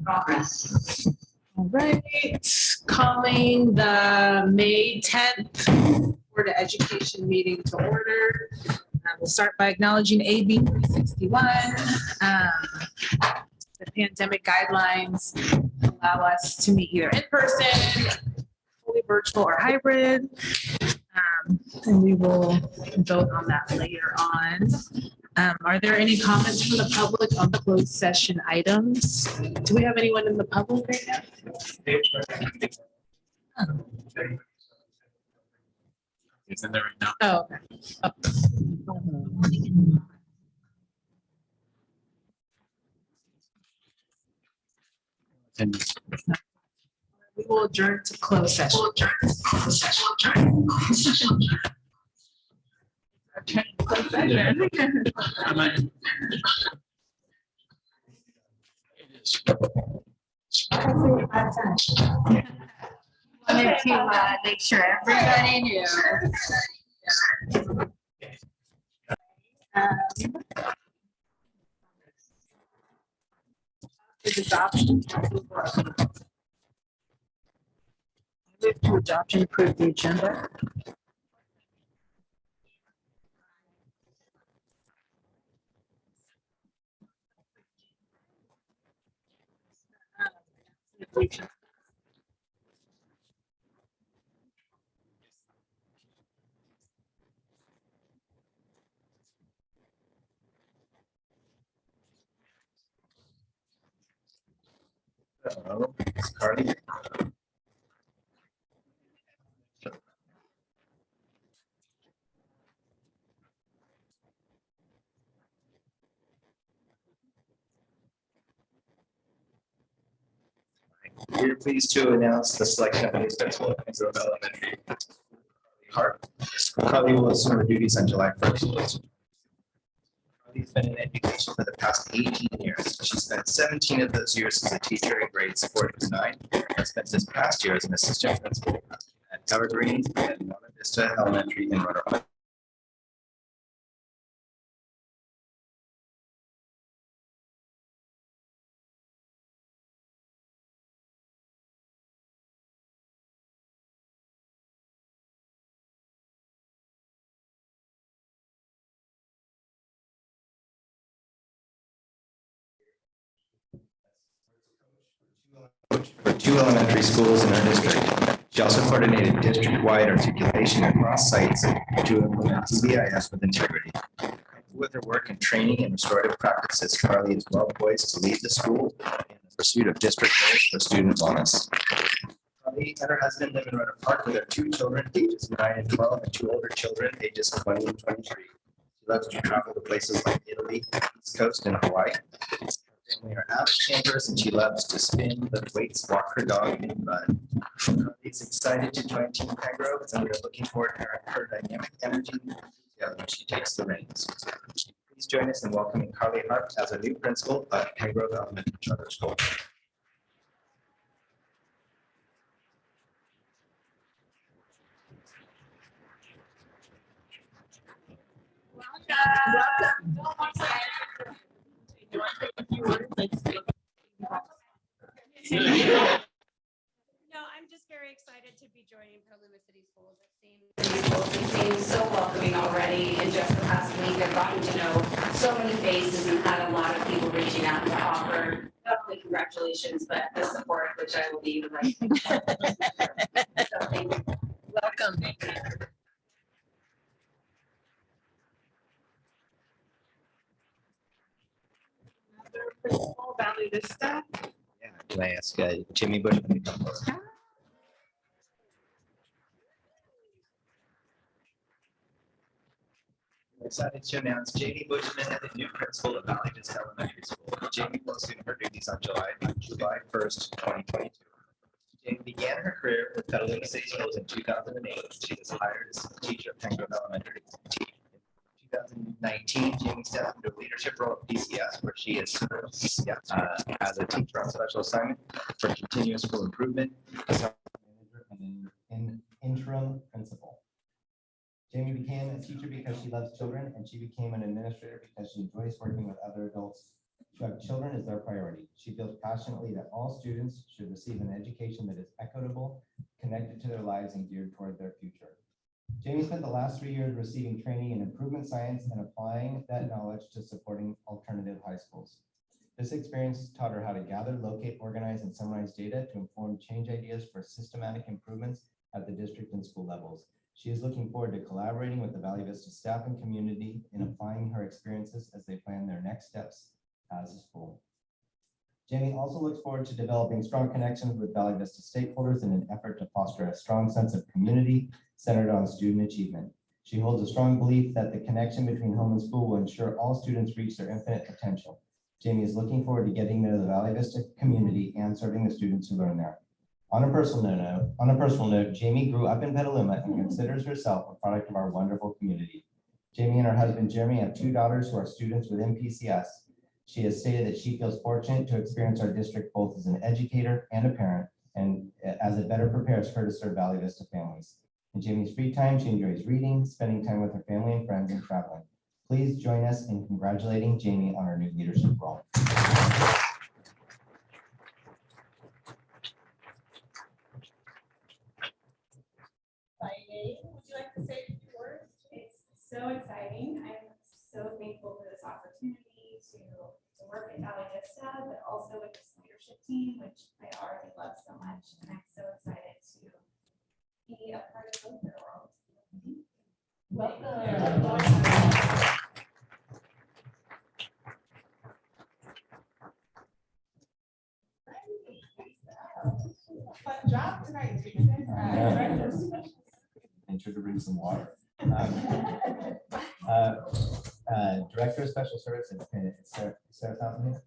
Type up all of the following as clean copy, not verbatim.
Progress. All right, calling the May 10th Board of Education meeting to order. We'll start by acknowledging AB 361. The pandemic guidelines allow us to meet either in person, fully virtual, or hybrid. And we will vote on that later on. Are there any comments from the public on closed session items? Do we have anyone in the public right now? It's in there right now. Oh, okay. And We will adjourn to closed session. Wanted to make sure everybody knew. Is adoption. Move to adopt and approve the agenda. Carly. We're pleased to announce the selection of a new principal at Grove Elementary. Carly will assume her duties on July 1st. Carly's been in education for the past 18 years. She spent 17 of those years as a teacher in grades 4 to 9, and spent this past year as an assistant principal at Evergreen and Monte Vista Elementary in Rhode Island. For 2 elementary schools in her district. She also coordinated district-wide articulation across sites to implement CBIS with integrity. With her work in training and restorative practices, Carly is well poised to lead the school in the pursuit of district goals for student wellness. Carly and her husband live in Rhode Park with their 2 children, ages 9 and 12, and 2 older children, ages 20 and 23. She loves to travel to places like Italy, East Coast, and Hawaii. Family are avid campers, and she loves to spin, lift weights, walk her dog, and run. She's excited to join Team Pembroke, and we are looking forward to her dynamic energy when she takes the reins. Please join us in welcoming Carly Hart as a new principal at Pembroke Elementary Charter School. No, I'm just very excited to be joining Petaluma City Schools. It seems so welcoming already. In just the past week, I've gotten to know so many faces and had a lot of people reaching out to offer not only congratulations, but the support, which I will be the right thing. So thank you. Welcome. Principal Valley Vista. Yeah, can I ask Jimmy Bushman to come forward? I'm excited to announce Jamie Bushman as the new principal of Valley Vista Elementary School. Jamie will assume her duties on July 1st, 2022. Jamie began her career with Petaluma City Schools in 2008. She was hired as a teacher at Pembroke Elementary. In 2019, Jamie stepped into a leadership role at PCS, where she is as a teacher on special assignment for continuous school improvement, and interim principal. Jamie became a teacher because she loves children, and she became an administrator because she enjoys working with other adults to have children is their priority. She feels passionately that all students should receive an education that is equitable, connected to their lives, and geared toward their future. Jamie spent the last 3 years receiving training in improvement science and applying that knowledge to supporting alternative high schools. This experience taught her how to gather, locate, organize, and summarize data to inform change ideas for systematic improvements at the district and school levels. She is looking forward to collaborating with the Valley Vista staff and community in applying her experiences as they plan their next steps as a school. Jamie also looks forward to developing strong connections with Valley Vista stakeholders in an effort to foster a strong sense of community centered on student achievement. She holds a strong belief that the connection between home and school will ensure all students reach their infinite potential. Jamie is looking forward to getting to know the Valley Vista community and serving the students who learn there. On a personal note, Jamie grew up in Petaluma and considers herself a product of our wonderful community. Jamie and her husband Jeremy have 2 daughters who are students within PCS. She has stated that she feels fortunate to experience our district both as an educator and a parent, and as it better prepares her to serve Valley Vista families. In Jamie's free time, she enjoys reading, spending time with her family and friends, and traveling. Please join us in congratulating Jamie on her new leadership role. Would you like to say a few words? It's so exciting. I'm so thankful for this opportunity to work at Valley Vista, but also with this leadership team, which I already love so much. And I'm so excited to be a part of both their worlds. Welcome. Fun job tonight. And sure to bring some water. Director of Special Services, Sarah Fountain here.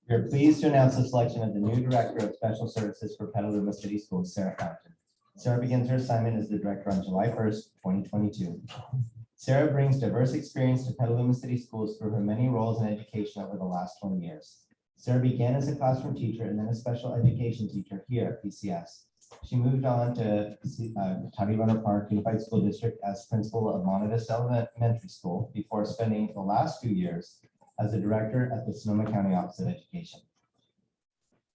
We are pleased to announce the selection of the new Director of Special Services for Petaluma City Schools, Sarah Fountain. Sarah begins her assignment as the director on July 1st, 2022. Sarah brings diverse experience to Petaluma City Schools through her many roles in education over the last 20 years. Sarah began as a classroom teacher and then a special education teacher here at PCS. She moved on to Toddy Runner Park Unified School District as principal of Monte Vista Elementary School before spending the last 2 years as a director at the Sonoma County Office of Education.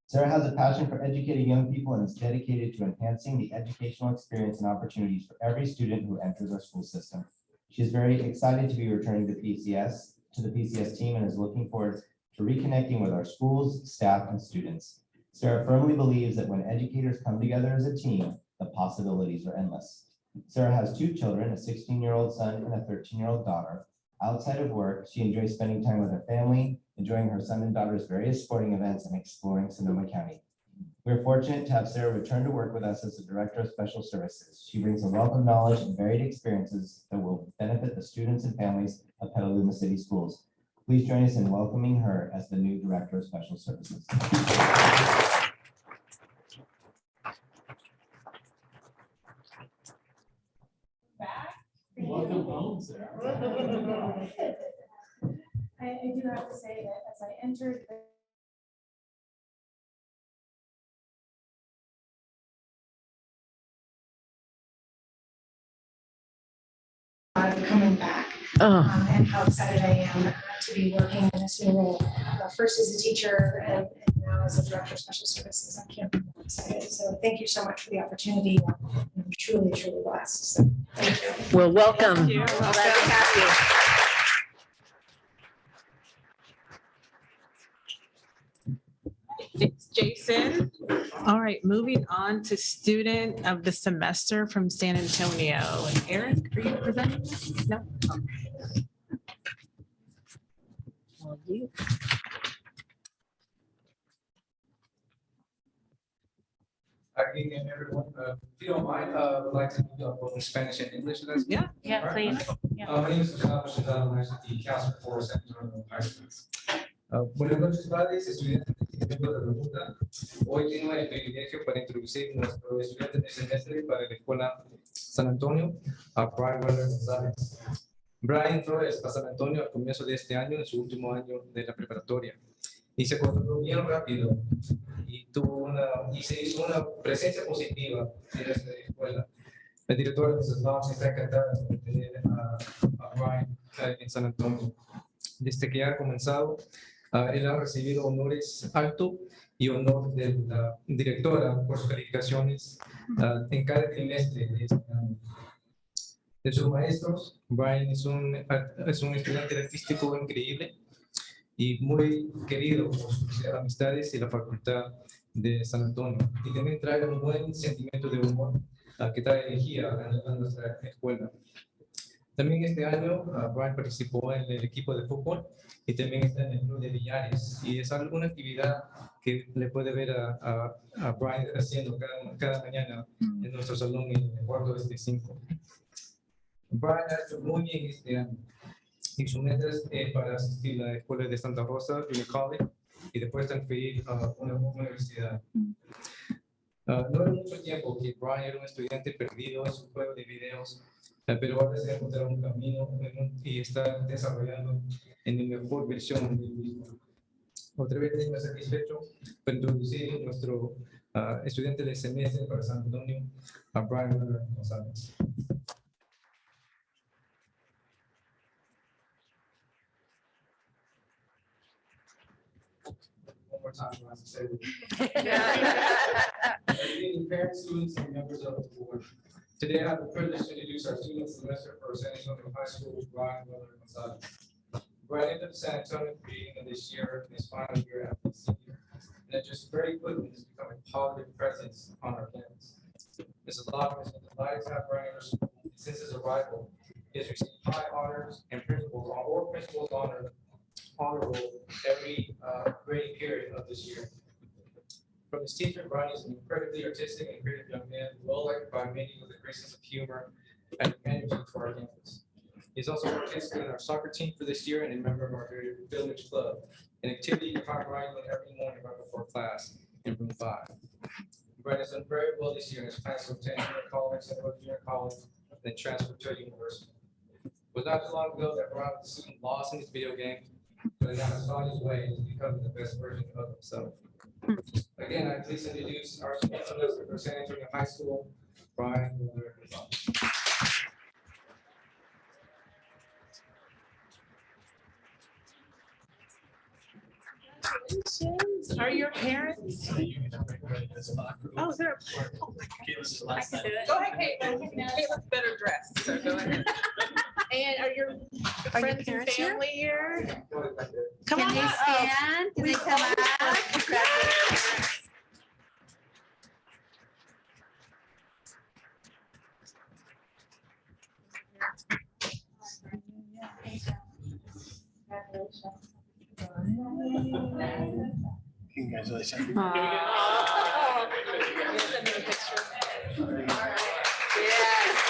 Sarah has a passion for educating young people and is dedicated to enhancing the educational experience and opportunities for every student who enters our school system. She is very excited to be returning to the PCS team and is looking forward to reconnecting with our schools, staff, and students. Sarah firmly believes that when educators come together as a team, the possibilities are endless. Sarah has 2 children, a 16-year-old son and a 13-year-old daughter. Outside of work, she enjoys spending time with her family, enjoying her son and daughter's various sporting events, and exploring Sonoma County. We are fortunate to have Sarah return to work with us as the Director of Special Services. She brings a wealth of knowledge and varied experiences that will benefit the students and families of Petaluma City Schools. Please join us in welcoming her as the new Director of Special Services. Welcome home, Sarah. I do have to say that as I entered coming back and how excited I am to be working in this new role. First as a teacher and now as a director of special services. I can't be more excited. So thank you so much for the opportunity. I'm truly, truly blessed. So thank you. Well, welcome. Thank you. Glad to have you. Thanks, Jason. All right, moving on to student of the semester from San Antonio. And Eric, are you presenting? No. Okay. Well, you. Hi again, everyone. If you don't mind, I would like to do both in Spanish and English. That's Yeah. Yeah, please. My name is Gustavo Shizano, I'm the council for San Antonio High School. Buenas noches, padres, estudiantes de pregunta. Hoy tengo el privilegio para introducir nuestro estudiante de semestre para la escuela San Antonio, a Brian González. Brian entró a San Antonio al comienzo de este año, en su último año de la preparatoria. y se controló bien rápido y se hizo una presencia positiva en esta escuela. La directora de Mrs. Love está encantada de tener a Brian en San Antonio. Desde que ha comenzado, él ha recibido honores alto y honor de la directora por sus calificaciones en cada trimestre de este año. De sus maestros, Brian es un estudiante artístico increíble y muy querido por sus amistades y la facultad de San Antonio. Y también trae un buen sentimiento de humor que trae energía a nuestra escuela. También este año Brian participó en el equipo de fútbol y también está en el club de billares. Y es alguna actividad que le puede ver a Brian haciendo cada mañana en nuestro salón en el cuarto de 5. Brian ha hecho muy bien este año y su meta es para asistir a la escuela de Santa Rosa Junior College y después transferir a una universidad. No era mucho tiempo que Brian era un estudiante perdido en su juego de videos, pero ahora se ha encontrado un camino y está desarrollando en la mejor versión de él mismo. Otra vez estoy satisfecho por introducir nuestro estudiante del semestre para San Antonio, a Brian González. One more time, I have to say it. Good evening, parents, students, and members of the board. Today, I have the privilege to introduce our student semester for San Antonio High School, Brian González. Brian entered San Antonio at the beginning of this year, in his final year after senior, and just very quickly has become a positive presence on our campus. Mrs. Locke has been delighted to have Brian in her school, and since his arrival, he has received high honors and principals honor roll every grading period of this year. From his teacher, Brian is an incredibly artistic and creative young man, well liked by many with a great sense of humor and energy for our campus. He's also participated in our soccer team for this year and a member of our village club, an activity you find Brian doing every morning right before class in room 5. Brian has done very well this year and has plans to attend junior college, then transfer to a university. It was not too long ago that Brian was a student lost in his video games, but now has found his way to becoming the best version of himself. Again, I'm pleased to introduce our student semester for San Antonio High School, Brian González. Congratulations. Are your parents? Oh, is there? Oh my gosh. Go ahead, Caitlin. Caitlin's better dressed, so go ahead. And are your friends and parents here? family here? Come Can on they up. stand? Can they come up? Congratulations. Oh. Send me a picture. Yes.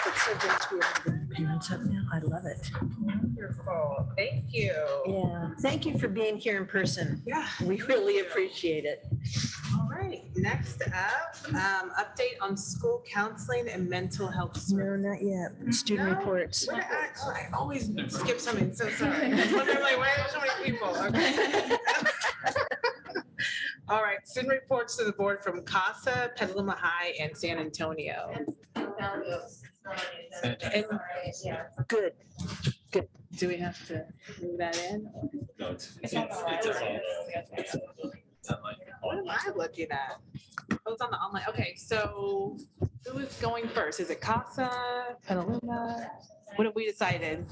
It's so great to be able to bring parents up now. I love it. Wonderful. Thank you. Yeah. Thank you for being here in person. Yeah. We really appreciate it. All right. Next up, update on school counseling and mental health No, services. not yet. Student No? reports. What I always skip something, so sorry. I was wondering, like, why are there so many people? Okay. All right, student reports to the board from CASA, Petaluma High, and San Antonio. And Good. do we have to move that in? or- No, it's What am I looking at? Oh, it's on the online. Okay, so who is going first? Is it CASA, Petaluma? What have we decided?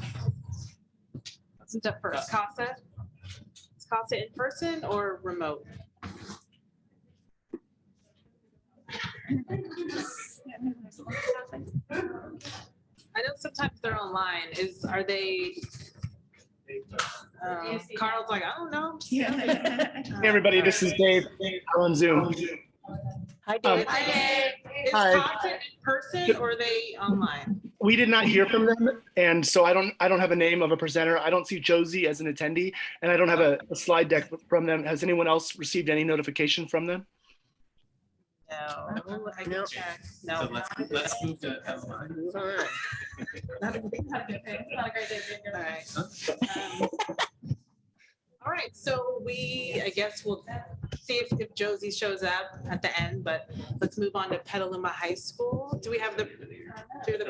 Who's up first? CASA? Is CASA in person or remote? I know sometimes they're online. Are they? Carl's like, I don't know. Hey, everybody, this is Dave. We're on Zoom. Hi, Dave. Hi, Dave. Is Hi. CASA in person or are they online? We did not hear from them, and so I don't have a name of a presenter. I don't see Josie as an attendee, and I don't have a slide deck from them. Has anyone else received any notification from them? No, I can No. check. So No. let's move to Petaluma. Move on. Not a good thing, not a good thing. Not a great day. All right. All right, so I guess we'll see if Josie shows up at the end, but let's move on to Petaluma High School. Do we have the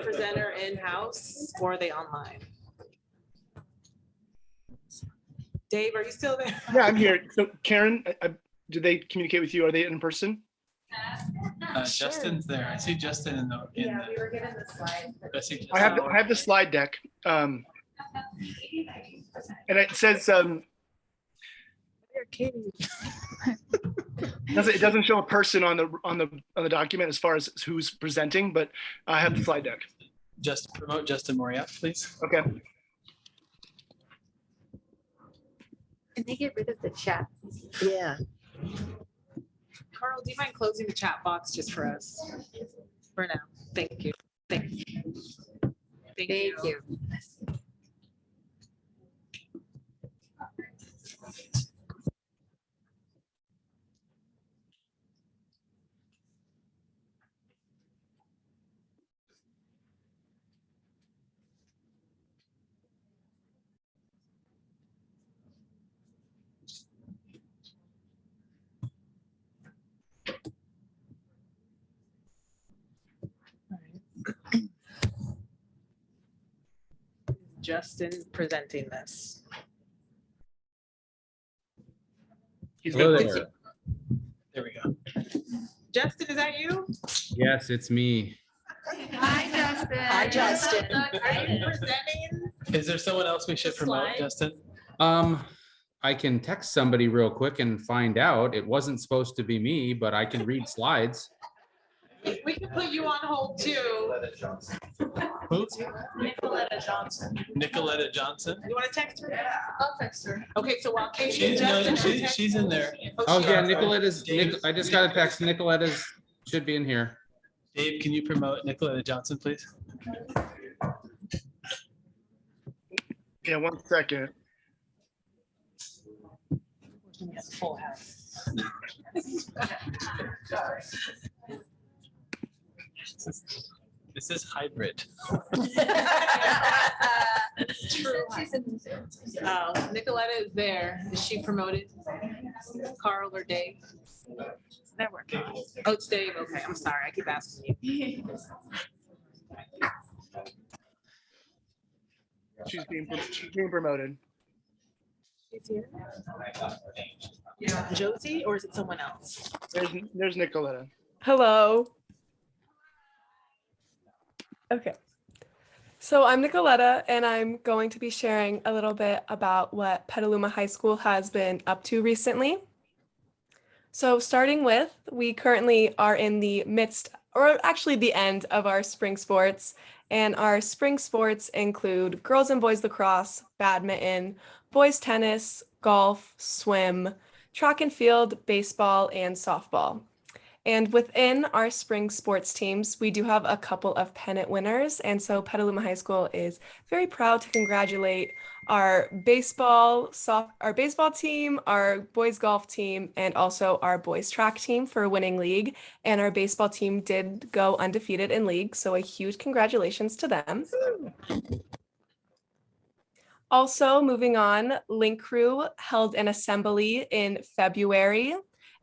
presenter in-house or are they online? Dave, are you still there? Yeah, I'm here. So Karen, did they communicate with you? Are they in person? Justin's there. I see Justin in the. Yeah, we were given the slide. I see I have Justin. I have the slide deck. And it says it doesn't show a person on the document as far as who's presenting, but I have the slide deck. Just promote Justin Moriat, please. Okay. Can they get rid of the chat? Yeah. Carl, do you mind closing the chat box just for us? For now. Thank you. Thank you. Thank you. Thank you. Justin presenting this. He's Hello been- there. There we go. Justin, is that you? Yes, it's me. Hi, Justin. Hi, Justin. Are you presenting? Is there someone else we should The promote, slide? Justin? I can text somebody real quick and find out. It wasn't supposed to be me, but I can read slides. We can put you on hold too. Who? Nicoletta Johnson. Nicoletta Johnson. You want to text her? I'll text her. Okay, so while Casey and She's, no, Justin. she's in there. Oh she yeah, is. Nicoletta's, I just got a text. Nicoletta's should be in here. Dave, can you promote Nicoletta Johnson, please? Yeah, 1 second. Full house. This is hybrid. True. Oh, Nicoletta is there. Is she promoted? Carl or Dave? That worked. Oh, it's Dave. Okay, I'm sorry. I keep asking you. She's being promoted. She's here. Josie, or is it someone else? There's Nicoletta. Hello. Okay. So I'm Nicoletta, and I'm going to be sharing a little bit about what Petaluma High School has been up to recently. So starting with, we currently are in the midst, or actually the end of our spring sports, and our spring sports include girls and boys lacrosse, badminton, boys tennis, golf, swim, track and field, baseball, and softball. And within our spring sports teams, we do have a couple of pennant winners. And so Petaluma High School is very proud to congratulate our baseball team, our boys golf team, and also our boys track team for winning league. And our baseball team did go undefeated in league. So a huge congratulations to them. Also moving on, Link Crew held an assembly in February.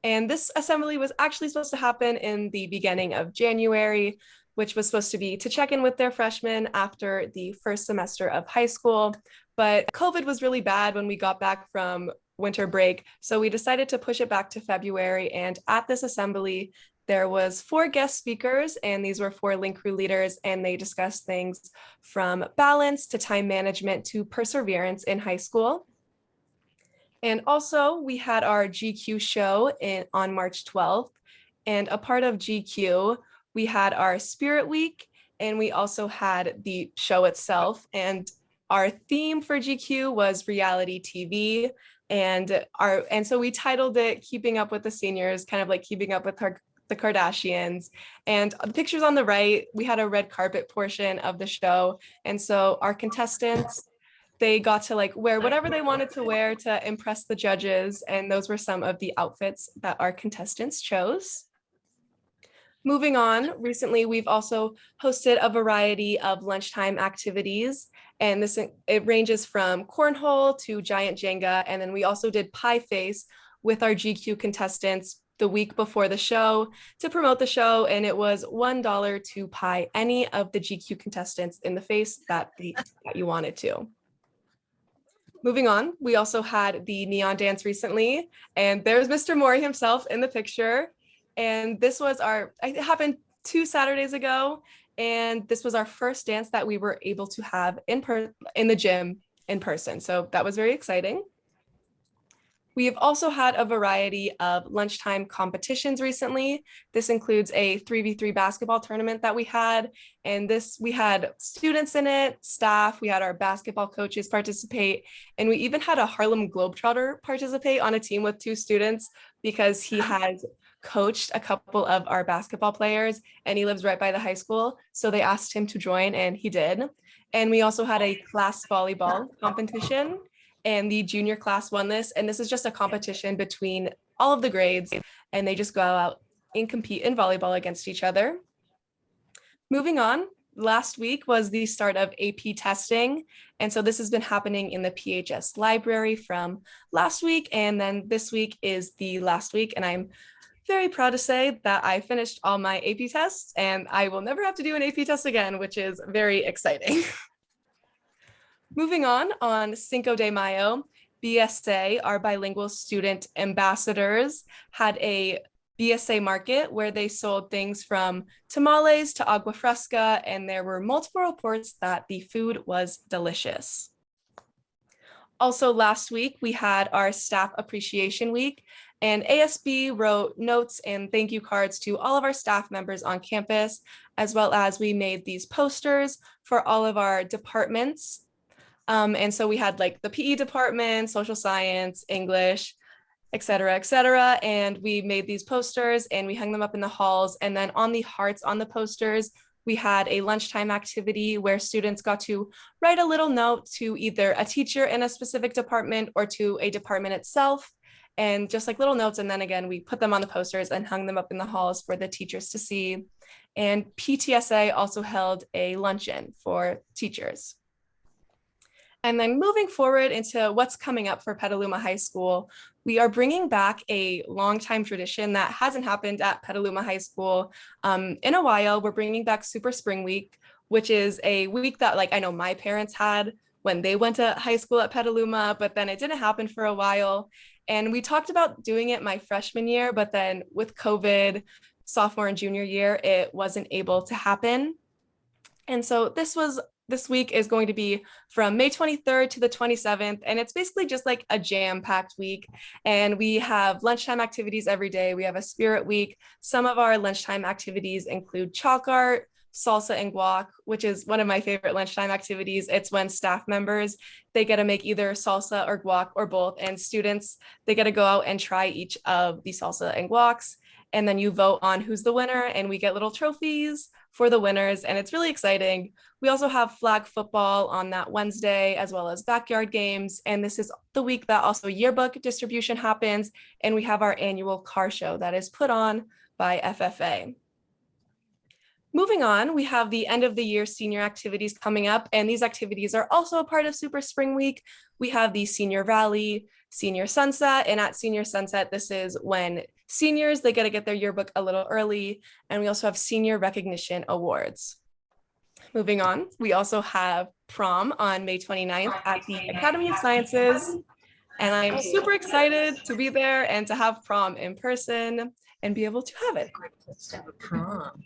And this assembly was actually supposed to happen in the beginning of January, which was supposed to be to check in with their freshmen after the first semester of high school. But COVID was really bad when we got back from winter break. So we decided to push it back to February. And at this assembly, there was 4 guest speakers, and these were 4 Link Crew leaders, and they discussed things from balance to time management to perseverance in high school. And also we had our GQ show on March 12th, and a part of GQ, we had our Spirit Week, and we also had the show itself. And our theme for GQ was reality TV. And so we titled it Keeping Up with the Seniors, kind of like keeping up with the Kardashians. And the pictures on the right, we had a red carpet portion of the show. And so our contestants, they got to like wear whatever they wanted to wear to impress the judges. And those were some of the outfits that our contestants chose. Moving on, recently we've also hosted a variety of lunchtime activities, and it ranges from cornhole to giant Jenga, and then we also did pie face with our GQ contestants the week before the show to promote the show, and it was $1 to pie any of the GQ contestants in the face that you wanted to. Moving on, we also had the neon dance recently, and there's Mr. Mori himself in the picture. And this was it happened 2 Saturdays ago, and this was our first dance that we were able to have in the gym in person. So that was very exciting. We have also had a variety of lunchtime competitions recently. This includes a 3v3 basketball tournament that we had, and we had students in it, staff, we had our basketball coaches participate, and we even had a Harlem Globetrotter participate on a team with 2 students because he has coached a couple of our basketball players and he lives right by the high school. So they asked him to join and he did. And we also had a class volleyball competition, and the junior class won this. And this is just a competition between all of the grades, and they just go out and compete in volleyball against each other. Moving on, last week was the start of AP testing. And so this has been happening in the PHS library from last week. And then this week is the last week. And I'm very proud to say that I finished all my AP tests and I will never have to do an AP test again, which is very exciting. Moving on Cinco de Mayo, BSA, our bilingual student ambassadors, had a BSA market where they sold things from tamales to agua fresca, and there were multiple reports that the food was delicious. Also last week, we had our Staff Appreciation Week, and ASB wrote notes and thank you cards to all of our staff members on campus, as well as we made these posters for all of our departments. And so we had like the PE department, social science, English, et cetera, and we made these posters and we hung them up in the halls. And then on the hearts on the posters, we had a lunchtime activity where students got to write a little note to either a teacher in a specific department or to a department itself, and just like little notes. And then again, we put them on the posters and hung them up in the halls for the teachers to see. And PTSA also held a luncheon for teachers. And then moving forward into what's coming up for Petaluma High School, we are bringing back a longtime tradition that hasn't happened at Petaluma High School in a while. We're bringing back Super Spring Week, which is a week that I know my parents had when they went to high school at Petaluma, but then it didn't happen for a while. And we talked about doing it my freshman year, but then with COVID, sophomore and junior year, it wasn't able to happen. And so this week is going to be from May 23rd to the 27th, and it's basically just like a jam-packed week. And we have lunchtime activities every day. We have a spirit week. Some of our lunchtime activities include chalk art, salsa and guac, which is one of my favorite lunchtime activities. It's when staff members, they get to make either salsa or guac or both, and students, they get to go out and try each of the salsa and guacs. And then you vote on who's the winner, and we get little trophies for the winners, and it's really exciting. We also have flag football on that Wednesday, as well as backyard games. And this is the week that also yearbook distribution happens, and we have our annual car show that is put on by FFA. Moving on, we have the end of the year senior activities coming up, and these activities are also a part of Super Spring Week. We have the Senior Rally, Senior Sunset, and at Senior Sunset, this is when seniors, they get to get their yearbook a little early, and we also have Senior Recognition Awards. Moving on, we also have prom on May 29th at the Academy of Sciences, and I am super excited to be there and to have prom in person and be able to have it. Prom.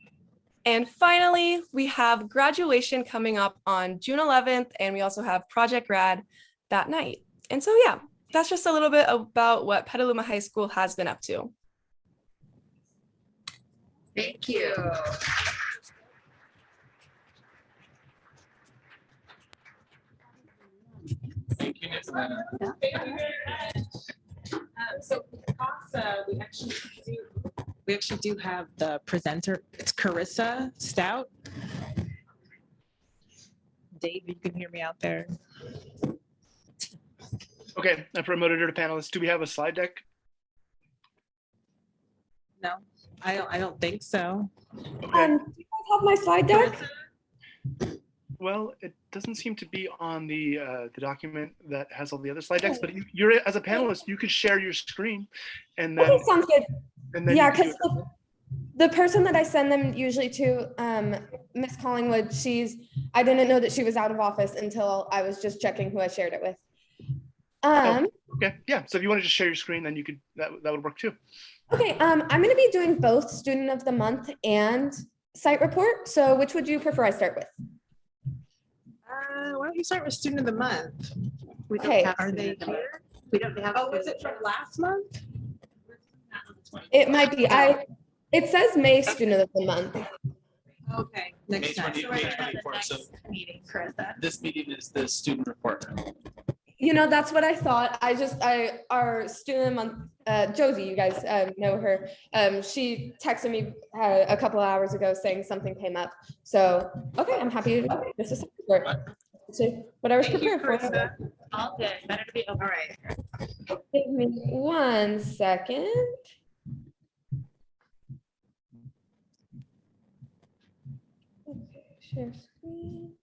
And finally, we have graduation coming up on June 11th, and we also have Project Grad that night. And so, yeah, that's just a little bit about what Petaluma High School has been up to. Thank you. Thank you, Nicoletta. So CASA, we actually do have the presenter. It's Carissa Stout. Dave, you can hear me out there. Okay, I promoted her to panelist. Do we have a slide deck? No, I don't think so. Okay, Do you guys have my slide deck? well, it doesn't seem to be on the document that has all the other slide decks, but you're, as a panelist, you could share your screen and then, Okay, sounds good. and then Yeah, you can do because it. the person that I send them usually to, Miss Collingwood, I didn't know that she was out of office until I was just checking who I shared it with. Okay, yeah, so if you want to just share your screen, then you could, that would work too. Okay, I'm gonna be doing both Student of the Month and Site Report. So which would you prefer I start with? Why don't you start with Student of the Month? We don't Okay. have, are they here? We don't have. Oh, was it from last month? It might be, it says May Student of the Month. Okay, May next time. 20 May 24th. So Meeting, Carissa. this meeting is the student report. You know, that's what I thought. Our Student of the Month, Josie, you guys know her. She texted me a couple of hours ago saying something came up. So, okay, I'm happy to do it. This is support. So whatever's Thank you, prepared for. Carissa. All good. Better to be All over. right. Give me 1 second. Okay, share screen.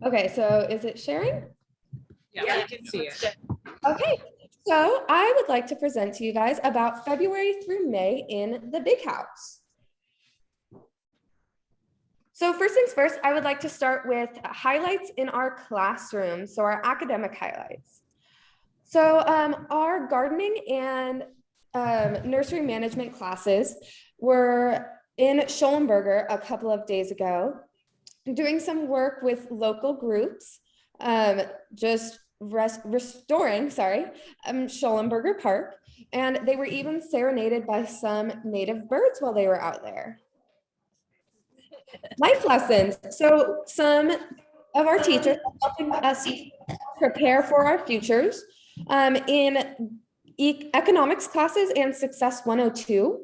Okay, so is it sharing? Yeah, I can see it. Okay, so I would like to present to you guys about February through May in the Big House. So first things first, I would like to start with highlights in our classroom, so our academic highlights. So our gardening and nursery management classes were in Schollenberger a couple of days ago, doing some work with local groups, just restoring, Schollenberger Park, and they were even serenaded by some native birds while they were out there. Life lessons. So some of our teachers are helping us prepare for our futures in economics classes and Success 102.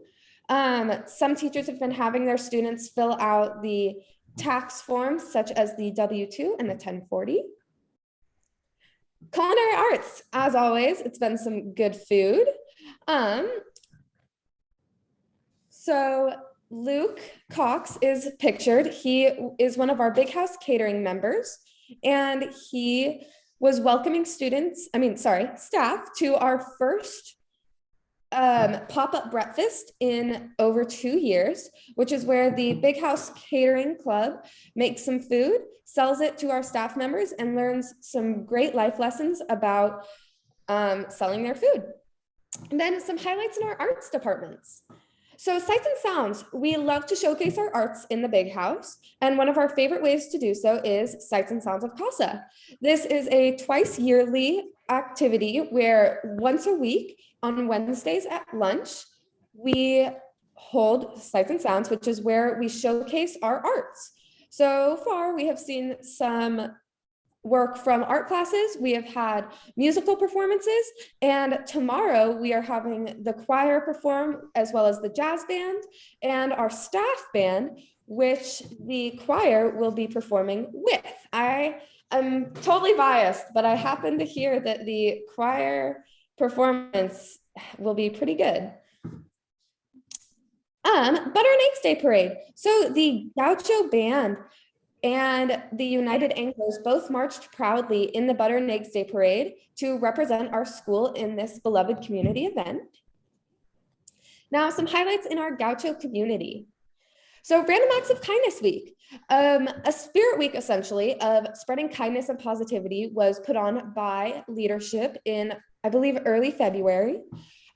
Some teachers have been having their students fill out the tax forms such as the W-2 and the 1040. Culinary arts, as always, it's been some good food. So Luke Cox is pictured. He is one of our Big House catering members, and he was welcoming staff to our first pop-up breakfast in over 2 years, which is where the Big House Catering Club makes some food, sells it to our staff members, and learns some great life lessons about selling their food. And then some highlights in our arts departments. So Sights and Sounds, we love to showcase our arts in the Big House, and one of our favorite ways to do so is Sights and Sounds of CASA. This is a twice yearly activity where once a week on Wednesdays at lunch, we hold Sights and Sounds, which is where we showcase our arts. So far, we have seen some work from art classes. We have had musical performances, and tomorrow we are having the choir perform as well as the jazz band and our staff band, which the choir will be performing with. I am totally biased, but I happen to hear that the choir performance will be pretty good. Butter and Eggs Day Parade. So the Gaucho Band and the United Anglers both marched proudly in the Butter and Eggs Day Parade to represent our school in this beloved community event. Now, some highlights in our Gaucho community. So Random Acts of Kindness Week, a spirit week essentially of spreading kindness and positivity was put on by leadership in, I believe, early February.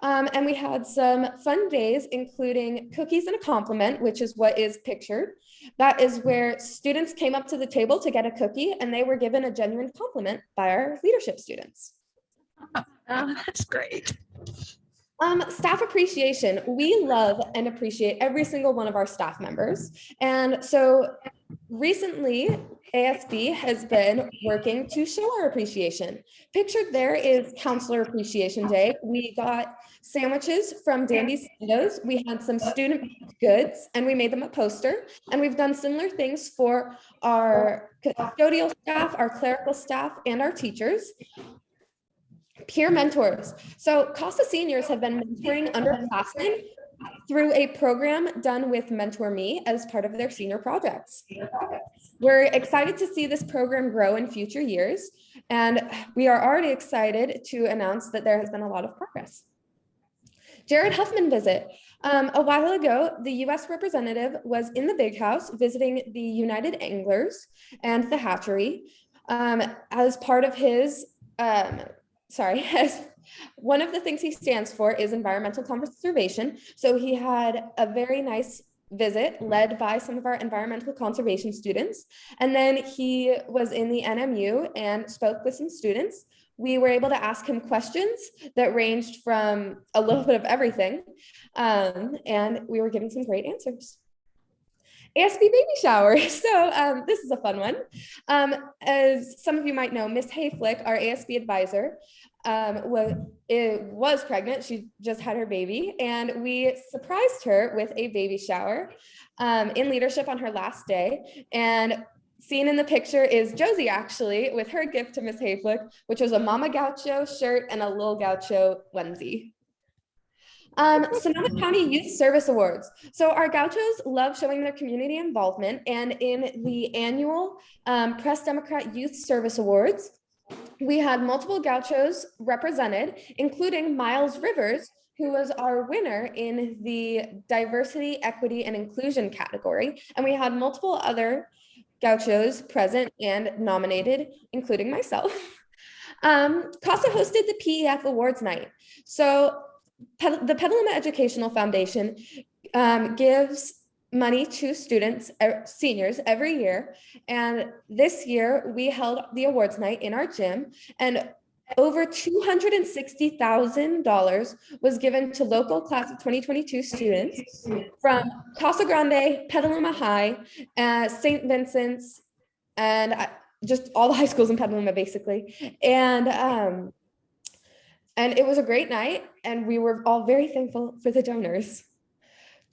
And we had some fun days, including cookies and a compliment, which is what is pictured. That is where students came up to the table to get a cookie, and they were given a genuine compliment by our leadership students. Oh, that's great. Staff appreciation. We love and appreciate every single one of our staff members. And so recently, ASB has been working to show our appreciation. Pictured there is Counselor Appreciation Day. We got sandwiches from Dandy's Windows. We had some student goods, and we made them a poster. And we've done similar things for our custodial staff, our clerical staff, and our teachers. Peer mentors. So CASA seniors have been mentoring underclassmen through a program done with Mentor Me as part of their senior projects. We're excited to see this program grow in future years, and we are already excited to announce that there has been a lot of progress. Jared Huffman visit. A while ago, the US representative was in the Big House visiting the United Anglers and the hatchery as part of his, as one of the things he stands for is environmental conservation. So he had a very nice visit led by some of our environmental conservation students. And then he was in the NMU and spoke with some students. We were able to ask him questions that ranged from a little bit of everything. And we were given some great answers. ASB baby shower. So this is a fun one. As some of you might know, Miss Hayflick, our ASB advisor, was pregnant. She just had her baby, and we surprised her with a baby shower in leadership on her last day. And seen in the picture is Josie, actually, with her gift to Miss Hayflick, which was a Mama Gaucho shirt and a Lil Gaucho onesie. Sonoma County Youth Service Awards. So our Gauchos love showing their community involvement, and in the annual Press Democrat Youth Service Awards, we had multiple Gauchos represented, including Miles Rivers, who was our winner in the Diversity, Equity, and Inclusion category. And we had multiple other Gauchos present and nominated, including myself. CASA hosted the PEF Awards Night. So the Petaluma Educational Foundation gives money to students, seniors every year. And this year we held the awards night in our gym, and over $260,000 was given to local class of 2022 students from Casa Grande, Petaluma High, St. Vincent's, and just all the high schools in Petaluma, basically. And it was a great night, and we were all very thankful for the donors.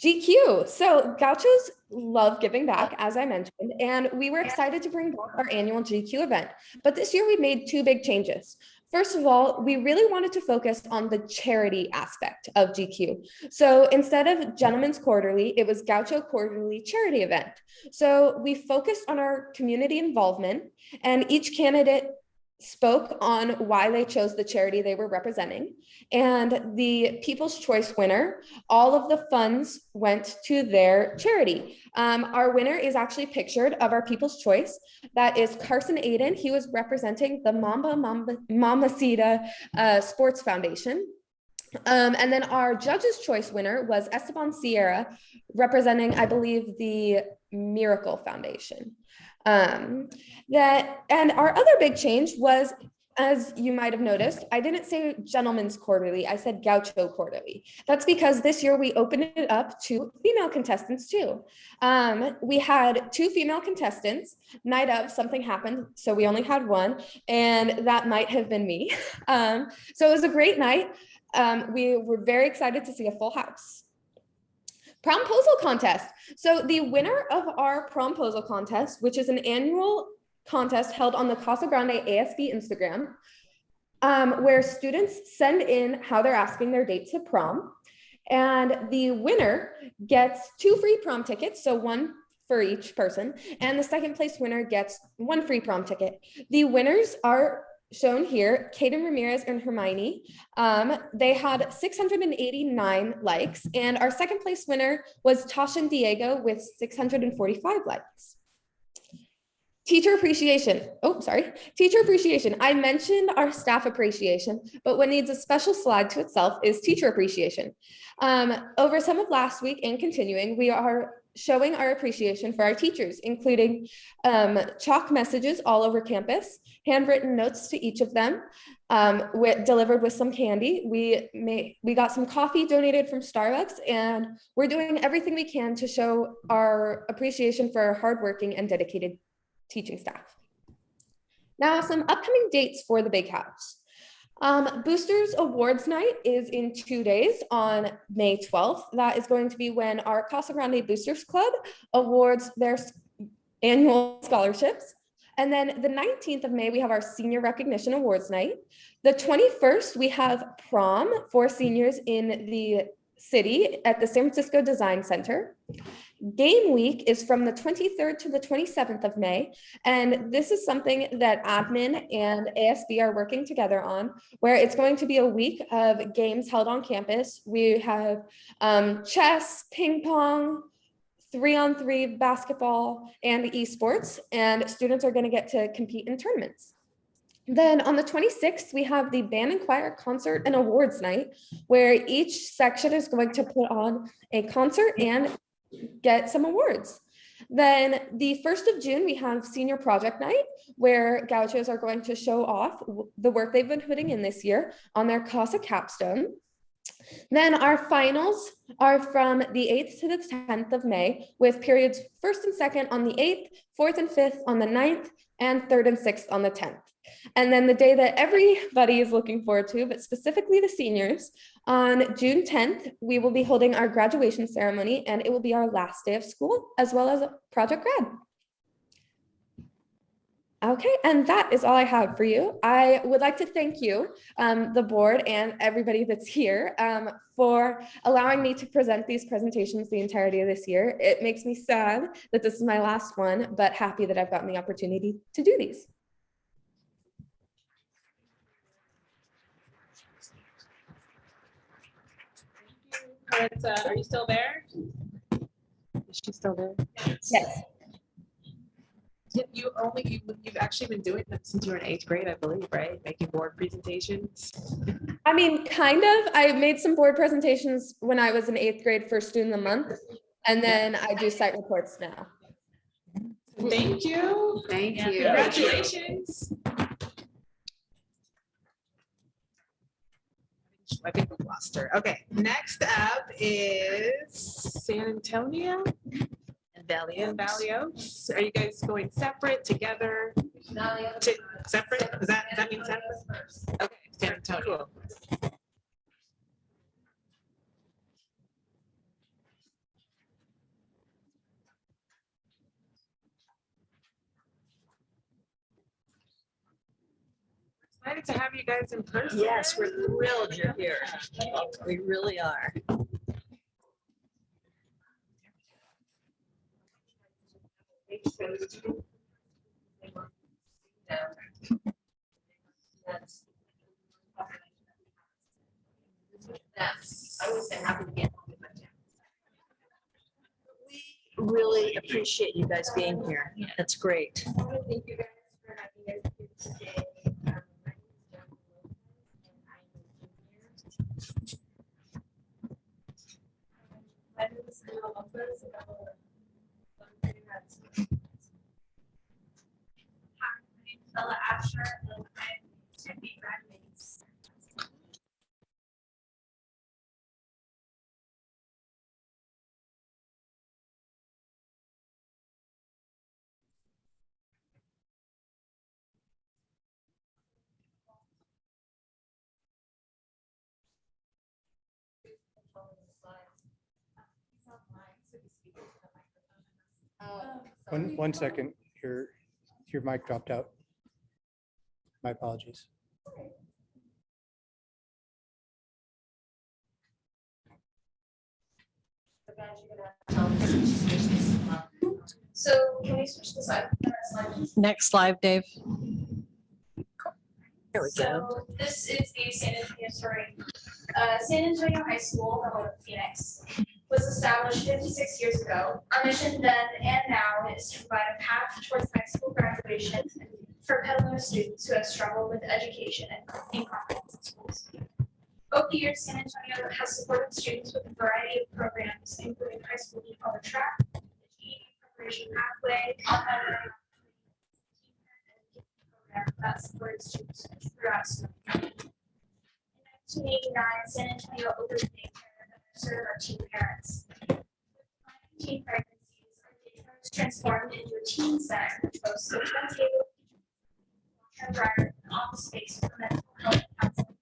GQ. So Gauchos love giving back, as I mentioned, and we were excited to bring back our annual GQ event. But this year we made two big changes. First of all, we really wanted to focus on the charity aspect of GQ. So instead of Gentlemen's Quarterly, it was Gaucho Quarterly Charity Event. So we focused on our community involvement, and each candidate spoke on why they chose the charity they were representing. And the People's Choice winner, all of the funds went to their charity. Our winner is actually pictured of our People's Choice. That is Carson Aiden. He was representing the Mamacita Sports Foundation. And then our Judge's Choice winner was Esteban Sierra, representing, I believe, the Miracle Foundation. And our other big change was, as you might have noticed, I didn't say Gentlemen's Quarterly, I said Gaucho Quarterly. That's because this year we opened it up to female contestants too. We had 2 female contestants. Night of, something happened, so we only had 1, and that might have been me. So it was a great night. We were very excited to see a full house. Promposal contest. So the winner of our promposal contest, which is an annual contest held on the Casa Grande ASB Instagram, where students send in how they're asking their date to prom. And the winner gets 2 free prom tickets, so 1 for each person. And the second place winner gets 1 free prom ticket. The winners are shown here, Kaden Ramirez and Hermione. They had 689 likes, and our second place winner was Tasha Diego with 645 likes. Teacher appreciation. Teacher appreciation. I mentioned our staff appreciation, but what needs a special slide to itself is teacher appreciation. Over some of last week and continuing, we are showing our appreciation for our teachers, including chalk messages all over campus, handwritten notes to each of them, delivered with some candy. We got some coffee donated from Starbucks, and we're doing everything we can to show our appreciation for our hardworking and dedicated teaching staff. Now, some upcoming dates for the Big House. Boosters Awards Night is in 2 days on May 12th. That is going to be when our Casa Grande Boosters Club awards their annual scholarships. And then the 19th of May, we have our Senior Recognition Awards Night. The 21st, we have prom for seniors in the city at the San Francisco Design Center. Game week is from the 23rd to the 27th of May. And this is something that admin and ASB are working together on, where it's going to be a week of games held on campus. We have chess, ping pong, 3-on-3 basketball, and esports, and students are going to get to compete in tournaments. Then on the 26th, we have the band and choir concert and awards night, where each section is going to put on a concert and get some awards. Then the 1st of June, we have senior project night, where Gauchos are going to show off the work they've been putting in this year on their CASA capstone. Then our finals are from the 8th to the 10th of May, with periods 1st and 2nd on the 8th, 4th and 5th on the 9th, and 3rd and 6th on the 10th. And then the day that everybody is looking forward to, but specifically the seniors, on June 10th, we will be holding our graduation ceremony, and it will be our last day of school, as well as Project Grad. Okay, and that is all I have for you. I would like to thank you, the board and everybody that's here, for allowing me to present these presentations the entirety of this year. It makes me sad that this is my last one, but happy that I've gotten the opportunity to do these. Are you still there? Is she still there? Yes. You've actually been doing them since you were in 8th grade, I believe, right? Making board presentations. I mean, kind of. I made some board presentations when I was in 8th grade for Student of the Month, and then I do site reports now. Thank you. Thank you. Congratulations. I think we lost her. Okay, next up is San Antonio and Valley Oaks. Are you guys going separate, together? Separate? Does that mean separate? Okay, San Antonio. Excited to have you guys in person. Yes, we're thrilled you're here. We really are. I was happy to get home with my family. We really appreciate you guys being here. That's great. Thank you guys for having us here today. My name is Emma Lopez, and I'm a Hi, my name is Bella Asher, and I'm to be graduating. One second, your mic dropped out. My apologies. So can we switch the slide? Next slide, Dave. There we go. So this is the San Antonio story. San Antonio High School, the home of Phoenix, was established 56 years ago. Our mission then and now is to provide a path towards high school graduation for Petaluma students who have struggled with education and confidence in schools. Over the years, San Antonio has supported students with a variety of programs, including high school diploma track, the GED preparation pathway, program that supported students throughout school. In 1989, San Antonio opened daycare that served our teen parents. With 19 pregnancies, our daycare was transformed into a teen center, which boasts a table, long-term driver, and office space for mental health and counseling.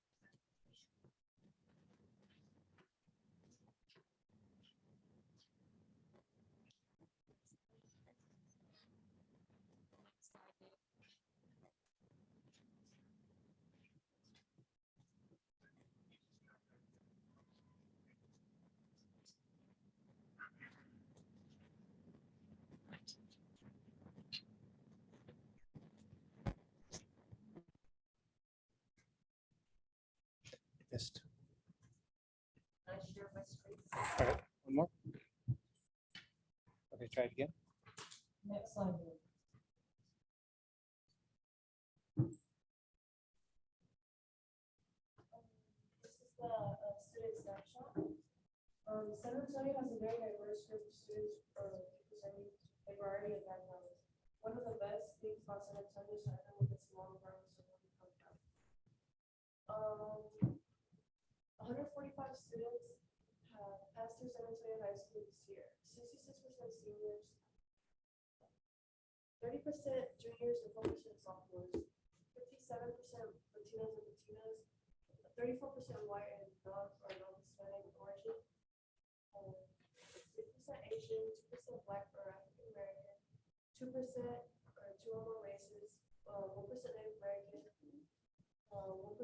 missed. I share my screen. All right, one more. Okay, try it again. Next slide. This is the student snapshot. San Antonio has a very diverse group of students presenting a variety of backgrounds. One of the best things about San Antonio is that with its long roads and where we come from. 145 students have passed through San Antonio High School this year. 66% seniors, 30% juniors, and 4% sophomores. 57% Latinos and Latinas. 34% white and non-Hispanic origin, 3% Asian, 2% Black or African American, 2% or two or more races, 1% Native American, 1%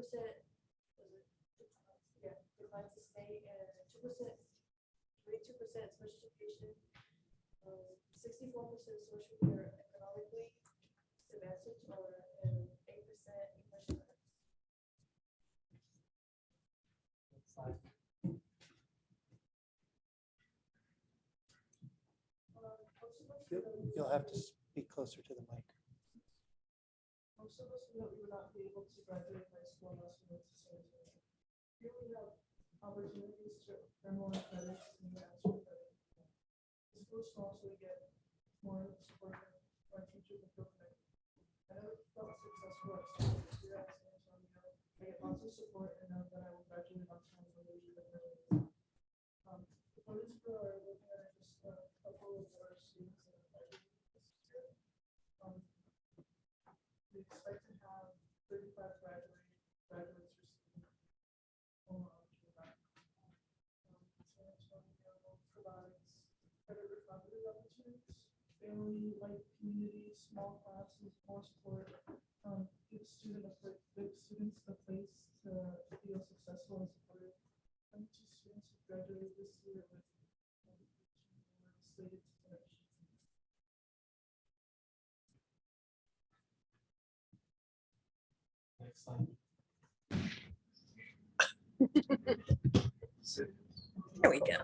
declines to state, and 2%, 22% special education, 64% socially or economically disadvantaged, and 8% English. You'll have to speak closer to the mic. Most of us knew that we would not be able to graduate high school unless we went to San Antonio. Here we have opportunities to earn more credits and answer credit. The school is small, so we get more support from our teachers and feel connected. I never felt successful at school here at San Antonio. I get lots of support and know that I will graduate on time when they do the early. The photos for our looking at are just a couple of our students that are graduating this year. We expect to have 35 graduates receiving San Antonio provides credit recovery opportunities, family, like community, small classes, more support, give students a place to feel successful and supported. 22 students who graduated this year with slated to finish. Next slide. There we go.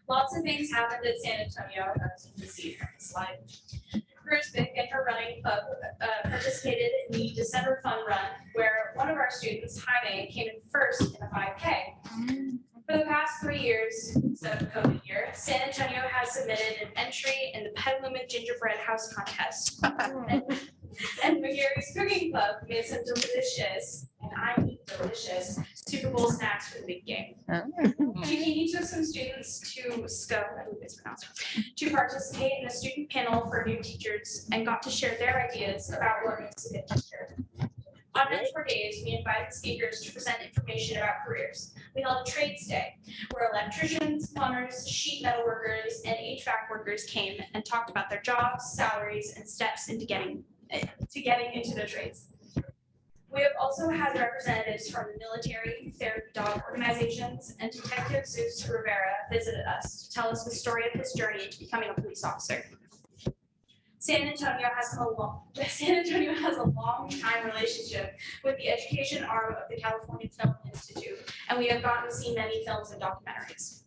Lots of things happened at San Antonio, as you can see from the slide. Bruce Vick and her running club participated in the December Fun Run, where one of our students, Jaime, came in first in the 5K. For the past 3 years, instead of COVID year, San Antonio has submitted an entry in the Petaluma Gingerbread House Contest. And McGarry's Cooking Club made some delicious, and I mean delicious, Super Bowl snacks for the big game. GKE took some students to SCO, I believe it's pronounced, to participate in a student panel for new teachers and got to share their ideas about what makes a good teacher. On Mentor Days, we invited speakers to present information about careers. We held a trades day where electricians, plumbers, sheet metal workers, and HVAC workers came and talked about their jobs, salaries, and steps into getting into their trades. We have also had representatives from the military, therapy dog organizations, and Detective Zeus Rivera visited us to tell us the story of his journey to becoming a police officer. San Antonio has a long time relationship with the education arm of the California Film Institute, and we have gotten to see many films and documentaries.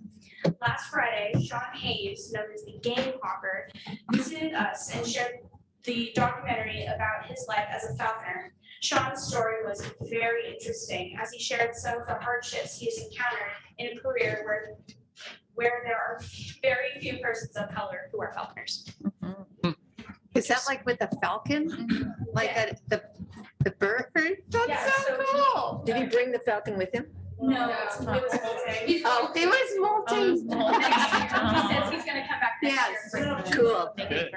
Last Friday, Sean Hayes, known as the Game Hawker, visited us and shared the documentary about his life as a falconer. Sean's story was very interesting as he shared some of the hardships he has encountered in a career where there are very few persons of color who are falconers. Is that like with the falcon? Like the bird? That's Yeah, so cool. Did he bring the falcon with him? No, it was multi. Oh, it was multi. He says he's gonna come back next year. Yes. Cool. Good.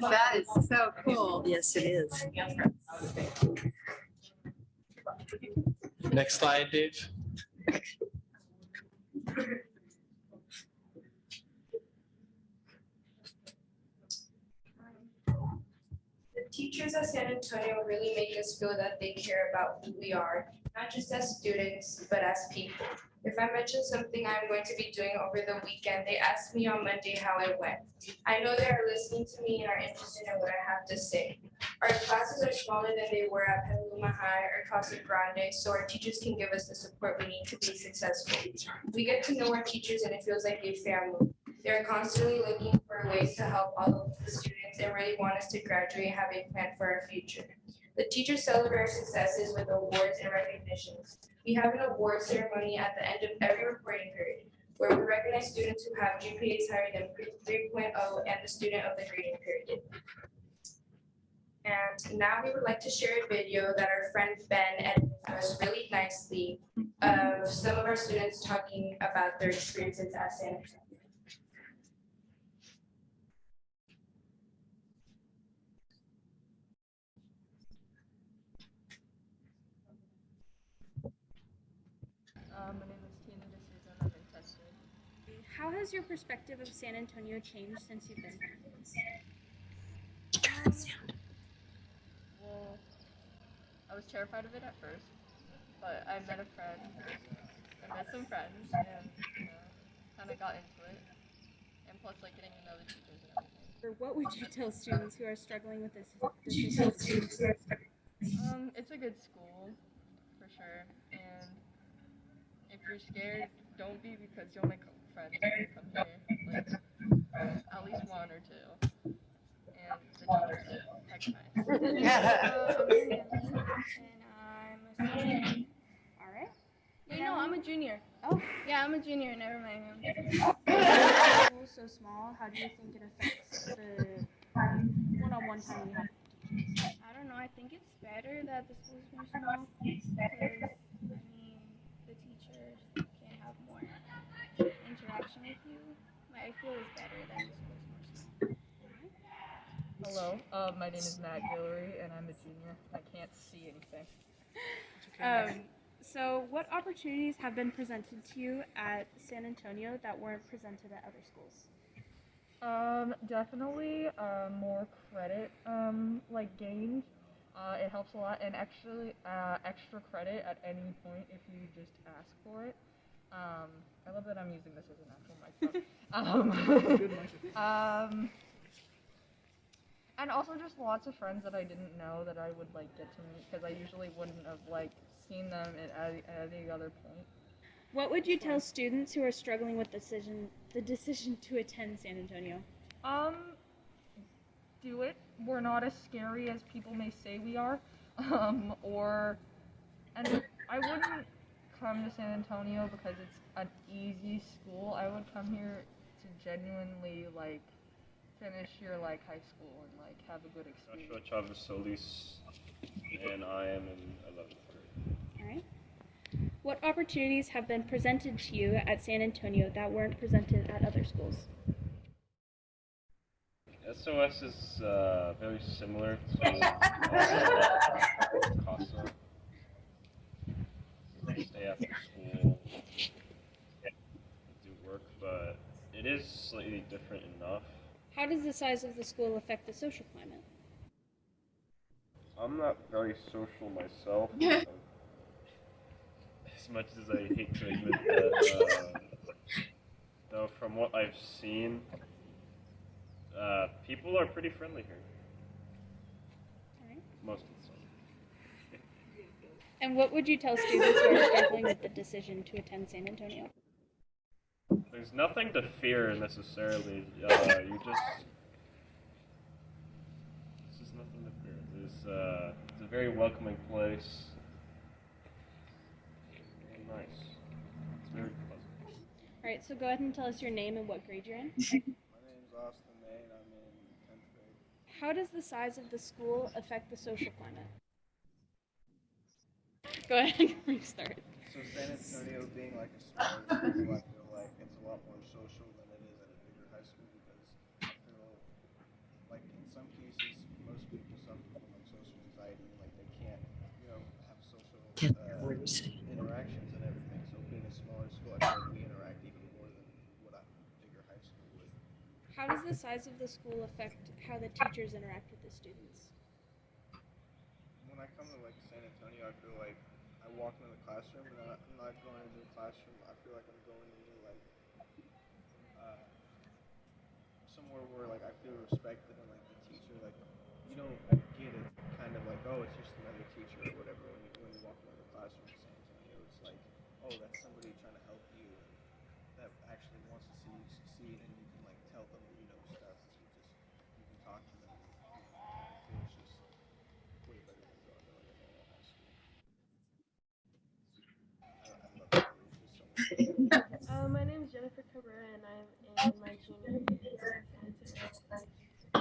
That is so cool. Yes, it is. Next slide, Dave. The teachers at San Antonio really make us feel that they care about who we are, not just as students, but as people. If I mention something I'm going to be doing over the weekend, they ask me on Monday how it went. I know they are listening to me and are interested in what I have to say. Our classes are smaller than they were at Petaluma High or Casa Grande, so our teachers can give us the support we need to be successful. We get to know our teachers and it feels like a family. They're constantly looking for ways to help all of the students and really want us to graduate and have a plan for our future. The teachers celebrate our successes with awards and recognitions. We have an award ceremony at the end of every reporting period where we recognize students who have GPAs higher than 3.0 and the student of the grading period. And now we would like to share a video that our friend Ben edited for us really nicely of some of our students talking about their experiences at San Antonio. My name is Tina D'Souza and I'm in 10th grade. How has your perspective of San Antonio changed since you've been here? Well, I was terrified of it at first, but I met a friend, I met some friends, and kind of got into it. And plus, like getting to know the teachers and everything. Or what would you tell students who are struggling with this decision? It's a good school, for sure. And if you're scared, don't be, because you'll make friends when you come here. Like, at least one or two. And the teachers are heck nice. I'm Emily, and I'm a senior. All right. Wait, no, I'm a junior. Oh. Yeah, I'm a junior, never mind. The school is so small. How do you think it affects the one-on-one time you have with teachers? I don't know, I think it's better that the school is more small because, I mean, the teachers can have more interaction with you. I feel it's better that the school is more small. Hello, my name is Matt Guillory, and I'm a junior. I can't see anything. So what opportunities have been presented to you at San Antonio that weren't presented at other schools? Definitely more credit like gained. It helps a lot, and actually extra credit at any point if you just ask for it. I love that I'm using this as an actual microphone. And also just lots of friends that I didn't know that I would like get to meet, because I usually wouldn't have like seen them at any other point. What would you tell students who are struggling with the decision to attend San Antonio? Do it. We're not as scary as people may say we are. And I wouldn't come to San Antonio because it's an easy school. I would come here to genuinely like finish your like high school and like have a good experience. Joshua Chavez Solis, and I am in 11th grade. All right. What opportunities have been presented to you at San Antonio that weren't presented at other schools? SOS is very similar to CASA. They stay after school, do work, but it is slightly different enough. How does the size of the school affect the social climate? I'm not very social myself. As much as I hate to admit that, though, from what I've seen, people are pretty friendly here. All right. Most of the time. And what would you tell students who are struggling with the decision to attend San Antonio? There's nothing to fear necessarily. There's nothing to fear. It's a very welcoming place. Very nice. It's very pleasant. All right, so go ahead and tell us your name and what grade you're in. My name's Austin May, and I'm in 10th grade. How does the size of the school affect the social climate? Go ahead and restart. So San Antonio being like a smaller school, I feel like it's a lot more social than it is at a bigger high school, because I feel like in some cases most people suffer from like social anxiety, like they can't, have social interactions and everything. So being a smaller school, I feel like we interact even more than what a bigger high school would. How does the size of the school affect how the teachers interact with the students? When I come to like San Antonio, I feel like I walk into the classroom and I'm not going into the classroom. I feel like I'm going into like uh, somewhere where like I feel respected and like the teacher like you don't get it kind of like oh it's just another teacher or whatever when you walk into the classroom at San Antonio. It's like oh that's somebody trying to help you and that actually wants to see you succeed and you can like tell them you know stuff and you can talk to them. And it feels just way better than going to like a normal high school. I love it. It's just so much fun. My name is Jennifer Cabrera, and I'm in my junior year at San Antonio.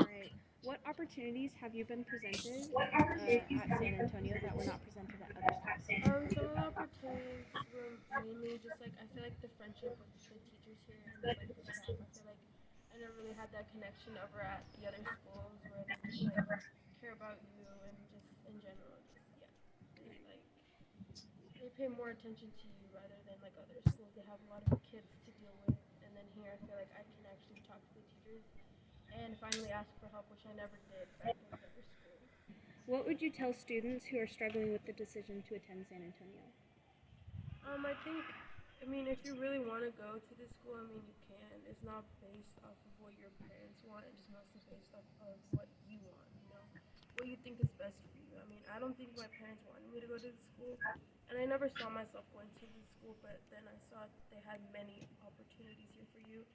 Great. What opportunities have you been presented at San Antonio that were not presented at other schools? Some of the opportunities were mainly just like I feel like the friendship with the teachers here and like the staff. I feel like I never really had that connection over at the other schools where they just like care about you and just in general, just they pay more attention to you rather than like other schools. They have a lot of kids to deal with, and then here I feel like I can actually talk to the teachers and finally ask for help, which I never did back in the other schools. What would you tell students who are struggling with the decision to attend San Antonio? I mean, if you really want to go to this school, I mean, you can. It's not based off of what your parents want. It's mostly based off of what you want, you know, what you think is best for you. I mean, I don't think my parents wanted me to go to this school, and I never saw myself going to this school, but then I saw they had many opportunities here for you,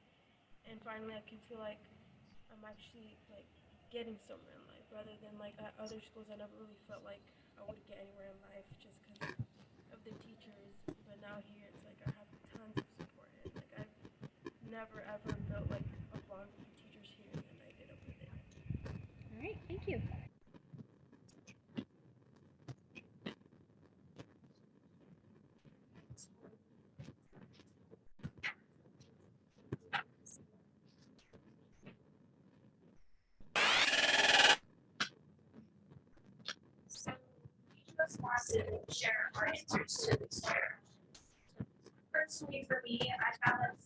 and finally I can feel like I'm actually like getting somewhere in life rather than like at other schools I never really felt like I would get anywhere in life just because of the teachers. But now here it's like I have tons of support and like I've never ever built like a bond with the teachers here than I did over there. All right, thank you. To share our answers to this year. Personally, for me, I found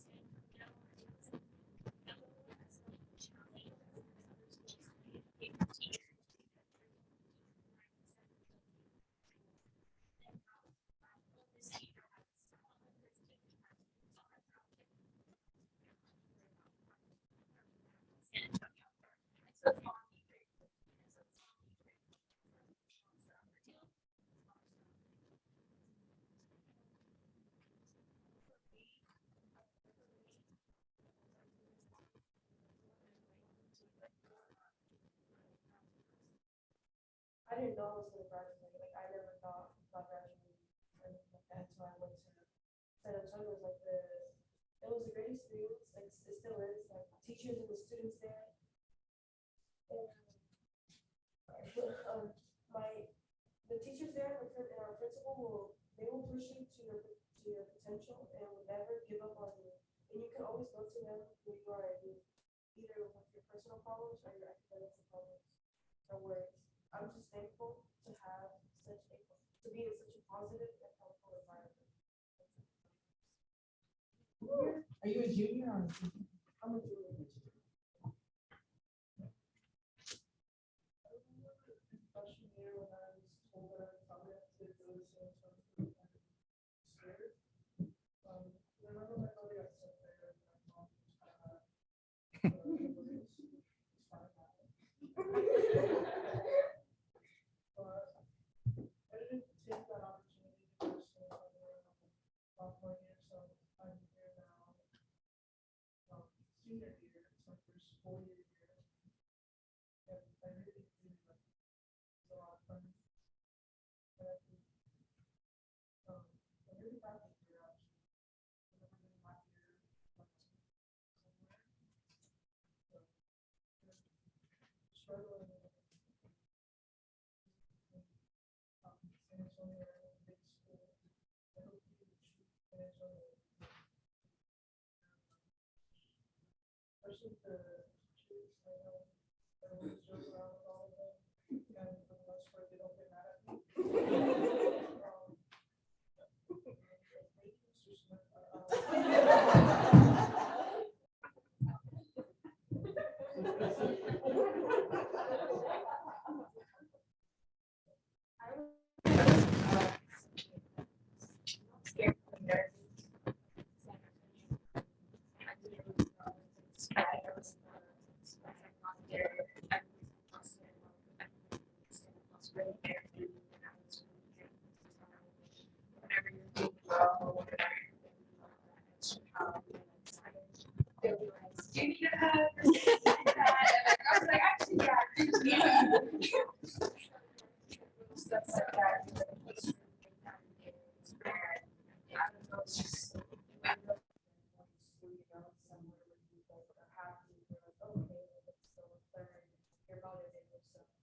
that I didn't know I was gonna graduate. Like I never thought about graduating or anything like that. So I went to San Antonio. It was a great experience. Like it still is. Like teachers and the students there. And the teachers there and our principal will push you to your potential and will never give up on you. And you can always go to them when you are either with your personal problems or your academic problems or worries. I'm just thankful to be in such a positive and helpful environment. Are you a junior or a senior? I'm a junior. Freshman year when I was told that I was probably have to go to San Antonio, I was scared. I remember my mother got sent there and my mom was I didn't take that opportunity to go to San Antonio sophomore year, so I'm here now. Senior year, it's my first full year here. And I really like it. It's a lot of fun. And I'm really happy here actually. I've never been happier somewhere. So, struggling with San Antonio and a big school. I hope you choose San Antonio. Especially the teachers, I know everyone's joking around with all of them, and for the most part, they don't get mad at me. really there for you. And I was really whenever you're doing well, whatever extra help, they'll be like, do you need a hug or something like that? And I was like, actually, yeah, I do. Stuff like that. It's I don't know, it's just somewhere where you guys are happy, you're like, okay, it's still a third, you're motivated, so it's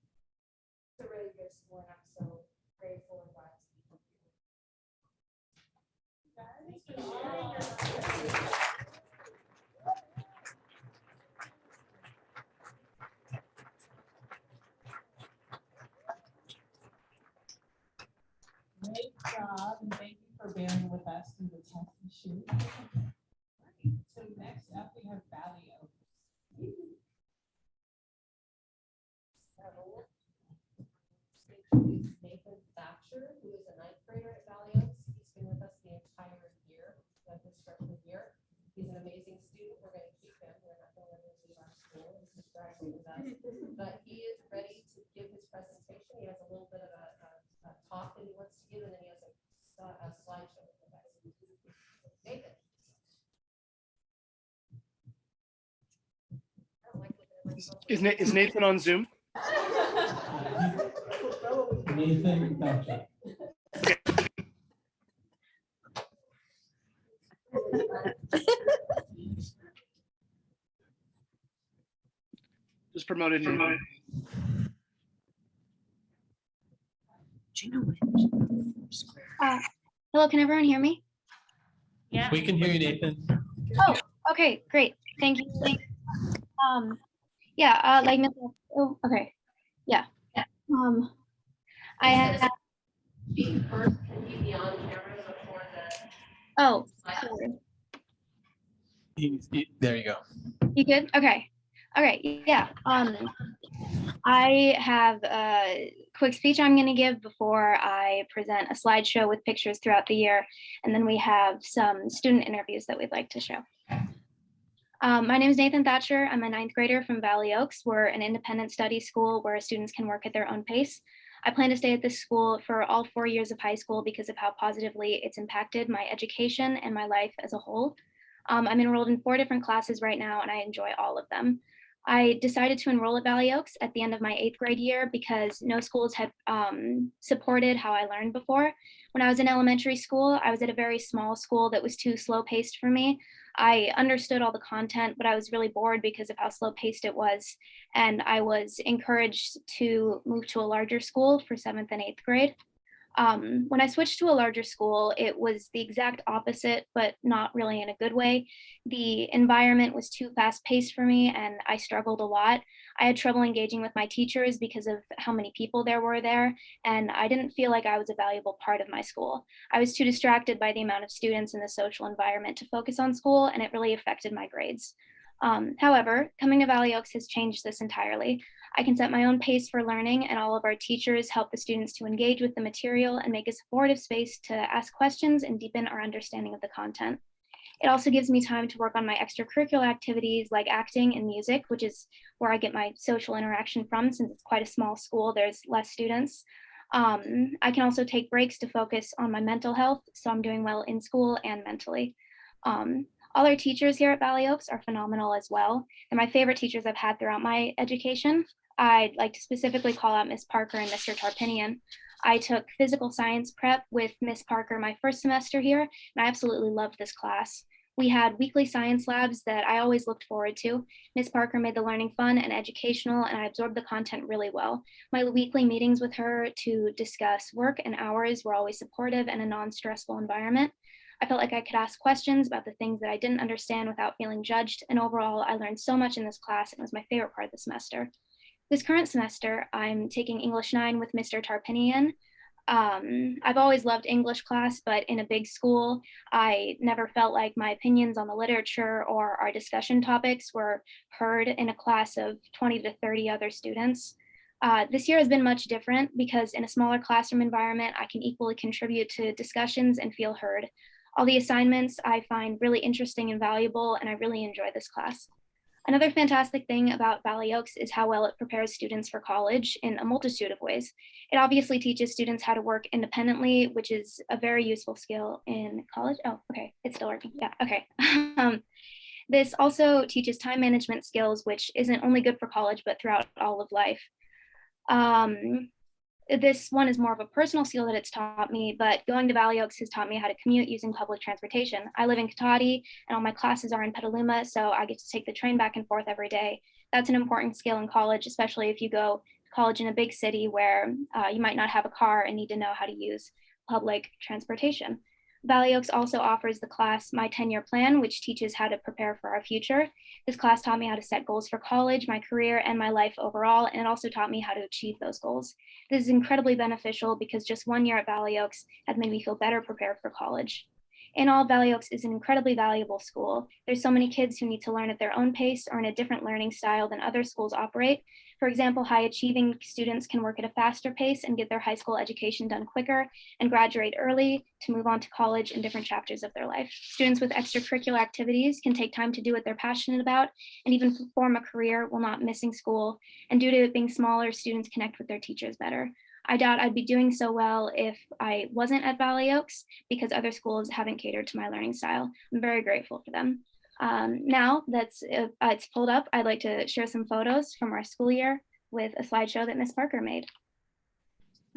a really good school, and I'm so grateful and glad to be here. Great job, and thank you for bearing with us through the test and shoot. Right, so next up we have Valley Oaks. Nathan Thatcher, who is a ninth grader at Valley Oaks. He's been with us the entire year, this freshman year. He's an amazing student. We're going to keep him. We're not going to let him leave our school. He's graduating with us. But he is ready to give his presentation. He has a little bit of a talk that he wants to give, and then he has a slideshow with you guys. Nathan. Is Nathan on Zoom? Nathan Thatcher. Just promoted Nathan. Hello, can everyone hear me? Yeah. We can hear you, Nathan. Oh, okay, great. Thank you. Yeah, like, oh, okay. Yeah. I have. First, can you be on camera before the? Oh, sorry. There you go. You good? Okay. All right. Yeah. I have a quick speech I'm going to give before I present a slideshow with pictures throughout the year. And then we have some student interviews that we'd like to show. My name is Nathan Thatcher. I'm a ninth grader from Valley Oaks. We're an independent study school where students can work at their own pace. I plan to stay at this school for all 4 years of high school because of how positively it's impacted my education and my life as a whole. I'm enrolled in 4 different classes right now, and I enjoy all of them. I decided to enroll at Valley Oaks at the end of my 8th grade year because no schools had supported how I learned before. When I was in elementary school, I was at a very small school that was too slow paced for me. I understood all the content, but I was really bored because of how slow paced it was. And I was encouraged to move to a larger school for 7th and 8th grade. When I switched to a larger school, it was the exact opposite, but not really in a good way. The environment was too fast paced for me and I struggled a lot. I had trouble engaging with my teachers because of how many people there were there, and I didn't feel like I was a valuable part of my school. I was too distracted by the amount of students in the social environment to focus on school, and it really affected my grades. However, coming to Valley Oaks has changed this entirely. I can set my own pace for learning, and all of our teachers help the students to engage with the material and make a supportive space to ask questions and deepen our understanding of the content. It also gives me time to work on my extracurricular activities like acting and music, which is where I get my social interaction from. Since it's quite a small school, there's less students. I can also take breaks to focus on my mental health, so I'm doing well in school and mentally. All our teachers here at Valley Oaks are phenomenal as well. They're my favorite teachers I've had throughout my education. I'd like to specifically call out Miss Parker and Mr. Tarpinian. I took physical science prep with Miss Parker my first semester here, and I absolutely loved this class. We had weekly science labs that I always looked forward to. Miss Parker made the learning fun and educational, and I absorbed the content really well. My weekly meetings with her to discuss work and hours were always supportive and a non-stressful environment. I felt like I could ask questions about the things that I didn't understand without feeling judged, and overall, I learned so much in this class, and it was my favorite part of the semester. This current semester, I'm taking English 9 with Mr. Tarpinian. I've always loved English class, but in a big school, I never felt like my opinions on the literature or our discussion topics were heard in a class of 20 to 30 other students. This year has been much different because in a smaller classroom environment, I can equally contribute to discussions and feel heard. All the assignments I find really interesting and valuable, and I really enjoy this class. Another fantastic thing about Valley Oaks is how well it prepares students for college in a multitude of ways. It obviously teaches students how to work independently, which is a very useful skill in college. Oh, okay, it's still working. Yeah, okay. This also teaches time management skills, which isn't only good for college, but throughout all of life. This one is more of a personal skill that it's taught me, but going to Valley Oaks has taught me how to commute using public transportation. I live in Katati and all my classes are in Petaluma, so I get to take the train back and forth every day. That's an important skill in college, especially if you go to college in a big city where you might not have a car and need to know how to use public transportation. Valley Oaks also offers the class My 10-Year Plan, which teaches how to prepare for our future. This class taught me how to set goals for college, my career, and my life overall, and it also taught me how to achieve those goals. This is incredibly beneficial because just 1 year at Valley Oaks has made me feel better prepared for college. In all, Valley Oaks is an incredibly valuable school. There's so many kids who need to learn at their own pace or in a different learning style than other schools operate. For example, high achieving students can work at a faster pace and get their high school education done quicker and graduate early to move on to college in different chapters of their life. Students with extracurricular activities can take time to do what they're passionate about and even form a career while not missing school. And due to it being smaller, students connect with their teachers better. I doubt I'd be doing so well if I wasn't at Valley Oaks because other schools haven't catered to my learning style. I'm very grateful for them. Now that it's pulled up, I'd like to share some photos from our school year with a slideshow that Miss Parker made.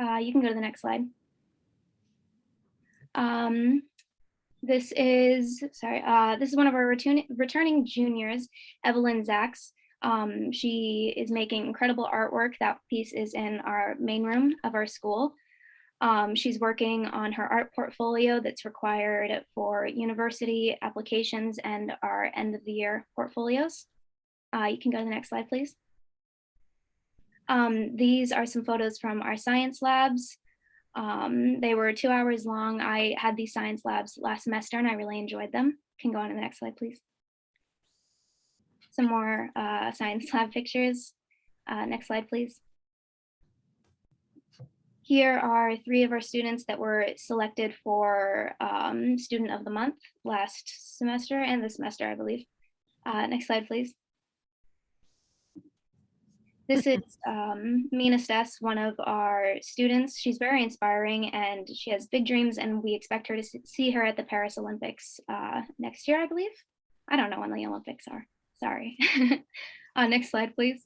You can go to the next slide. This is one of our returning juniors, Evelyn Zacks. She is making incredible artwork. That piece is in our main room of our school. She's working on her art portfolio that's required for university applications and our end of the year portfolios. You can go to the next slide, please. These are some photos from our science labs. They were 2 hours long. I had these science labs last semester and I really enjoyed them. Can go on to the next slide, please. Some more science lab pictures. Next slide, please. Here are 3 of our students that were selected for Student of the Month last semester and this semester, I believe. Next slide, please. This is Mina Stess, one of our students. She's very inspiring and she has big dreams and we expect her to see her at the Paris Olympics next year, I believe. I don't know when the Olympics are, sorry. Next slide, please.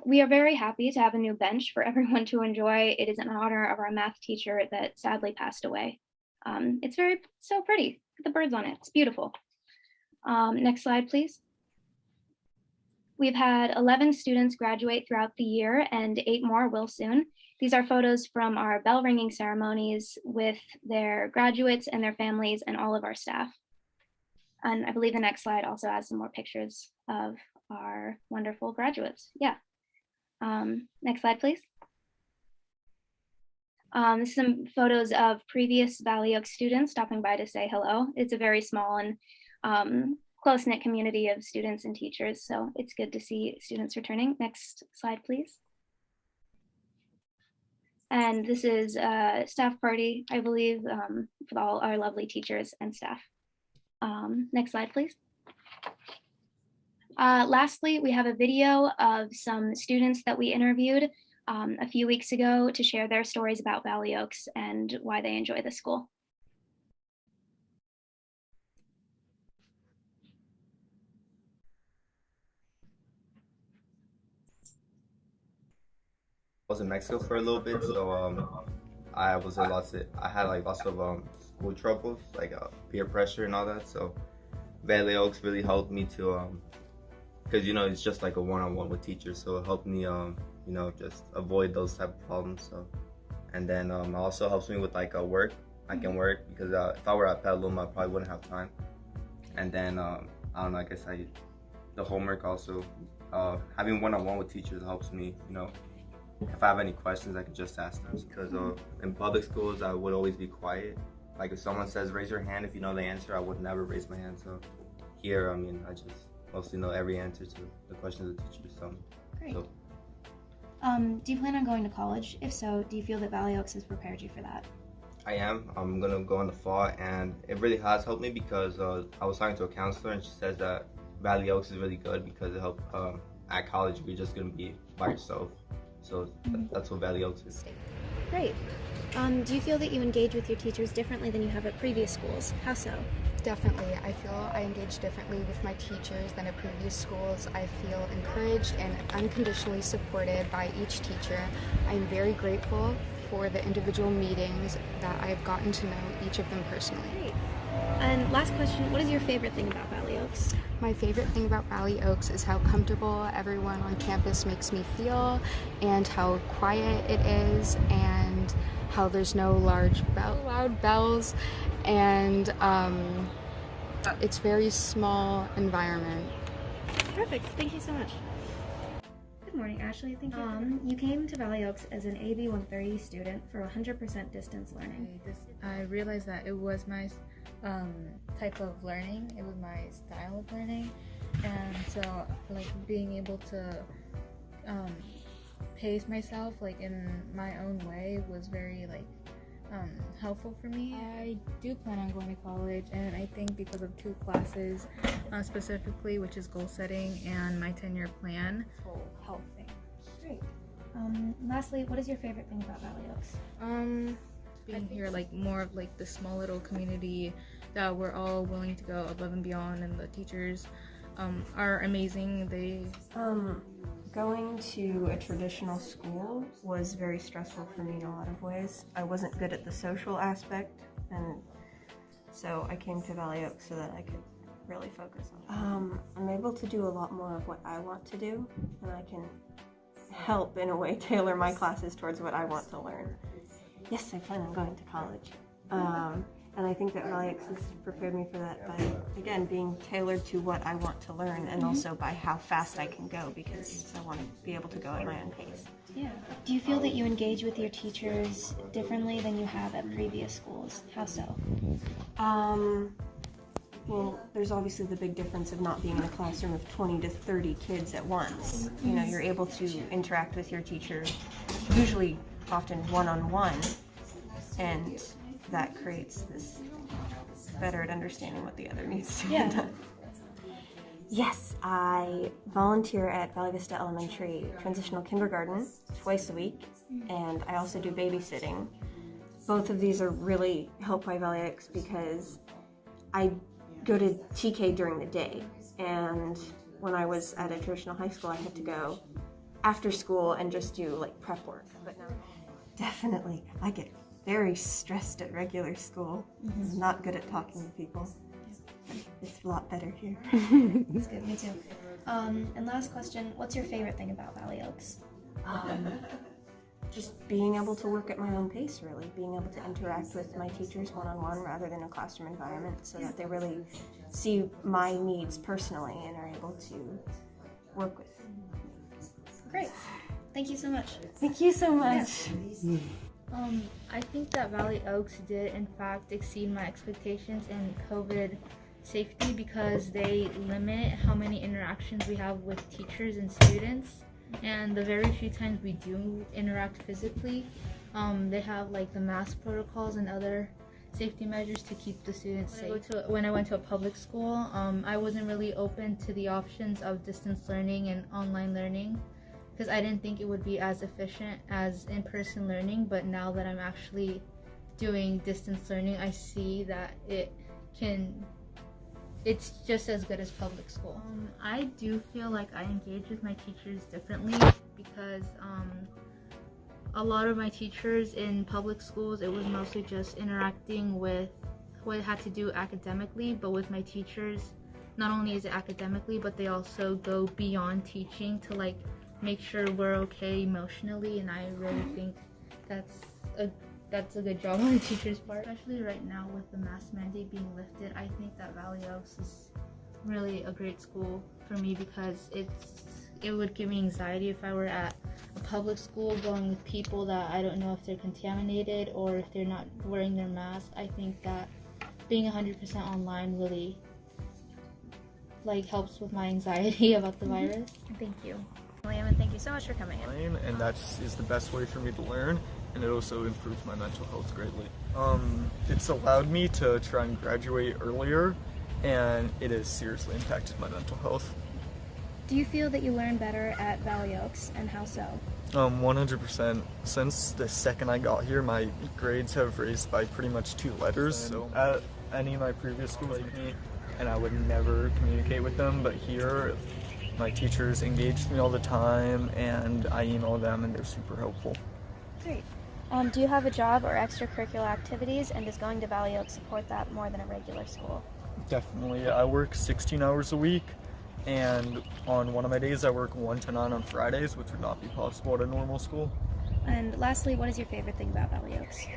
We are very happy to have a new bench for everyone to enjoy. It is in honor of our math teacher that sadly passed away. It's so pretty. Look at the birds on it. It's beautiful. Next slide, please. We've had 11 students graduate throughout the year and 8 more will soon. These are photos from our bell ringing ceremonies with their graduates and their families and all of our staff. And I believe the next slide also has some more pictures of our wonderful graduates. Yeah. Next slide, please. This is some photos of previous Valley Oaks students stopping by to say hello. It's a very small and close-knit community of students and teachers, so it's good to see students returning. Next slide, please. And this is a staff party, I believe, with all our lovely teachers and staff. Next slide, please. Lastly, we have a video of some students that we interviewed a few weeks ago to share their stories about Valley Oaks and why they enjoy the school. I was in Mexico for a little bit, so I had like lots of school troubles, like peer pressure and all that. So Valley Oaks really helped me to, because it's just like a one-on-one with teachers, so it helped me just avoid those type of problems. So, and then it also helps me with like work. I can work because if I were at Petaluma, I probably wouldn't have time. And then I don't know, I guess the homework also, having one-on-one with teachers helps me, if I have any questions, I can just ask them. Because in public schools, I would always be quiet. Like if someone says, raise your hand if you know the answer, I would never raise my hand. So here, I just mostly know every answer to the questions of the teachers. Great. Do you plan on going to college? If so, do you feel that Valley Oaks has prepared you for that? I am. I'm gonna go in the fall, and it really has helped me because I was talking to a counselor, and she says that Valley Oaks is really good because it helped. At college, you're just gonna be by yourself, so that's what Valley Oaks is. Great. Do you feel that you engage with your teachers differently than you have at previous schools? How so? Definitely. I feel I engage differently with my teachers than at previous schools. I feel encouraged and unconditionally supported by each teacher. I'm very grateful for the individual meetings that I've gotten to know each of them personally. Great. And last question, what is your favorite thing about Valley Oaks? My favorite thing about Valley Oaks is how comfortable everyone on campus makes me feel, and how quiet it is, and how there's no loud bells, and it's very small environment. Perfect. Thank you so much. Good morning, Ashley. Thank you. You came to Valley Oaks as an AB 130 student for 100% distance learning. I realized that it was my type of learning. It was my style of learning, and so like being able to pace myself like in my own way was very helpful for me. I do plan on going to college, and I think because of 2 classes specifically, which is goal setting and my 10-year plan. Whole health thing. Great. Lastly, what is your favorite thing about Valley Oaks? Being here, like more of like the small little community that we're all willing to go above and beyond, and the teachers are amazing. Going to a traditional school was very stressful for me in a lot of ways. I wasn't good at the social aspect, and so I came to Valley Oaks so that I could really focus on it. I'm able to do a lot more of what I want to do, and I can help in a way tailor my classes towards what I want to learn. Yes, I plan on going to college. And I think that Valley Oaks has prepared me for that by, again, being tailored to what I want to learn, and also by how fast I can go, because I want to be able to go at my own pace. Yeah. Do you feel that you engage with your teachers differently than you have at previous schools? How so? Well, there's obviously the big difference of not being in a classroom of 20 to 30 kids at once. You know, you're able to interact with your teacher, usually often one-on-one, and that creates this better at understanding what the other needs to be done. Yes, I volunteer at Valley Vista Elementary Transitional Kindergarten twice a week, and I also do babysitting. Both of these are really helped by Valley Oaks because I go to TK during the day, and when I was at a traditional high school, I had to go after school and just do like prep work. But now, definitely, I get very stressed at regular school. I'm not good at talking to people. It's a lot better here. That's good, me too. And last question, what's your favorite thing about Valley Oaks? Just being able to work at my own pace, really. Being able to interact with my teachers one-on-one rather than a classroom environment, so that they really see my needs personally and are able to work with. Great. Thank you so much. Thank you so much. Yes. I think that Valley Oaks did in fact exceed my expectations in COVID safety, because they limit how many interactions we have with teachers and students, and the very few times we do interact physically, they have like the mask protocols and other safety measures to keep the students safe. When I went to a public school, I wasn't really open to the options of distance learning and online learning, because I didn't think it would be as efficient as in-person learning. But now that I'm actually doing distance learning, I see that it's just as good as public school. I do feel like I engage with my teachers differently, because a lot of my teachers in public schools, it was mostly just interacting with what it had to do academically, but with my teachers, not only is it academically, but they also go beyond teaching to like make sure we're okay emotionally, and I really think that's a good job on the teacher's part. Especially right now with the mask mandate being lifted, I think that Valley Oaks is really a great school for me, because it would give me anxiety if I were at a public school going with people that I don't know if they're contaminated or if they're not wearing their mask. I think that being 100% online really like helps with my anxiety about the virus. Thank you. William, and thank you so much for coming in. And that is the best way for me to learn. and it also improved my mental health greatly. It's allowed me to try and graduate earlier, and it has seriously impacted my mental health. Do you feel that you learn better at Valley Oaks, and how so? 100%. Since the second I got here, my grades have raised by pretty much 2 letters. So at any of my previous schools, and I would never communicate with them, but here, my teachers engage me all the time, and I email them, and they're super helpful. Great. Do you have a job or extracurricular activities, and does going to Valley Oaks support that more than a regular school? Definitely. I work 16 hours a week, and on one of my days I work 1 to 9 on Fridays, which would not be possible at a normal school. And lastly, what is your favorite thing about Valley Oaks?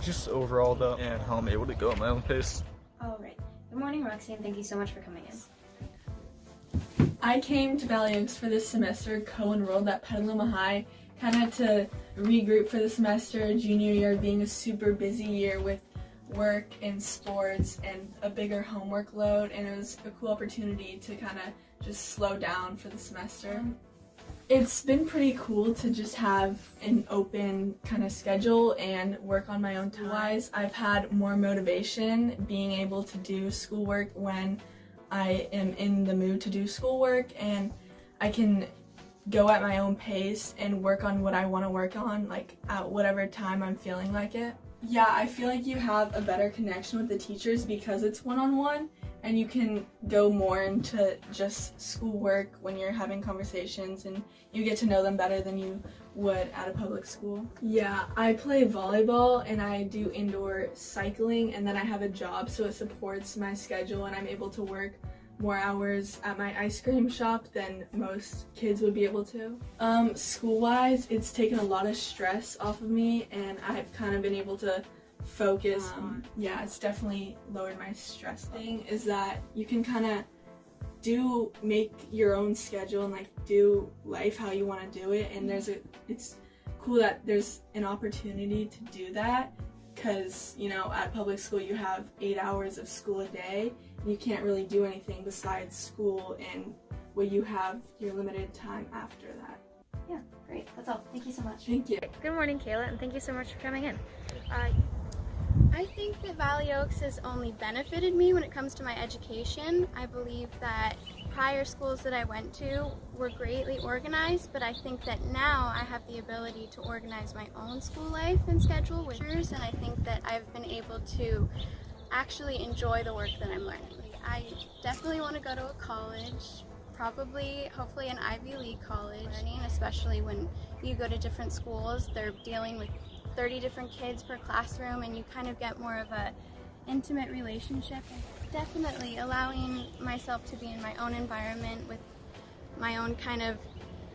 Just overall though, and how I'm able to go at my own pace. All right. Good morning, Roxanne. Thank you so much for coming in. I came to Valley Oaks for this semester, co-enrolled at Petaluma High, kind of to regroup for the semester, junior year being a super busy year with work and sports and a bigger homework load, and it was a cool opportunity to kind of just slow down for the semester. It's been pretty cool to just have an open kind of schedule and work on my own time. I've had more motivation being able to do schoolwork when I am in the mood to do schoolwork, and I can go at my own pace and work on what I want to work on, like at whatever time I'm feeling like it. Yeah, I feel like you have a better connection with the teachers because it's one-on-one, and you can go more into just schoolwork when you're having conversations, and you get to know them better than you would at a public school. Yeah, I play volleyball and I do indoor cycling, and then I have a job, so it supports my schedule, and I'm able to work more hours at my ice cream shop than most kids would be able to. School-wise, it's taken a lot of stress off of me, and I've kind of been able to focus. Yeah, it's definitely lowered my stress. Thing is that you can kind of make your own schedule and like do life how you want to do it, and it's cool that there's an opportunity to do that, because at public school you have 8 hours of school a day, and you can't really do anything besides school, and where you have your limited time after that. Yeah, great. That's all. Thank you so much. Thank you. Good morning, Kayla, and thank you so much for coming in. I think that Valley Oaks has only benefited me when it comes to my education. I believe that prior schools that I went to were greatly organized, but I think that now I have the ability to organize my own school life and schedule with teachers, and I think that I've been able to actually enjoy the work that I'm learning. I definitely want to go to a college, probably, hopefully an Ivy League college, especially when you go to different schools. They're dealing with 30 different kids per classroom, and you kind of get more of a intimate relationship. Definitely allowing myself to be in my own environment with my own kind of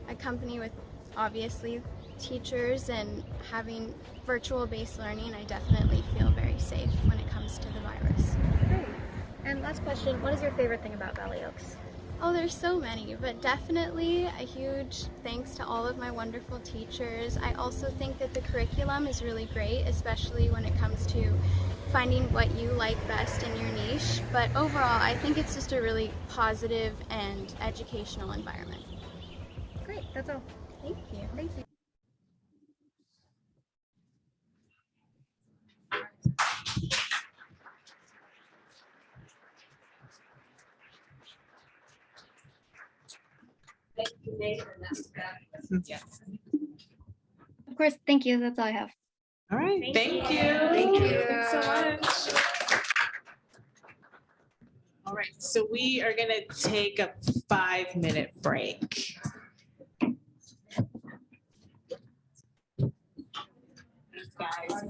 a company with obviously teachers, and having virtual-based learning, I definitely feel very safe when it comes to the virus. Great. And last question, what is your favorite thing about Valley Oaks? Oh, there's so many, but definitely a huge thanks to all of my wonderful teachers. I also think that the curriculum is really great, especially when it comes to finding what you like best in your niche. But overall, I think it's just a really positive and educational environment. Great, that's all. Thank you. Thank you. Of course, thank you. That's all I have. All right, thank you. Thank you. Thanks so much. All right, so we are gonna take a 5-minute break. Guys.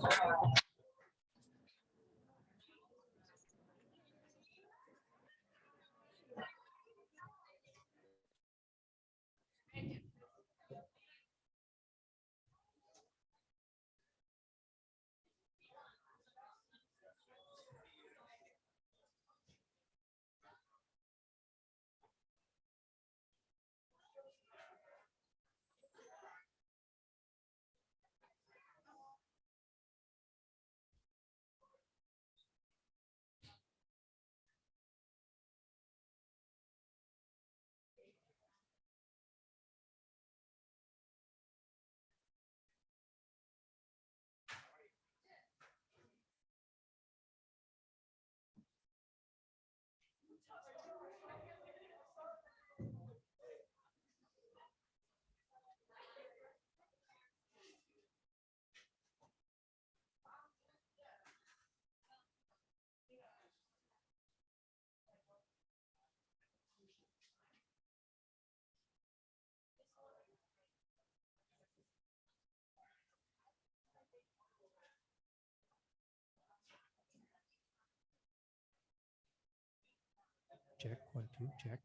Check, 1, 2, check.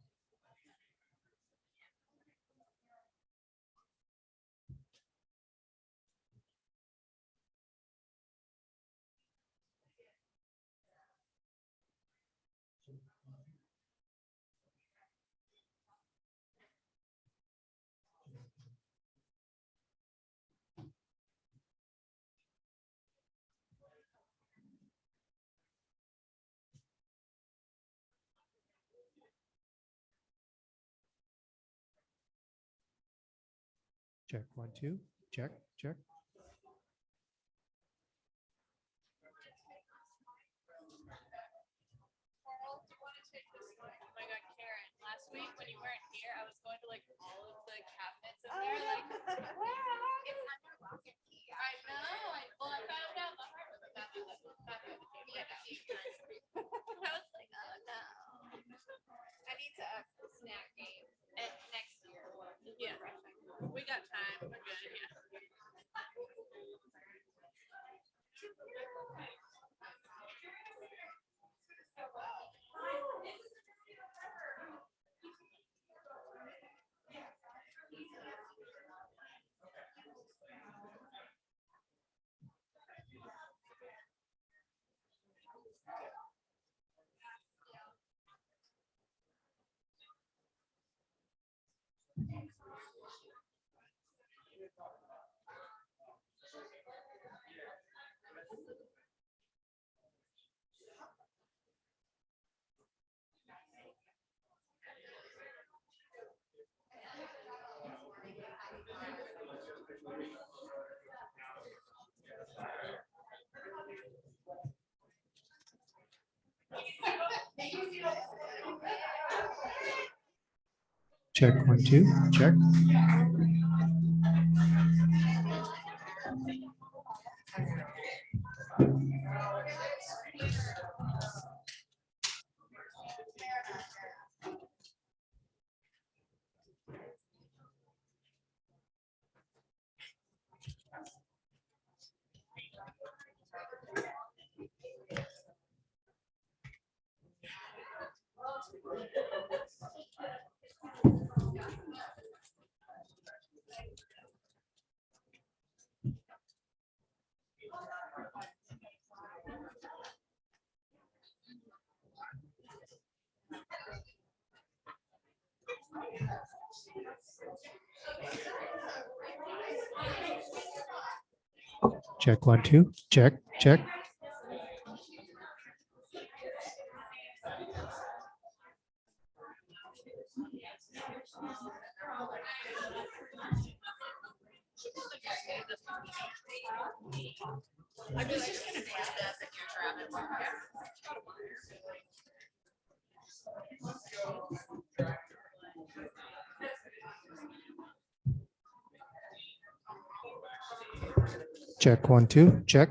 Check, 1, 2, check, check. Oh my God, Karen, last week when you weren't here, I was going to like all of the cabinets in there, like, where are you? It's under lock and key. I know, well, I found out the hard way, but I was like, oh no. I need to up the snack game next year. Yeah, we got time, we're good, yeah. Check, 1, 2, check. Check, 1, 2, check, check. I'm just gonna fix that you're traveling. Check, 1, 2, check.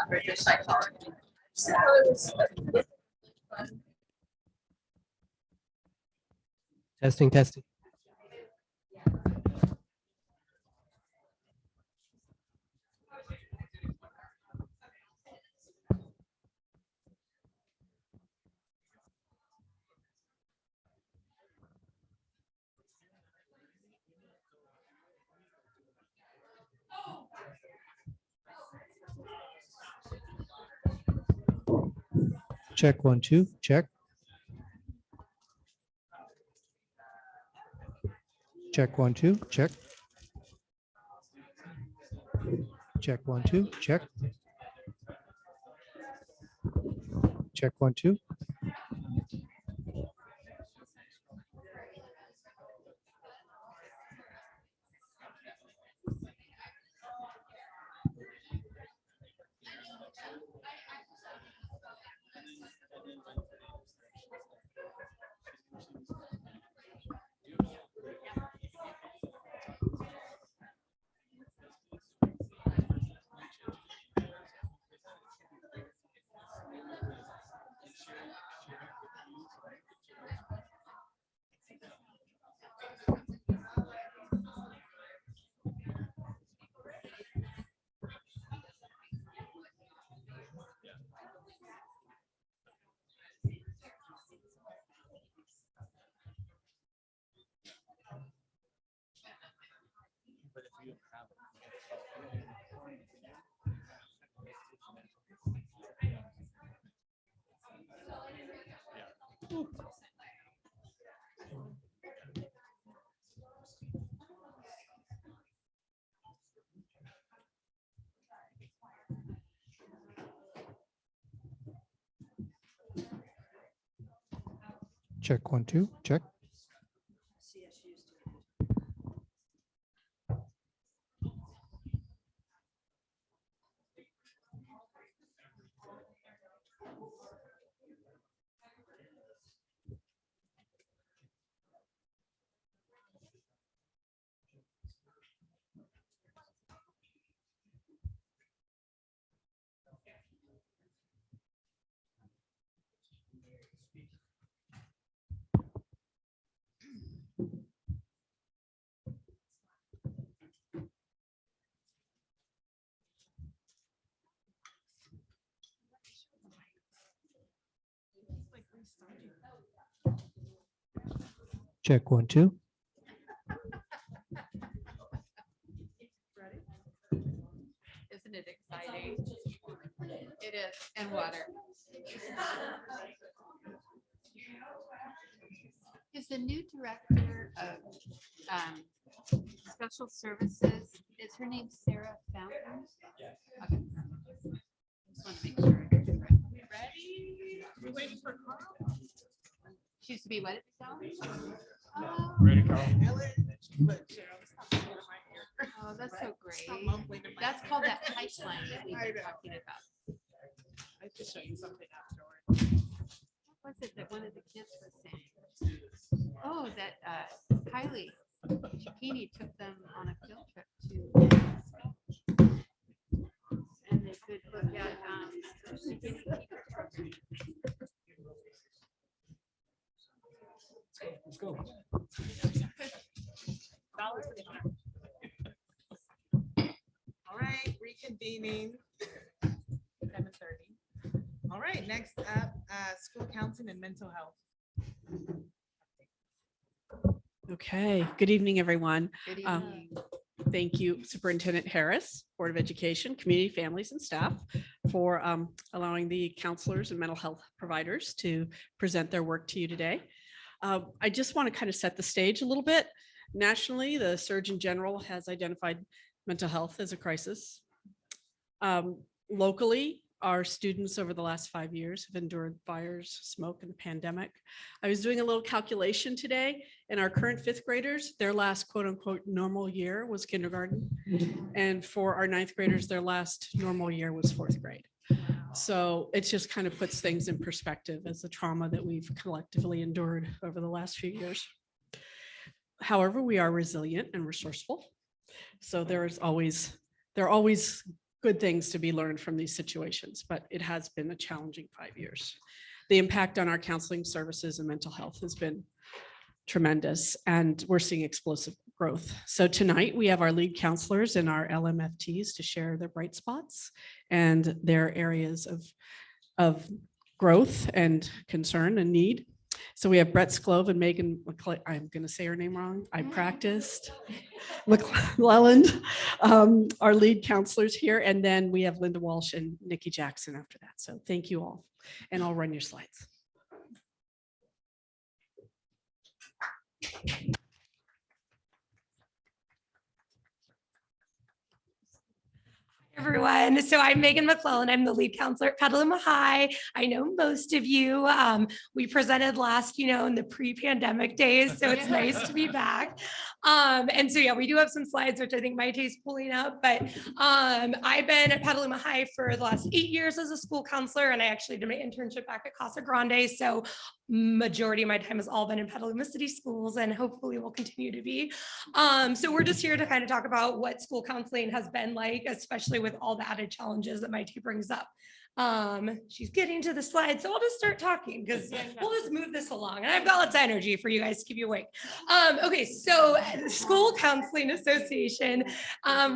British psychology. Testing, testing. Check, 1, 2, check. Check 1, 2, check. Check 1, 2, check. Check 1, 2. Check 1, 2, check. Check 1, 2. Isn't it exciting? It is, and water. Is the new director of special services, is her name Sarah Fountain? Okay. Just want to make sure. I heard it right. Ready? We're waiting for Carl. She used to be what? Ready, Carl? Oh, that's so great. That's called that pipeline that we've been talking about. I have to show you something afterwards. What was it that one of the kids was saying? Oh, that Kylie Chikini took them on a field trip to, and they could look at beginning teacher program. Let's go. All right, reconvening. 7:30. All right, next up, school counseling and mental health. Okay, good evening, everyone. Good evening. Thank you, Superintendent Harris, Board of Education, Community, Families, and Staff for allowing the counselors and mental health providers to present their work to you today. I just want to kind of set the stage a little bit. Nationally, the Surgeon General has identified mental health as a crisis. Locally, our students over the last 5 years have endured fires, smoke, and the pandemic. I was doing a little calculation today, and our current fifth graders, their last quote unquote normal year was kindergarten. And for our ninth graders, their last normal year was fourth grade. So it just kind of puts things in perspective as the trauma that we've collectively endured over the last few years. However, we are resilient and resourceful. So there are always good things to be learned from these situations, but it has been a challenging 5 years. The impact on our counseling services and mental health has been tremendous, and we're seeing explosive growth. So tonight we have our lead counselors and our LMFTs to share their bright spots and their areas of growth and concern and need. So we have Brett Sklove and Megan I'm going to say her name wrong. I practiced. McClelland, our lead counselors here. And then we have Linda Walsh and Nikki Jackson after that. So thank you all. And I'll run your slides. everyone. So I'm Megan McClellan. I'm the lead counselor at Petaluma High. I know most of you. We presented last, in the pre-pandemic days, so it's nice to be back. And so, yeah, we do have some slides, which I think Maite's pulling up, but I've been at Petaluma High for the last 8 years as a school counselor, and I actually did my internship back at Casa Grande. So majority of my time has all been in Petaluma City schools, and hopefully will continue to be. So we're just here to kind of talk about what school counseling has been like, especially with all the added challenges that Maite brings up. She's getting to the slide, so I'll just start talking because we'll just move this along, and I've got lots of energy for you guys to keep you awake. Okay, so the School Counseling Association,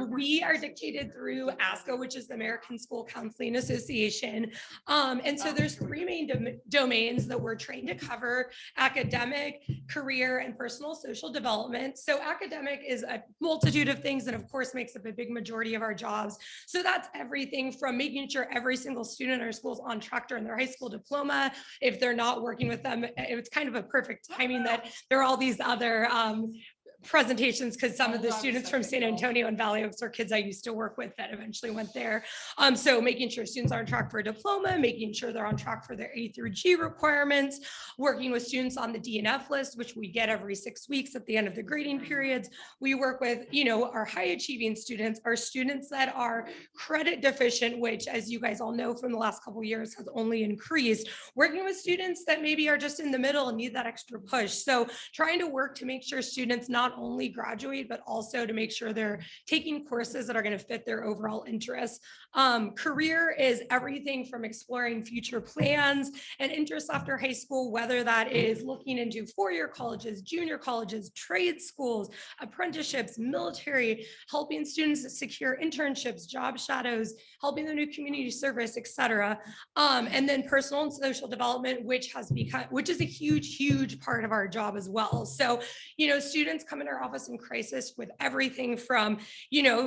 we are dictated through ASCO, which is the American School Counseling Association. And so there's 3 main domains that we're trained to cover: academic, career, and personal social development. So academic is a multitude of things, and of course makes up a big majority of our jobs. So that's everything from making sure every single student in our school is on track to earn their high school diploma. If they're not working with them, it's kind of a perfect timing that there are all these other presentations, because some of the students from San Antonio and Valley Oaks are kids I used to work with that eventually went there. So making sure students are on track for a diploma, making sure they're on track for their A through G requirements, working with students on the DNF list, which we get every 6 weeks at the end of the grading periods. We work with, our high achieving students, our students that are credit deficient, which, as you guys all know from the last couple of years, has only increased. Working with students that maybe are just in the middle and need that extra push. So trying to work to make sure students not only graduate, but also to make sure they're taking courses that are going to fit their overall interests. Career is everything from exploring future plans and interests after high school, whether that is looking into four-year colleges, junior colleges, trade schools, apprenticeships, military, helping students secure internships, job shadows, helping them do community service, etc. And then personal and social development, which is a huge part of our job as well. So, students come into our office in crisis with everything from,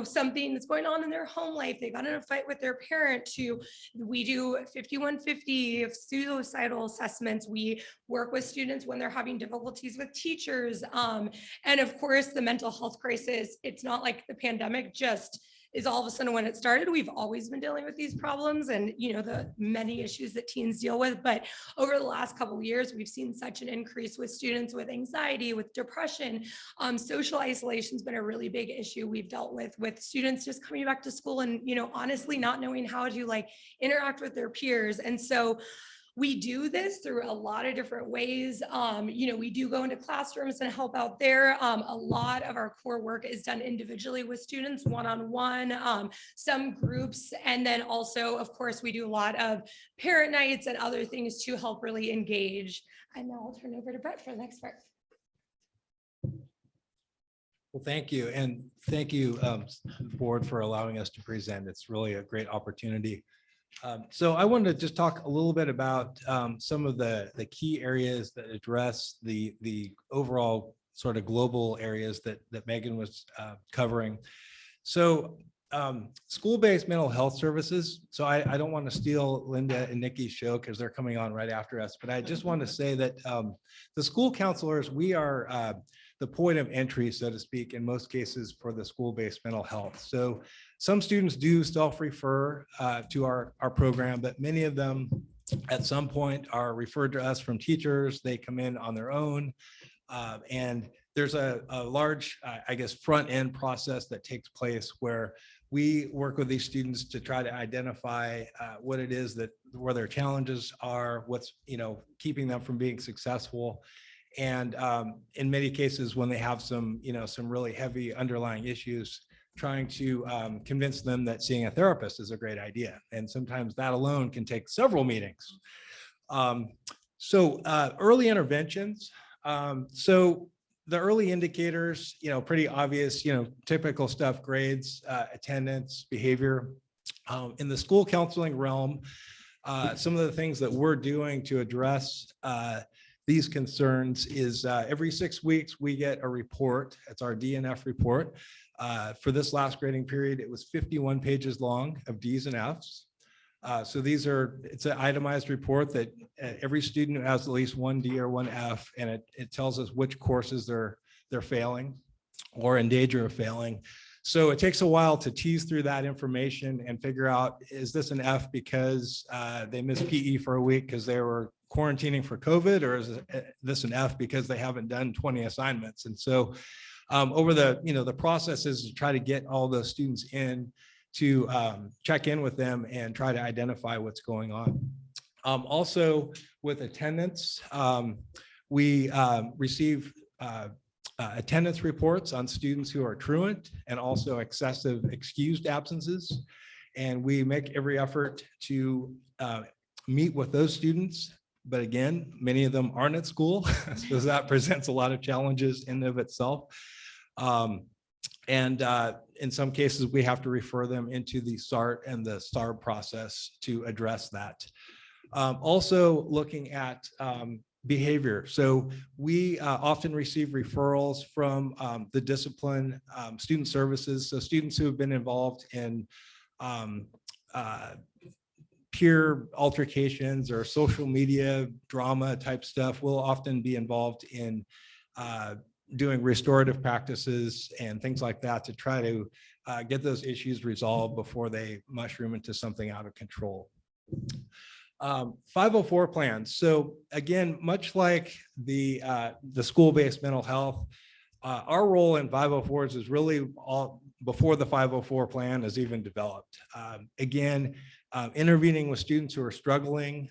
something that's going on in their home life. They got in a fight with their parent, to we do 5150 suicidal assessments. We work with students when they're having difficulties with teachers. And of course, the mental health crisis. It's not like the pandemic just is all of a sudden when it started. We've always been dealing with these problems and, the many issues that teens deal with. But over the last couple of years, we've seen such an increase with students with anxiety, with depression. Social isolation has been a really big issue we've dealt with students just coming back to school and, honestly not knowing how to interact with their peers. And so we do this through a lot of different ways. We do go into classrooms and help out there. A lot of our core work is done individually with students, one-on-one, some groups. And then also, of course, we do a lot of parent nights and other things to help really engage. And now I'll turn over to Brett for the next part. Well, thank you. And thank you, board, for allowing us to present. It's really a great opportunity. So I wanted to just talk a little bit about some of the key areas that address the overall sort of global areas that Megan was covering. So school-based mental health services. So I don't want to steal Linda and Nikki's show because they're coming on right after us, but I just want to say that the school counselors, we are the point of entry, so to speak, in most cases for the school-based mental health. So some students do self-refer to our program, but many of them at some point are referred to us from teachers. They come in on their own. And there's a large, front end process that takes place where we work with these students to try to identify what it is where their challenges are, what's, keeping them from being successful. And in many cases, when they have some really heavy underlying issues, trying to convince them that seeing a therapist is a great idea. And sometimes that alone can take several meetings. So early interventions. So the early indicators, pretty obvious, typical stuff: grades, attendance, behavior. In the school counseling realm, some of the things that we're doing to address these concerns is every 6 weeks we get a report. It's our DNF report. For this last grading period, it was 51 pages long of Ds and Fs. So it's an itemized report that every student has at least one D or one F, and it tells us which courses they're failing or in danger of failing. So it takes a while to tease through that information and figure out, is this an F because they missed PE for a week because they were quarantining for COVID, or is this an F because they haven't done 20 assignments? And so over the process is to try to get all the students in to check in with them and try to identify what's going on. Also with attendance, we receive attendance reports on students who are truant and also excessive excused absences. And we make every effort to meet with those students. But again, many of them aren't at school, so that presents a lot of challenges in and of itself. And in some cases, we have to refer them into the SART and the STAR process to address that. Also looking at behavior. So we often receive referrals from the discipline student services. So students who have been involved in peer altercations or social media drama type stuff will often be involved in doing restorative practices and things like that to try to get those issues resolved before they mushroom into something out of control. 504 plans. So again, much like the school-based mental health, our role in 504s is really all before the 504 plan is even developed. Again, intervening with students who are struggling.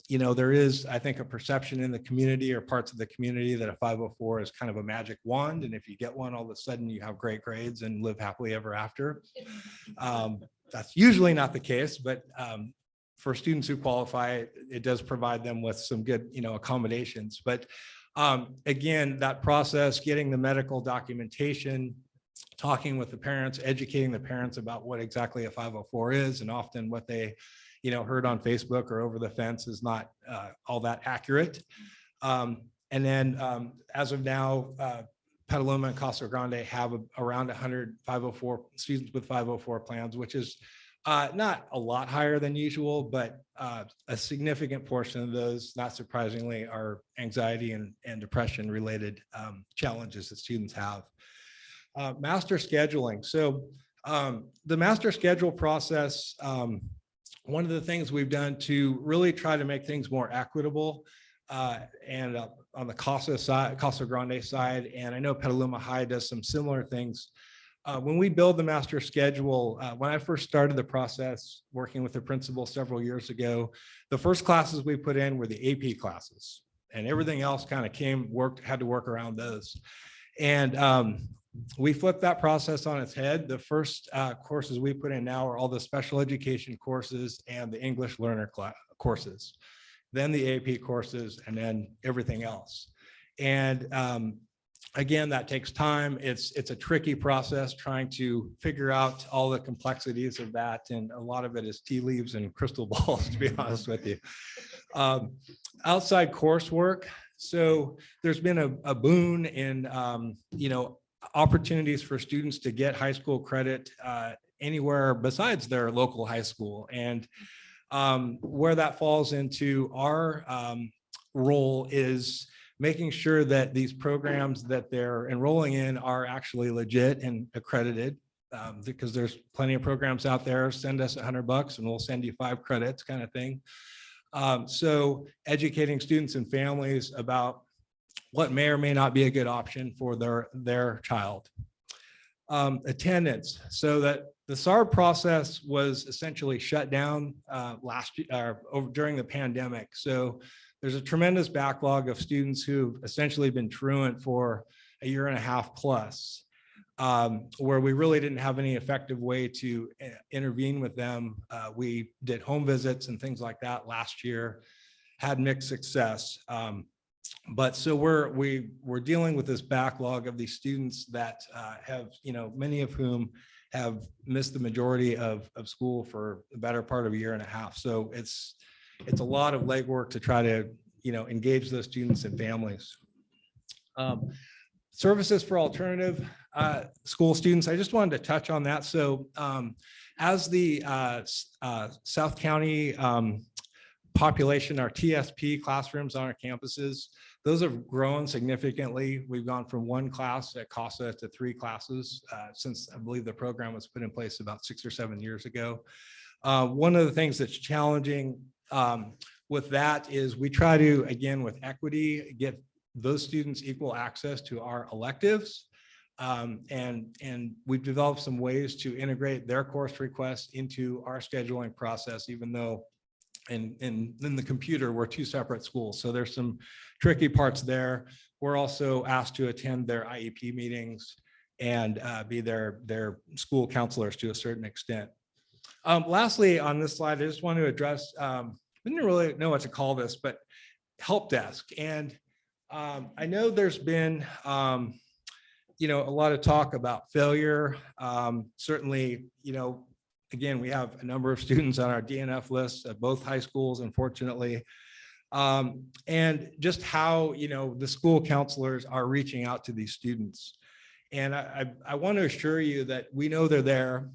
There is, I think, a perception in the community or parts of the community that a 504 is kind of a magic wand. And if you get one, all of a sudden you have great grades and live happily ever after. That's usually not the case, but for students who qualify, it does provide them with some good, accommodations. But again, that process, getting the medical documentation, talking with the parents, educating the parents about what exactly a 504 is, and often what they, heard on Facebook or over the fence is not all that accurate. And then as of now, Petaluma and Casa Grande have around 100 504 students with 504 plans, which is not a lot higher than usual, but a significant portion of those, not surprisingly, are anxiety and depression related challenges that students have. Master scheduling. So the master schedule process, one of the things we've done to really try to make things more equitable and on the Casa Grande side, and I know Petaluma High does some similar things. When we build the master schedule, when I first started the process working with the principal several years ago, the first classes we put in were the AP classes, and everything else kind of had to work around those. And we flipped that process on its head. The first courses we put in now are all the special education courses and the English learner courses, then the AP courses, and then everything else. And again, that takes time. It's a tricky process trying to figure out all the complexities of that. And a lot of it is tea leaves and crystal balls, to be honest with you. Outside coursework. So there's been a boon in, opportunities for students to get high school credit anywhere besides their local high school. And where that falls into our role is making sure that these programs that they're enrolling in are actually legit and accredited, because there's plenty of programs out there. Send us $100 and we'll send you 5 credits kind of thing. So educating students and families about what may or may not be a good option for their child. Attendance. So that the SAR process was essentially shut down during the pandemic. So there's a tremendous backlog of students who've essentially been truant for a year and a half plus, where we really didn't have any effective way to intervene with them. We did home visits and things like that last year, had mixed success. But so we're dealing with this backlog of these students that have, many of whom have missed the majority of school for the better part of a year and a half. So it's a lot of legwork to try to, engage those students and families. Services for alternative school students. I just wanted to touch on that. So as the South County population, our TSP classrooms on our campuses, Those have grown significantly. We've gone from 1 class at CASA to 3 classes since I believe the program was put in place about 6 or 7 years ago. One of the things that's challenging with that is we try to, again, with equity, get those students equal access to our electives. And we've developed some ways to integrate their course requests into our scheduling process, even though in the computer, we're 2 separate schools. So there's some tricky parts there. We're also asked to attend their IEP meetings and be their school counselors to a certain extent. Lastly, on this slide, I just want to address, we didn't really know what to call this, but help desk. And I know there's been, a lot of talk about failure. Certainly, again, we have a number of students on our DNF list at both high schools, unfortunately. And just how, the school counselors are reaching out to these students. And I want to assure you that we know they're there.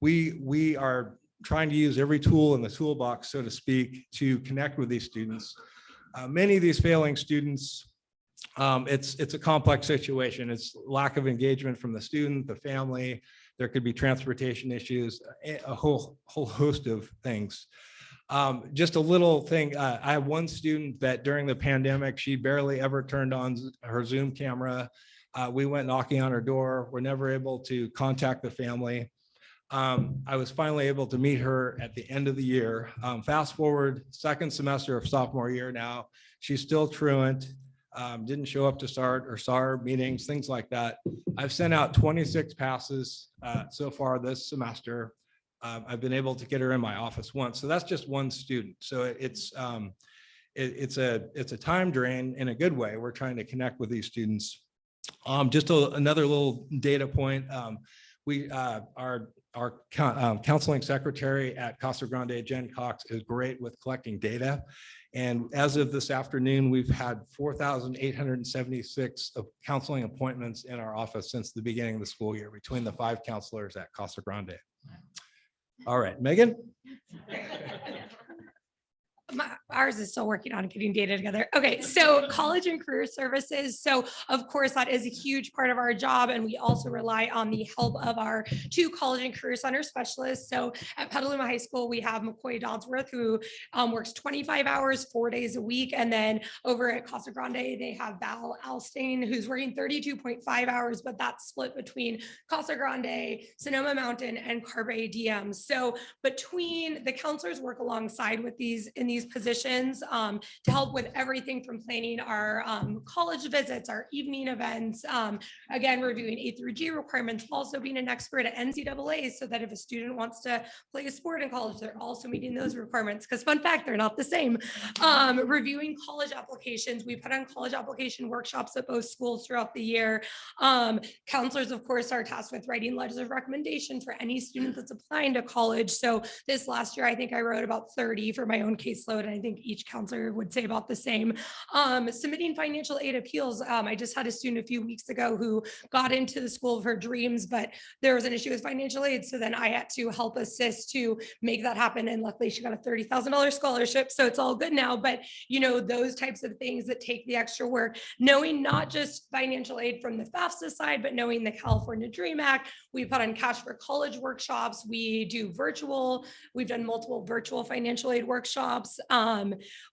We are trying to use every tool in the toolbox, so to speak, to connect with these students. Many of these failing students, it's a complex situation. It's lack of engagement from the student, the family. There could be transportation issues, a whole host of things. Just a little thing. I have one student that during the pandemic, she barely ever turned on her Zoom camera. We went knocking on her door. We're never able to contact the family. I was finally able to meet her at the end of the year. Fast forward, 2nd semester of sophomore year now, she's still truant, didn't show up to start or SAR meetings, things like that. I've sent out 26 passes so far this semester. I've been able to get her in my office once. So that's just one student. So it's a time drain in a good way. We're trying to connect with these students. Just another little data point. Our counseling secretary at Casa Grande, Jen Cox, is great with collecting data. And as of this afternoon, we've had 4,876 of counseling appointments in our office since the beginning of the school year between the 5 counselors at Casa Grande. All right, Megan. Ours is still working on getting data together. Okay, so college and career services. So of course, that is a huge part of our job. And we also rely on the help of our 2 college and career center specialists. So at Petaluma High School, we have McCoy Dodsworth, who works 25 hours, 4 days a week. And then over at Casa Grande, they have Val Alstein, who's working 32.5 hours, but that's split between Casa Grande, Sonoma Mountain, and Carbe Diem. So between the counselors work alongside with these positions to help with everything from planning our college visits, our evening events, again, reviewing A through G requirements, also being an expert at NCAA so that if a student wants to play a sport in college, they're also meeting those requirements, because fun fact, they're not the same. Reviewing college applications. We put on college application workshops at both schools throughout the year. Counselors, of course, are tasked with writing letters of recommendation for any student that's applying to college. So this last year, I think I wrote about 30 for my own caseload, and I think each counselor would say about the same. Submitting financial aid appeals. I just had a student a few weeks ago who got into the school of her dreams, but there was an issue with financial aid. So then I had to help assist to make that happen. And luckily she got a $30,000 scholarship. So it's all good now. But those types of things that take the extra work, knowing not just financial aid from the FAFSA side, but knowing the California Dream Act. We put on Cash for College workshops. We do virtual. We've done multiple virtual financial aid workshops.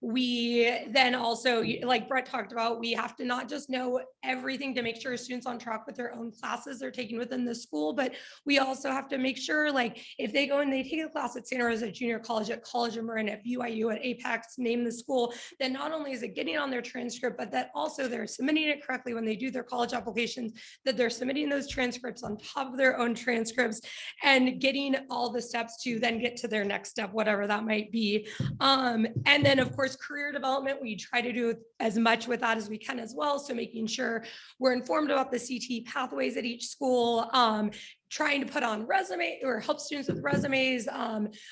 We then also, like Brett talked about, we have to not just know everything to make sure students on track with their own classes they're taking within the school, but we also have to make sure, like, if they go and they take a class at Santa Rosa Junior College, at College of Marin, at BYU, at Apex, name the school, then not only is it getting on their transcript, but that also they're submitting it correctly when they do their college applications, that they're submitting those transcripts on top of their own transcripts and getting all the steps to then get to their next step, whatever that might be. And then of course, career development, we try to do as much with that as we can as well. So making sure we're informed about the CT pathways at each school, trying to put on resume or help students with resumes.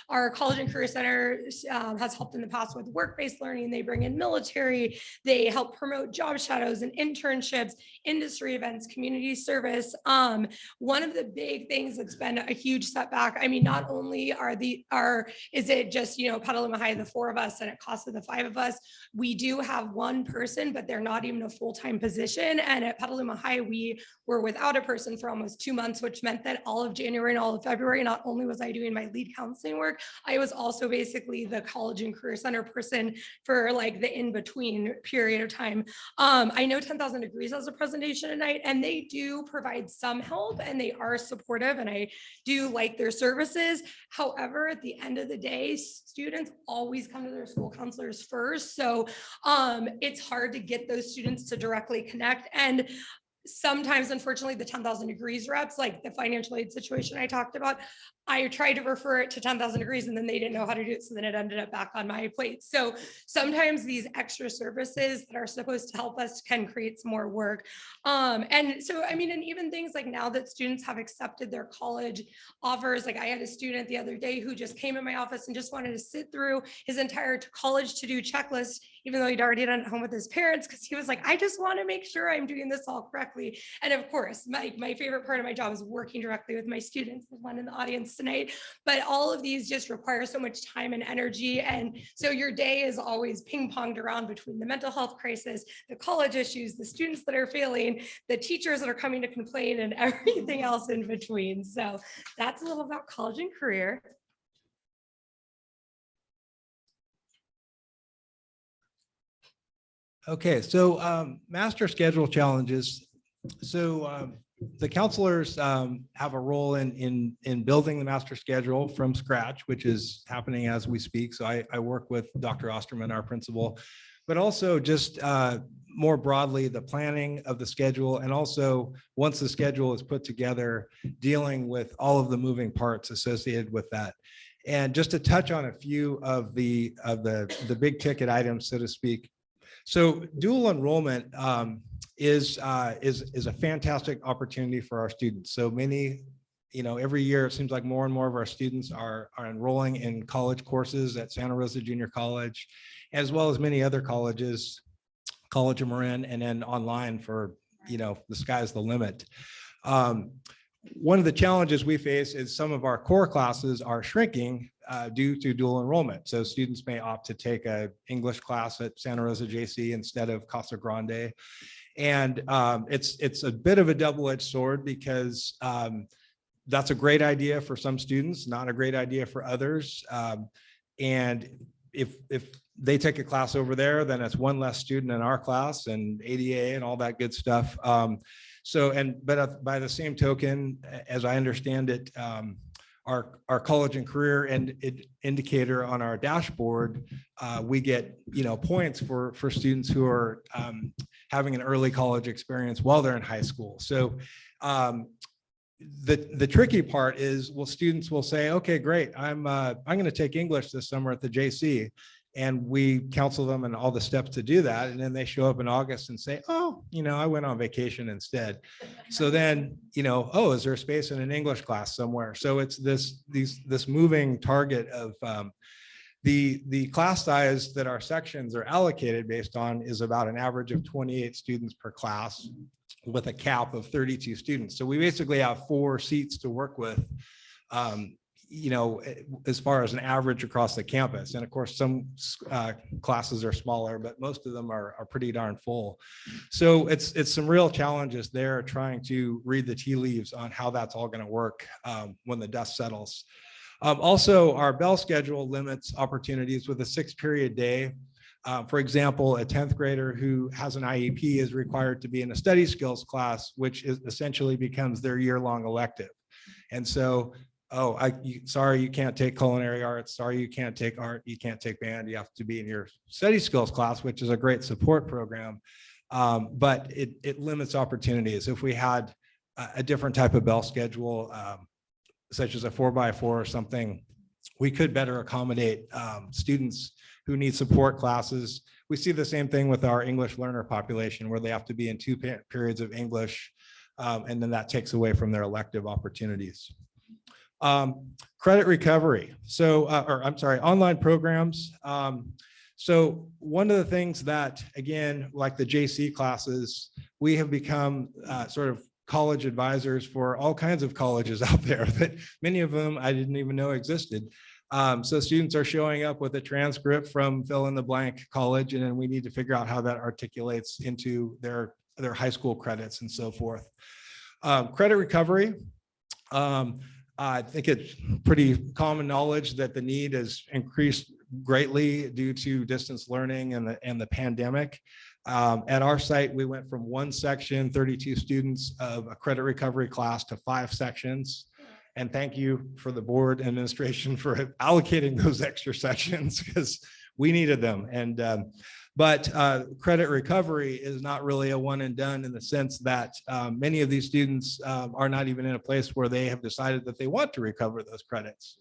Our College and Career Center has helped in the past with work-based learning. They bring in military, they help promote job shadows and internships, industry events, community service. One of the big things that's been a huge setback, I mean, not only is it just, you know, Petaluma High, the 4 of us, and it costs the 5 of us. We do have one person, but they're not even a full-time position. And at Petaluma High, we were without a person for almost 2 months, which meant that all of January and all of February, not only was I doing my lead counseling work, I was also basically the College and Career Center person for like the in-between period of time. I know 10,000 Degrees has a presentation tonight, and they do provide some help and they are supportive, and I do like their services. However, at the end of the day, students always come to their school counselors first. So it's hard to get those students to directly connect. And sometimes, unfortunately, the 10,000 Degrees reps, like the financial aid situation I talked about, I tried to refer it to 10,000 Degrees and then they didn't know how to do it. So then it ended up back on my plate. So sometimes these extra services that are supposed to help us can create some more work. And so, I mean, and even things like now that students have accepted their college offers, like I had a student the other day who just came in my office and just wanted to sit through his entire college to-do checklist, even though he'd already done it at home with his parents, because he was like, I just want to make sure I'm doing this all correctly. And of course, my favorite part of my job is working directly with my students. There's one in the audience tonight, but all of these just require so much time and energy. And so your day is always ping-ponged around between the mental health crisis, the college issues, the students that are failing, the teachers that are coming to complain, and everything else in between. So that's a little about college and career. Okay, so master schedule challenges. So the counselors have a role in building the master schedule from scratch, which is happening as we speak. So I work with Dr. Osterman, our principal, but also just more broadly, the planning of the schedule, and also once the schedule is put together, dealing with all of the moving parts associated with that. And just to touch on a few of the big ticket items, so to speak. So dual enrollment is a fantastic opportunity for our students. So many, you know, every year it seems like more and more of our students are enrolling in college courses at Santa Rosa Junior College, as well as many other colleges, College of Marin, and then online for, you know, the sky's the limit. One of the challenges we face is some of our core classes are shrinking due to dual enrollment. So students may opt to take an English class at Santa Rosa JC instead of Casa Grande. And it's a bit of a double-edged sword because that's a great idea for some students, not a great idea for others. And if they take a class over there, then it's one less student in our class and ADA and all that good stuff. But by the same token, as I understand it, our college and career indicator on our dashboard, we get, you know, points for students who are having an early college experience while they're in high school. So the tricky part is, well, students will say, okay, great, I'm going to take English this summer at the JC. And we counsel them and all the steps to do that. And then they show up in August and say, oh, you know, I went on vacation instead. So then, you know, oh, is there a space in an English class somewhere? So it's this moving target of the class size that our sections are allocated based on is about an average of 28 students per class with a cap of 32 students. So we basically have 4 seats to work with. You know, as far as an average across the campus. And of course, some classes are smaller, but most of them are pretty darn full. So it's some real challenges there trying to read the tea leaves on how that's all going to work when the dust settles. Also, our bell schedule limits opportunities with a 6-period day. For example, a 10th grader who has an IEP is required to be in a study skills class, which essentially becomes their year-long elective. And so, oh, sorry, you can't take culinary arts. Sorry, you can't take art. You can't take band. You have to be in your study skills class, which is a great support program. But it limits opportunities. If we had a different type of bell schedule, such as a 4x4 or something, we could better accommodate students who need support classes. We see the same thing with our English learner population, where they have to be in 2 periods of English And then that takes away from their elective opportunities. Credit recovery. So, or I'm sorry, online programs. So one of the things that, again, like the JC classes, we have become sort of college advisors for all kinds of colleges out there that many of them I didn't even know existed. So students are showing up with a transcript from fill in the blank college, and then we need to figure out how that articulates into their high school credits and so forth. Credit recovery. I think it's pretty common knowledge that the need has increased greatly due to distance learning and the pandemic. At our site, we went from one section, 32 students of a credit recovery class, to 5 sections. And thank you for the board administration for allocating those extra sections, because we needed them. And but credit recovery is not really a one and done, in the sense that many of these students are not even in a place where they have decided that they want to recover those credits.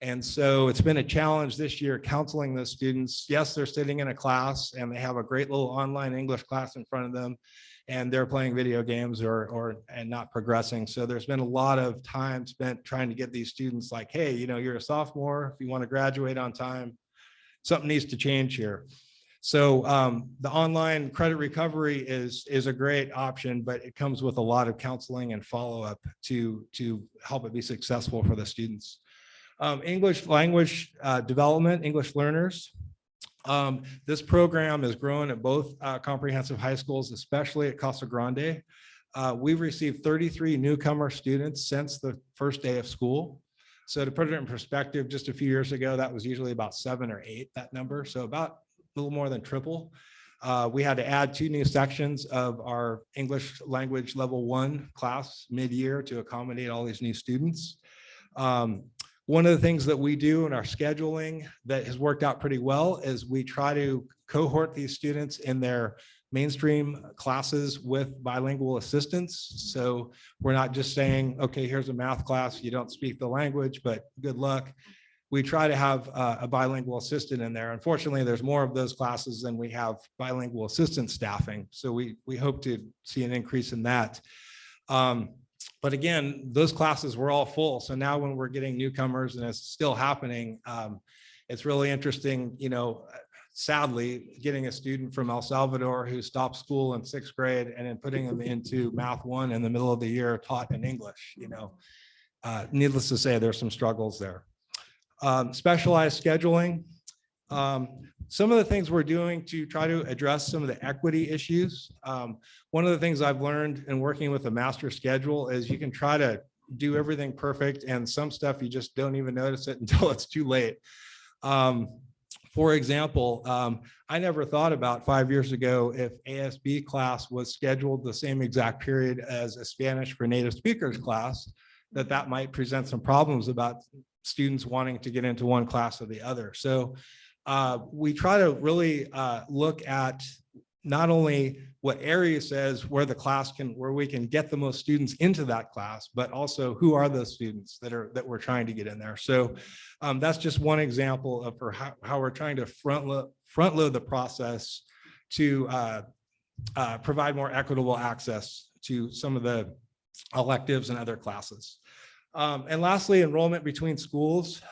And so it's been a challenge this year counseling those students. Yes, they're sitting in a class and they have a great little online English class in front of them, and they're playing video games and not progressing. So there's been a lot of time spent trying to get these students like, hey, you know, you're a sophomore, if you want to graduate on time, something needs to change here. So the online credit recovery is a great option, but it comes with a lot of counseling and follow-up to help it be successful for the students. English language development, English learners. This program is growing at both comprehensive high schools, especially at Casa Grande. We've received 33 newcomer students since the first day of school. So to put it in perspective, just a few years ago, that was usually about 7 or 8, that number. So about a little more than triple. We had to add 2 new sections of our English language level 1 class mid-year to accommodate all these new students. One of the things that we do in our scheduling that has worked out pretty well is we try to cohort these students in their mainstream classes with bilingual assistance. So we're not just saying, okay, here's a math class, you don't speak the language, but good luck. We try to have a bilingual assistant in there. Unfortunately, there's more of those classes than we have bilingual assistant staffing. So we hope to see an increase in that. But again, those classes were all full. So now when we're getting newcomers, and it's still happening, it's really interesting, you know, sadly, getting a student from El Salvador who stopped school in 6th grade and then putting them into Math 1 in the middle of the year taught in English, you know. Needless to say, there's some struggles there. Specialized scheduling. Some of the things we're doing to try to address some of the equity issues. One of the things I've learned in working with a master schedule is you can try to do everything perfect, and some stuff you just don't even notice it until it's too late. For example, I never thought about 5 years ago, if ASB class was scheduled the same exact period as a Spanish for native speakers class, that might present some problems about students wanting to get into one class or the other. So we try to really look at not only what area says where we can get the most students into that class, but also who are those students that we're trying to get in there. So that's just one example of how we're trying to front load the process to provide more equitable access to some of the electives and other classes. And lastly, enrollment between schools.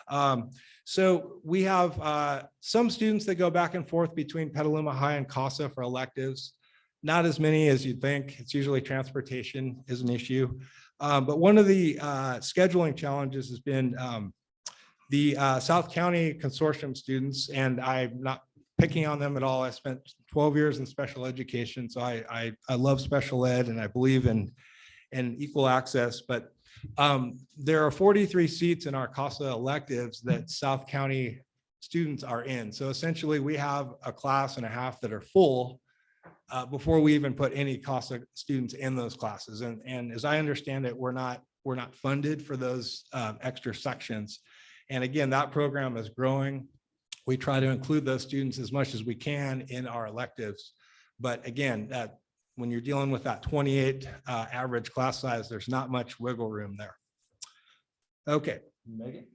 So we have some students that go back and forth between Petaluma High and Casa for electives. Not as many as you'd think. It's usually transportation is an issue. But one of the scheduling challenges has been the South County Consortium students, and I'm not picking on them at all. I spent 12 years in special education, so I love special ed and I believe in equal access, but there are 43 seats in our CASA electives that South County students are in. So essentially we have a class and a half that are full before we even put any CASA students in those classes. And as I understand it, we're not funded for those extra sections. And again, that program is growing. We try to include those students as much as we can in our electives. But again, when you're dealing with that 28 average class size, there's not much wiggle room there. Okay, Megan.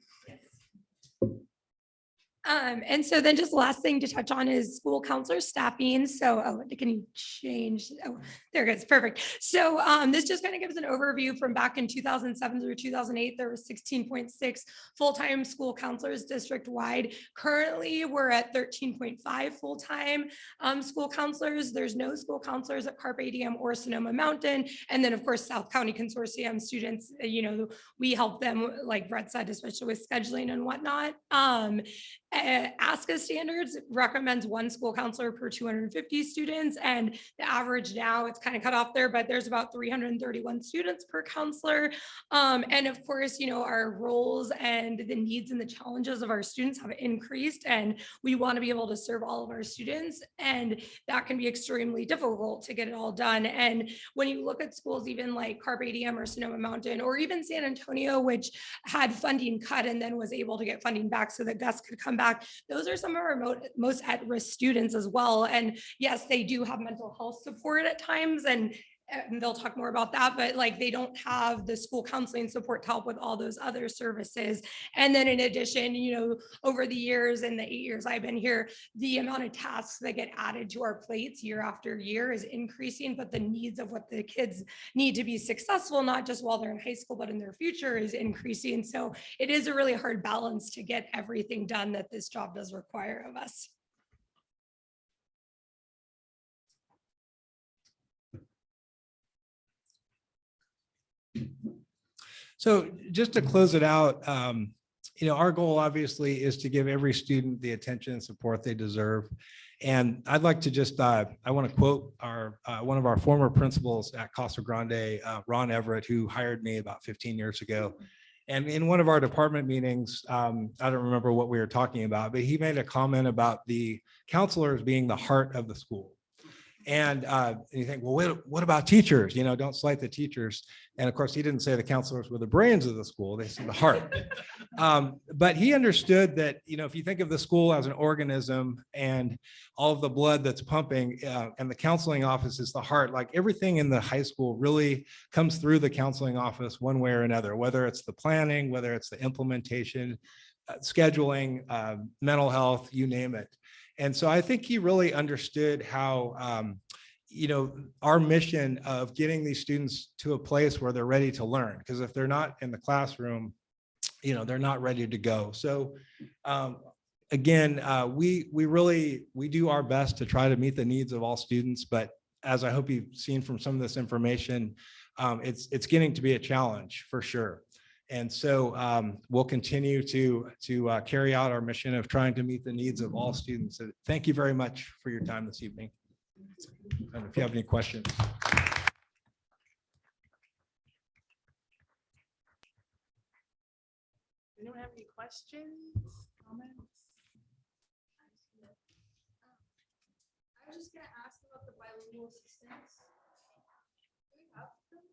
And so then just last thing to touch on is school counselor staffing. So, can you change? Oh, there it goes. Perfect. So this just kind of gives an overview from back in 2007 through 2008. There were 16.6 full-time school counselors district-wide. Currently, we're at 13.5 full-time school counselors. There's no school counselors at Carpe Diem or Sonoma Mountain. And then, of course, South County Consortium students, we help them, like Brett said, especially with scheduling and whatnot. ASCA standards recommends one school counselor per 250 students, and the average now, it's kind of cut off there, but there's about 331 students per counselor. And of course, our roles and the needs and the challenges of our students have increased, and we want to be able to serve all of our students, and that can be extremely difficult to get it all done. And when you look at schools even like Carpe Diem or Sonoma Mountain or even San Antonio, which had funding cut and then was able to get funding back so that Gus could come back, those are some of our most at-risk students as well. And yes, they do have mental health support at times, and they'll talk more about that, but like they don't have the school counseling support to help with all those other services. And then in addition, over the years and the 8 years I've been here, the amount of tasks that get added to our plates year after year is increasing, but the needs of what the kids need to be successful, not just while they're in high school, but in their future, is increasing. So it is a really hard balance to get everything done that this job does require of us. So just to close it out, our goal obviously is to give every student the attention and support they deserve. And I'd like to just, I want to quote one of our former principals at Casa Grande, Ron Everett, who hired me about 15 years ago. And in one of our department meetings, I don't remember what we were talking about, but he made a comment about the counselors being the heart of the school. And you think, well, what about teachers? Don't slight the teachers. And of course, he didn't say the counselors were the brains of the school, they said the heart. But he understood that, if you think of the school as an organism and all of the blood that's pumping, and the counseling office is the heart, like everything in the high school really comes through the counseling office one way or another, whether it's the planning, whether it's the implementation, scheduling, mental health, you name it. And so I think he really understood how, our mission of getting these students to a place where they're ready to learn, because if they're not in the classroom, they're not ready to go. So again, we do our best to try to meet the needs of all students, but as I hope you've seen from some of this information, it's getting to be a challenge for sure. And so we'll continue to carry out our mission of trying to meet the needs of all students. So thank you very much for your time this evening. And if you have any questions. Anyone have any questions, comments? I was just gonna ask about the bilingual assistants. Do we have them?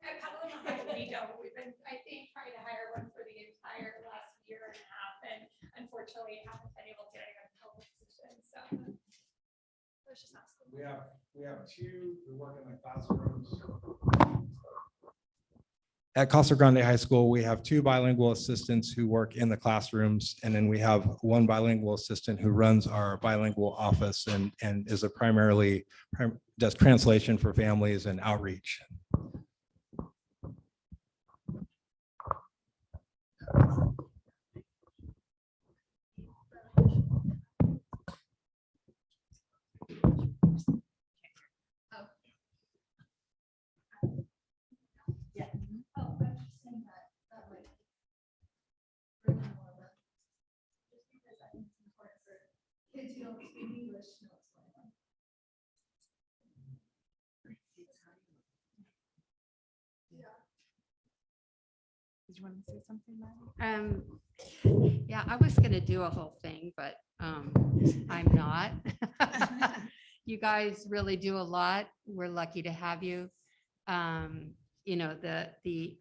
At Petala, we don't. We've been, I think, trying to hire one for the entire last year and a half, and unfortunately haven't been able to get a public position. So let's just ask them. We have two who work in the classrooms. At Casa Grande High School, we have two bilingual assistants who work in the classrooms, and then we have one bilingual assistant who runs our bilingual office and is does translation for families and outreach. Kids who don't speak English know what's going on. Did you want to say something, Maddie? Yeah, I was gonna do a whole thing, but I'm not. You guys really do a lot. We're lucky to have you. The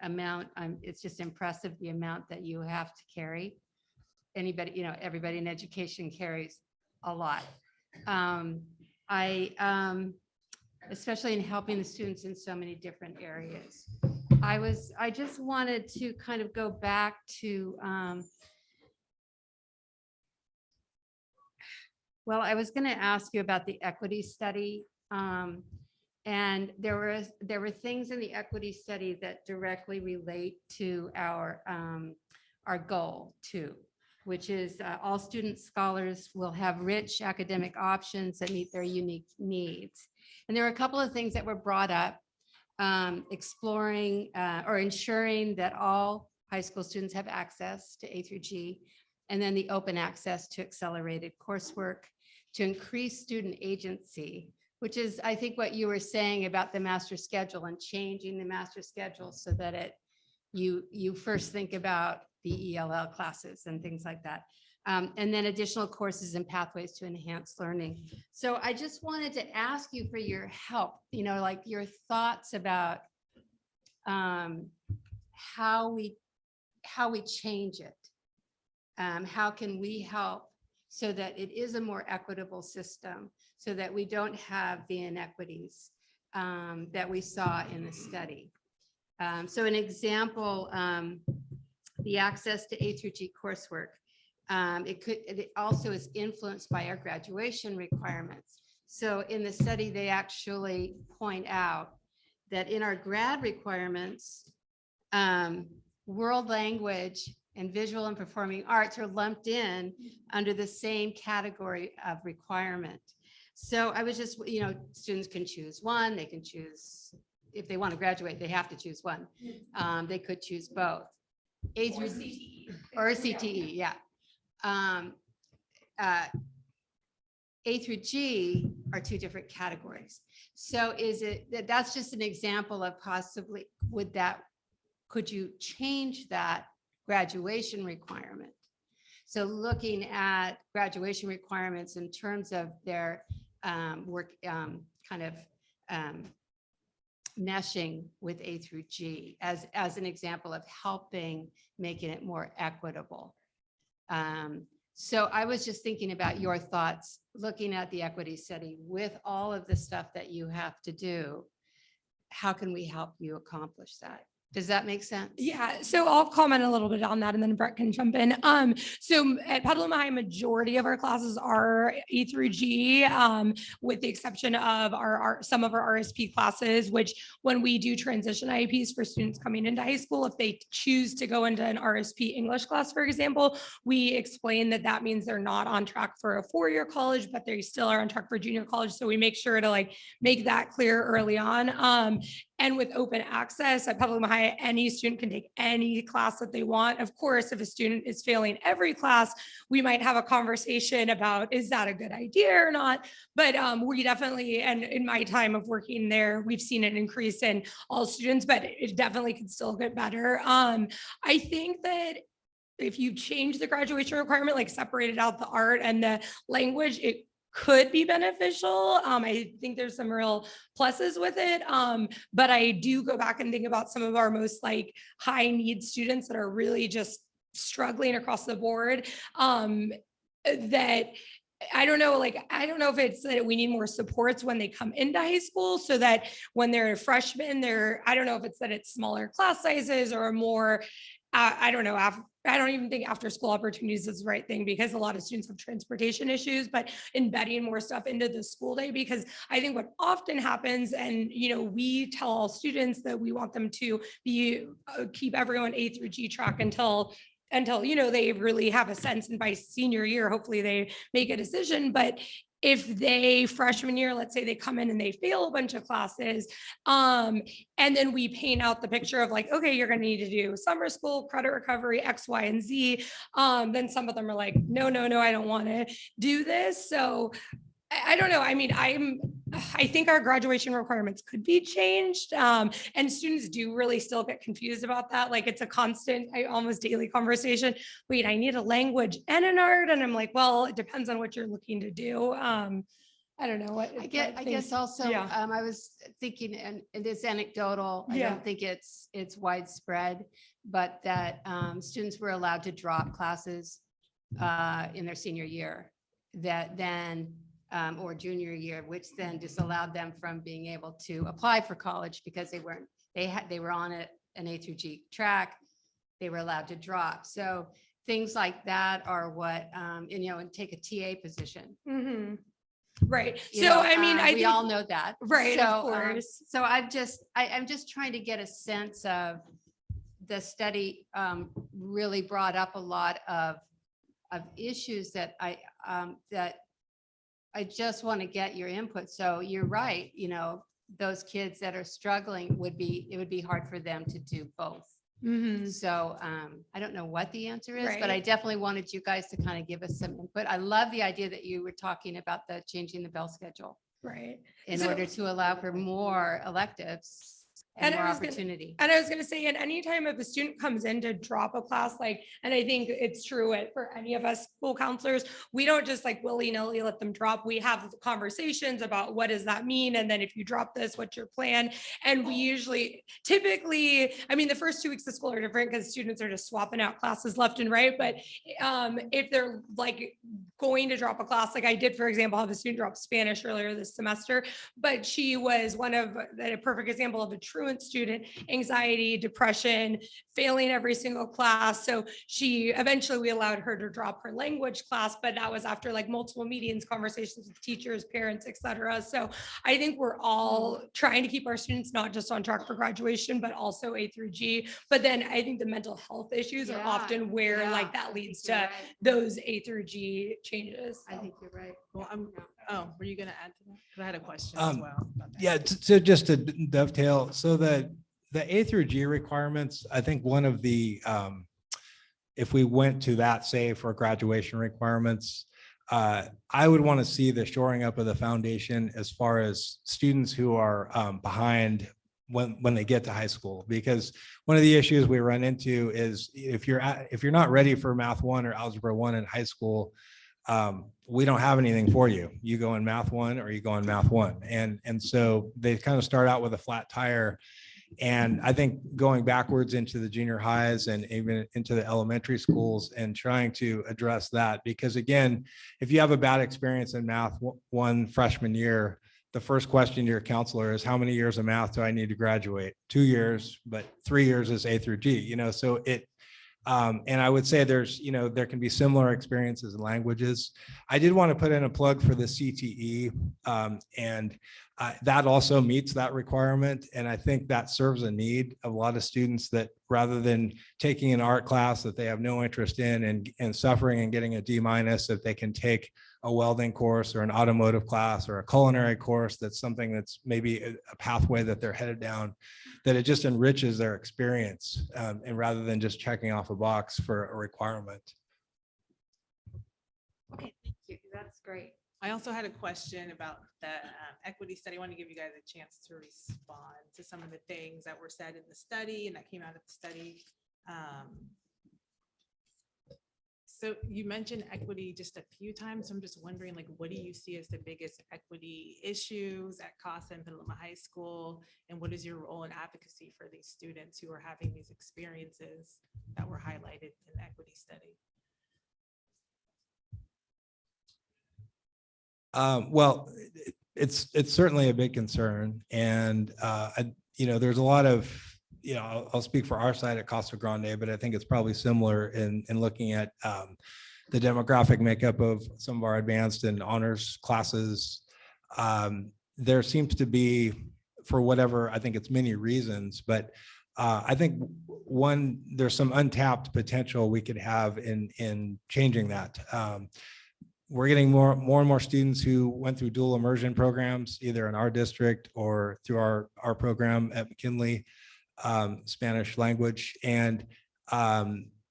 amount, it's just impressive, the amount that you have to carry. Anybody, everybody in education carries a lot. Especially in helping the students in so many different areas. I just wanted to kind of go back to Well, I was going to ask you about the equity study. And there were things in the equity study that directly relate to our goal too, which is all student scholars will have rich academic options that meet their unique needs. And there were a couple of things that were brought up, exploring or ensuring that all high school students have access to A through G, and then the open access to accelerated coursework, to increase student agency, which is, I think, what you were saying about the master schedule and changing the master schedule so that you first think about the ELL classes and things like that. And then additional courses and pathways to enhance learning. So I just wanted to ask you for your help, like your thoughts about how we change it. How can we help so that it is a more equitable system, so that we don't have the inequities that we saw in the study. So an example, the access to A through G coursework, it also is influenced by our graduation requirements. So in the study, they actually point out that in our grad requirements, world language and visual and performing arts are lumped in under the same category of requirement. So I was just, students can choose one, they can choose, if they want to graduate, they have to choose one. They could choose both. A through CTE. Or CTE, yeah. A through G are two different categories. So that's just an example of possibly, could you change that graduation requirement? So looking at graduation requirements in terms of their work, meshing with A through G as an example of helping making it more equitable. So I was just thinking about your thoughts, looking at the equity study with all of the stuff that you have to do. How can we help you accomplish that? Does that make sense? Yeah, so I'll comment a little bit on that and then Brett can jump in. So at Petaluma High, majority of our classes are A through G, with the exception of some of our RSP classes, which when we do transition IEPs for students coming into high school, if they choose to go into an RSP English class, for example, we explain that that means they're not on track for a four-year college, but they still are on track for junior college. So we make sure to make that clear early on. And with open access at Petaluma High, any student can take any class that they want. Of course, if a student is failing every class, we might have a conversation about, is that a good idea or not? But we definitely, and in my time of working there, we've seen an increase in all students, but it definitely could still get better. I think that if you change the graduation requirement, like separated out the art and the language, it could be beneficial. I think there's some real pluses with it. But I do go back and think about some of our most high need students that are really just struggling across the board. That I don't know if it's that we need more supports when they come into high school so that when they're freshmen, I don't know if it's that it's smaller class sizes or more, I don't know. I don't even think after school opportunities is the right thing because a lot of students have transportation issues, but embedding more stuff into the school day, because I think what often happens, and, we tell all students that we want them to keep everyone A through G track until they really have a sense. And by senior year, hopefully they make a decision. But if they freshman year, let's say they come in and they fail a bunch of classes, and then we paint out the picture of okay, you're going to need to do summer school, credit recovery, X, Y, and Z. Then some of them are like, no, I don't want to do this. So I don't know. I mean, I think our graduation requirements could be changed. And students do really still get confused about that. It's a constant, almost daily conversation. Wait, I need a language and an art. And I'm like, well, it depends on what you're looking to do. I don't know what I guess also, yeah. I was thinking, and it is anecdotal. I don't think it's widespread, but that students were allowed to drop classes in their senior year that then or junior year, which then disallowed them from being able to apply for college because they were on an A through G track. They were allowed to drop. So things like that are what, and, and take a TA position. Right. You So, know, I mean, I we think- all know that. Right, of So, course. So I'm just trying to get a sense of the study really brought up a lot of issues that I just want to get your input. So you're right, those kids that are struggling it would be hard for them to do both. So I don't know what the answer is, but I Right. definitely wanted you guys to kind of give us some input. I love the idea that you were talking about the changing the bell schedule Right. in So- order to allow for more electives and more I was opportunity. and I was gonna say, at any time if a student comes in to drop a class, and I think it's true for any of us school counselors, we don't just willy-nilly let them drop. We have conversations about what does that mean? And then if you drop this, what's your plan? And we typically, the first 2 weeks of school are different because students are just swapping out classes left and right. But if they're going to drop a class, I did, for example, have a student drop Spanish earlier this semester, but she was a perfect example of a truant student, anxiety, depression, failing every single class. So eventually we allowed her to drop her language class, but that was after multiple meetings, conversations with teachers, parents, etc. So I think we're all trying to keep our students not just on track for graduation, but also A through G. But then I think the mental health issues are often where that leads to those A through G changes. I think you're right. Well, were you going to add to that? 'Cause I had a question as well. Yeah, so just to dovetail, so the A through G requirements, I think one of the, if we went to that, say for graduation requirements, I would want to see the shoring up of the foundation as far as students who are behind when they get to high school, because one of the issues we run into is if you're not ready for Math 1 or Algebra 1 in high school, we don't have anything for you. You go in Math 1 or you go in Math 1. And so they kind of start out with a flat tire. And I think going backwards into the junior highs and even into the elementary schools and trying to address that, because again, if you have a bad experience in Math 1 freshman year, the first question to your counselor is, how many years of math do I need to graduate? 2 years, but 3 years is A through G, so and I would say there's, there can be similar experiences in languages. I did want to put in a plug for the CTE, and that also meets that requirement. And I think that serves a need of a lot of students that rather than taking an art class that they have no interest in and suffering and getting a D-, if they can take a welding course or an automotive class or a culinary course, that's something that's maybe a pathway that they're headed down, that it just enriches their experience, and rather than just checking off a box for a requirement. Okay, thank you. That's great. I also had a question about the equity study. I want to give you guys a chance to respond to some of the things that were said in the study and that came out of the study. So you mentioned equity just a few times. So I'm just wondering, what do you see as the biggest equity issues at CASA and Petaluma High School? And what is your role in advocacy for these students who are having these experiences that were highlighted in the equity study? Well, it's certainly a big concern. And, there's a lot of, I'll speak for our side at Casa Grande, but I think it's probably similar in looking at the demographic makeup of some of our advanced and honors classes. There seems to be, for whatever, I think it's many reasons, but I think there's some untapped potential we could have in changing that. We're getting more and more students who went through dual immersion programs, either in our district or through our program at McKinley, Spanish language. And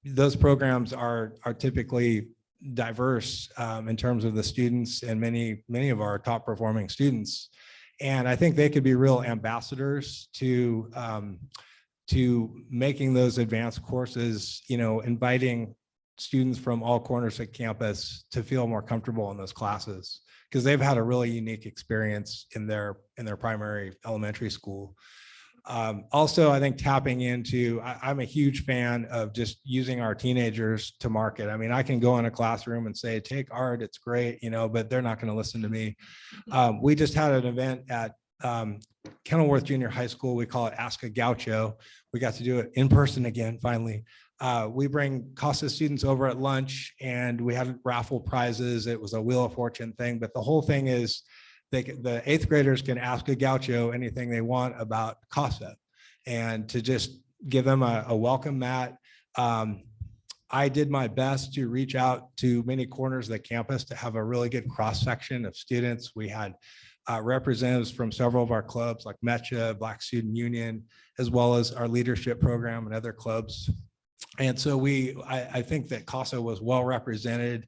those programs are typically diverse in terms of the students and many of our top performing students. And I think they could be real ambassadors to making those advanced courses, inviting students from all corners of campus to feel more comfortable in those classes, because they've had a really unique experience in their primary elementary school. Also, I think tapping into, I'm a huge fan of just using our teenagers to market. I mean, I can go in a classroom and say, take art, it's great, but they're not going to listen to me. We just had an event at Kenilworth Junior High School. We call it Ask a Gaucho. We got to do it in person again, finally. We bring CASA students over at lunch and we had raffle prizes. It was a Wheel of Fortune thing, but the whole thing is the 8th graders can ask a gaucho anything they want about CASA, and to just give them a welcome mat. I did my best to reach out to many corners of the campus to have a really good cross section of students. We had representatives from several of our clubs like MECHA, Black Student Union, as well as our leadership program and other clubs. And so I think that CASA was well represented.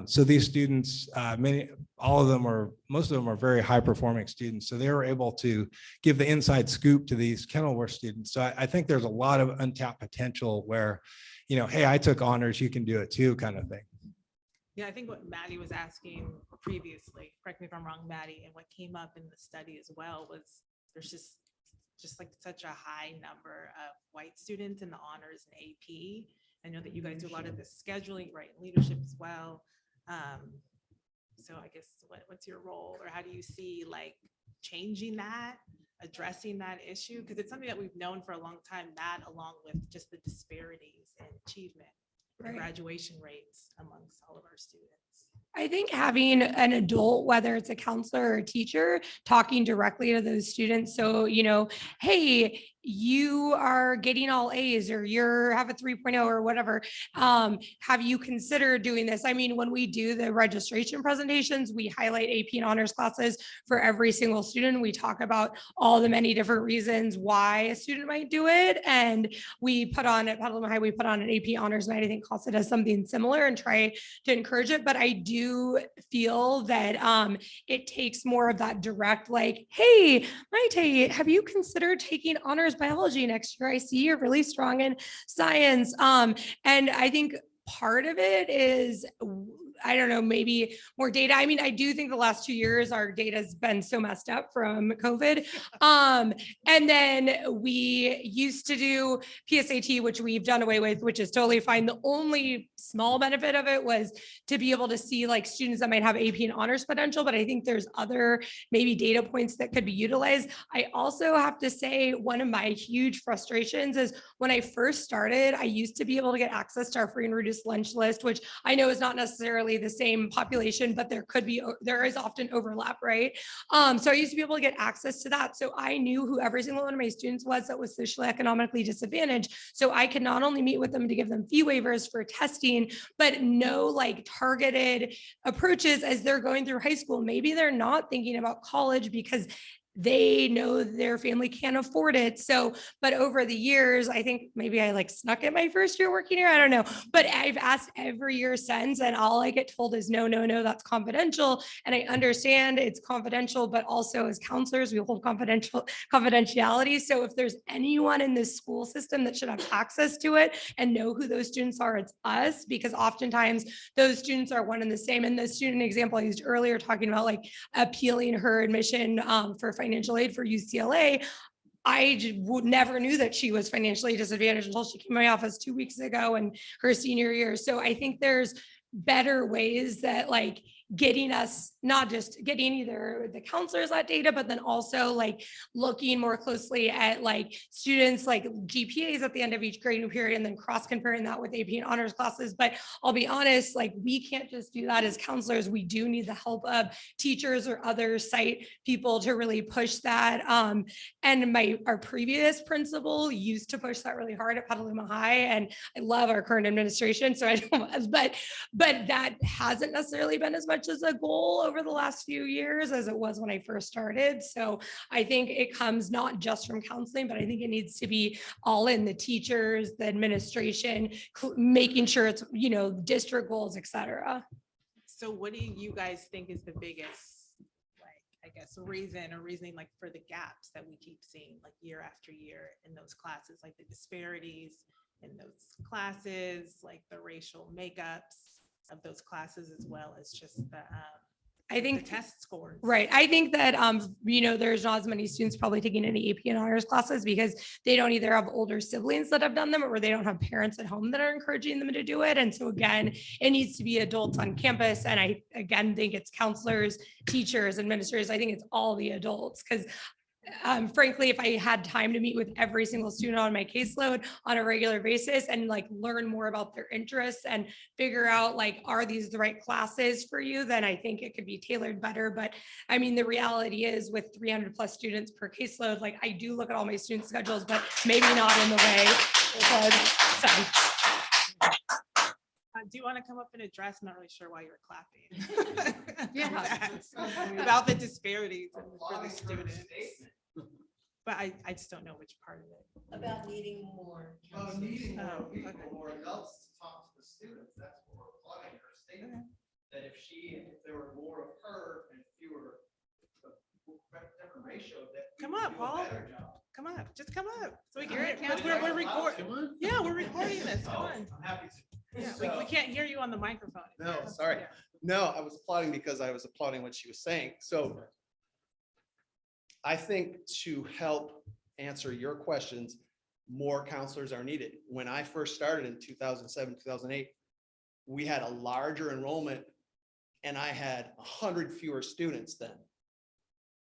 So these students, most of them are very high performing students. So they were able to give the inside scoop to these Kenilworth students. So I think there's a lot of untapped potential where, hey, I took honors, you can do it too, kind of thing. Yeah, I think what Maddie was asking previously, correct me if I'm wrong, Maddie, and what came up in the study as well was there's just like such a high number of white students in the honors and AP. I know that you guys do a lot of the scheduling, right, and leadership as well. So I guess what's your role, or how do you see like changing that, addressing that issue? Because it's something that we've known for a long time, that along with just the disparities in achievement and graduation rates amongst all of our students. I think having an adult, whether it's a counselor or a teacher, talking directly to those students. So, hey, you are getting all A's, or have a 3.0 or whatever. Have you considered doing this? I mean, when we do the registration presentations, we highlight AP and honors classes for every single student. We talk about all the many different reasons why a student might do it. And we put on at Petaluma High, we put on an AP honors night. I think CASA does something similar and try to encourage it. But I do feel that it takes more of that direct, like, hey, Maite, have you considered taking honors biology next year? I see you're really strong in science. And I think part of it is, I don't know, maybe more data. I mean, I do think the last 2 years, our data has been so messed up from COVID. And then we used to do PSAT, which we've done away with, which is totally fine. The only small benefit of it was to be able to see like students that might have AP and honors potential, but I think there's other maybe data points that could be utilized. I also have to say one of my huge frustrations is when I first started, I used to be able to get access to our free and reduced lunch list, which I know is not necessarily the same population, but there is often overlap, right? So I used to be able to get access to that. So I knew who every single one of my students was that was socially economically disadvantaged. So I could not only meet with them to give them fee waivers for testing, but no like targeted approaches as they're going through high school. Maybe they're not thinking about college because they know their family can't afford it. So, but over the years, I think maybe I like snuck it my first year working here. I don't know, but I've asked every year since, and all I get told is no, that's confidential. And I understand it's confidential, but also as counselors, we hold confidentiality. So if there's anyone in this school system that should have access to it and know who those students are, it's us, because oftentimes those students are one and the same. And the student example I used earlier, talking about like appealing her admission for financial aid for UCLA, I never knew that she was financially disadvantaged until she came to my office 2 weeks ago in her senior year. So I think there's better ways that like getting us, not just getting either the counselors that data, but then also like looking more closely at like students like GPAs at the end of each grading period, and then cross comparing that with AP and honors classes. But I'll be honest, like we can't just do that as counselors. We do need the help of teachers or other site people to really push that. And our previous principal used to push that really hard at Petaluma High, and I love our current administration. So I don't, but that hasn't necessarily been as much as a goal over the last few years as it was when I first started. So I think it comes not just from counseling, but I think it needs to be all in the teachers, the administration, making sure it's, district goals, et cetera. So what do you guys think is the biggest, like, I guess, reasoning like for the gaps that we keep seeing like year after year in those classes, like the disparities in those classes, like the racial makeups of those classes, as well as just the I think the test scores. Right. I think that, there's not as many students probably taking any AP and honors classes because they don't either have older siblings that have done them, or they don't have parents at home that are encouraging them to do it. And so again, it needs to be adults on campus. And I, again, think it's counselors, teachers, administrators. I think it's all the adults, because frankly, if I had time to meet with every single student on my caseload on a regular basis and like learn more about their interests and figure out like, are these the right classes for you, then I think it could be tailored better. But I mean, the reality is with 300 plus students per caseload, like I do look at all my student schedules, but maybe not in the way. Do you want to come up and address? I'm not really sure why you were clapping. Yeah. About the disparities for the students. But I just don't know which part of it. About needing more. Needing more Oh, people, okay. more adults to talk to the students. That's what we're applauding her statement. That if there were more of her and fewer, different ratio, that. Come we up, could do a Paul. better job. Come up, just come up. So we can All hear right, it. 'Cause Councilman. we're recording. Come on. Yeah, we're recording this. Come on. I'm happy to. Yeah, we can't hear you on the microphone. No, sorry. No, I was applauding because I was applauding what she was saying. So I think to help answer your questions, more counselors are needed. When I first started in 2007, 2008, we had a larger enrollment and I had 100 fewer students then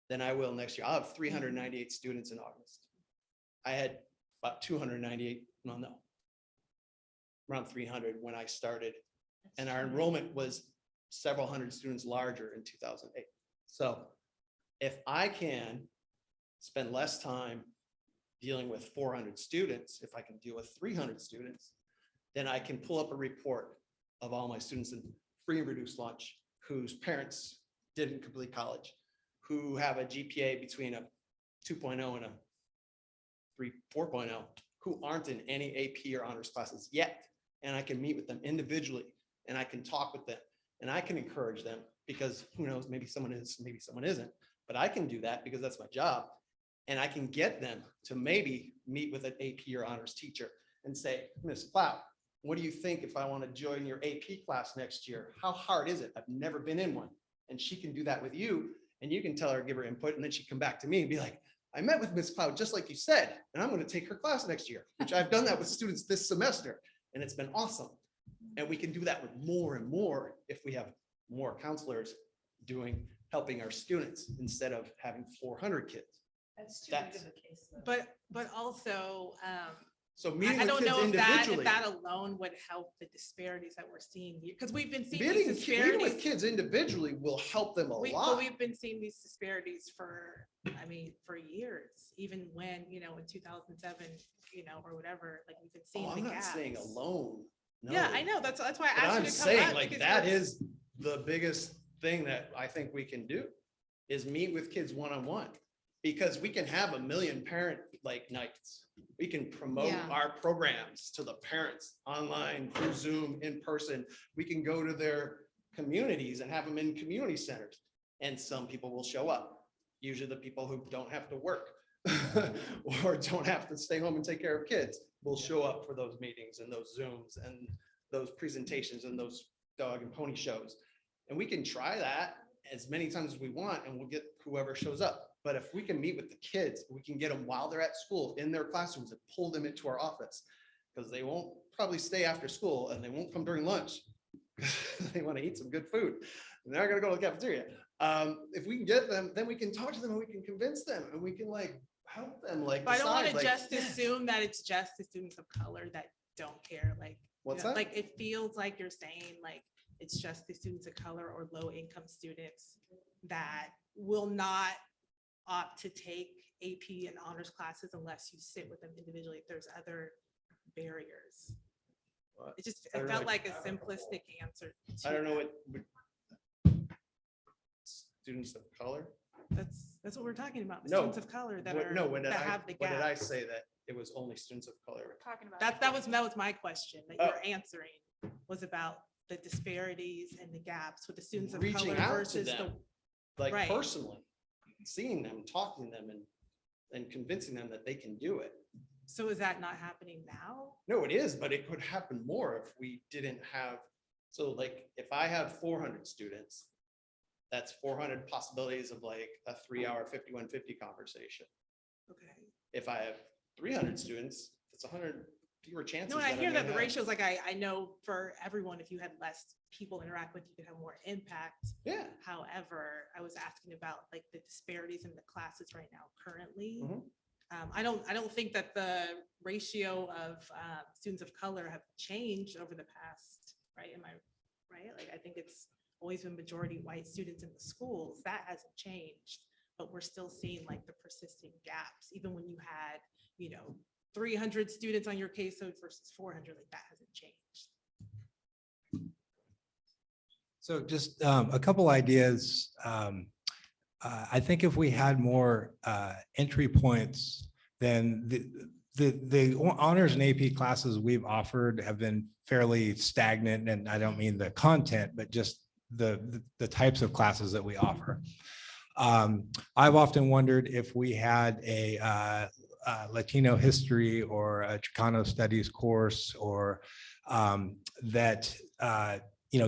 than I will next year. I'll have 398 students in August. I had about 298, no, around 300 when I started. And our enrollment was several hundred students larger in 2008. So if I can spend less time dealing with 400 students, if I can deal with 300 students, then I can pull up a report of all my students in free and reduced lunch, whose parents didn't complete college, who have a GPA between a 2.0 and a 4.0, who aren't in any AP or honors classes yet. And I can meet with them individually and I can talk with them and I can encourage them because who knows, maybe someone is, maybe someone isn't, but I can do that because that's my job. And I can get them to maybe meet with an AP or honors teacher and say, Ms. Cloud, what do you think if I want to join your AP class next year? How hard is it? I've never been in one. And she can do that with you and you can tell her, give her input, and then she come back to me and be like, I met with Ms. Cloud, just like you said, and I'm going to take her class next year, which I've done that with students this semester. And it's been awesome. And we can do that with more and more if we have more counselors helping our students instead of having 400 kids. That's too big of a case. But also, so meeting I with don't kids know if individually. that alone would help the disparities that we're seeing here, because we've been seeing Meeting these with disparities. kids individually will help them a But lot. we've been seeing these disparities for years, even when, in 2007, or whatever, like we've been seeing Oh, the I'm not gaps. saying alone. No. Yeah, I know. That's why I But asked I'm you to come saying up. like because that we're- is the biggest thing that I think we can do is meet with kids one-on-one. Because we can have a million parent like nights. We can promote Yeah. our programs to the parents online, through Zoom, in person. We can go to their communities and have them in community centers. And some people will show up. Usually the people who don't have to work or don't have to stay home and take care of kids will show up for those meetings and those Zooms and those presentations and those dog and pony shows. And we can try that as many times as we want and we'll get whoever shows up. But if we can meet with the kids, we can get them while they're at school in their classrooms and pull them into our office because they won't probably stay after school and they won't come during lunch. They want to eat some good food. And they're not going to go to the cafeteria. If we can get them, then we can talk to them and we can convince them and we can like help them like. But I don't want decide, to like, just assume that it's just the students of color that don't care. Like, What's that? Like it feels like you're saying like it's just the students of color or low income students that will not opt to take AP and honors classes unless you sit with them individually. If there's other barriers. It just I it don't felt know. like a simplistic answer. I don't know that. what students of color. That's what we're talking about. The No. students of color that are When did that I, have the when did I gaps. say that it was only students of color? Talking about that was my question that Oh. you're answering was about the disparities and the gaps with the students of Reaching color out to versus them, the like right. personally, seeing them, talking to them and convincing them that they can do it. So is that not happening now? No, it is, but it could happen more if we didn't have, so like, if I have 400 students, that's 400 possibilities of like a 3-hour 5150 conversation. Okay. If I have 300 students, it's 100 fewer chances. No, and I hear may that the have. ratios, like I know for everyone, if you had less people interact with you, could have more impact. Yeah. However, I was asking about like the disparities in the classes right now currently. Mhm. I don't think that the ratio of students of color have changed over the past, right? Am I right? Like, I think it's always been majority white students in the schools. That hasn't changed, but we're still seeing like the persistent gaps, even when you had, 300 students on your caseload versus 400, like that hasn't changed. So just a couple ideas. I think if we had more entry points, then the honors and AP classes we've offered have been fairly stagnant, and I don't mean the content, but just the types of classes that we offer. I've often wondered if we had a Latino history or a Chicano studies course, or that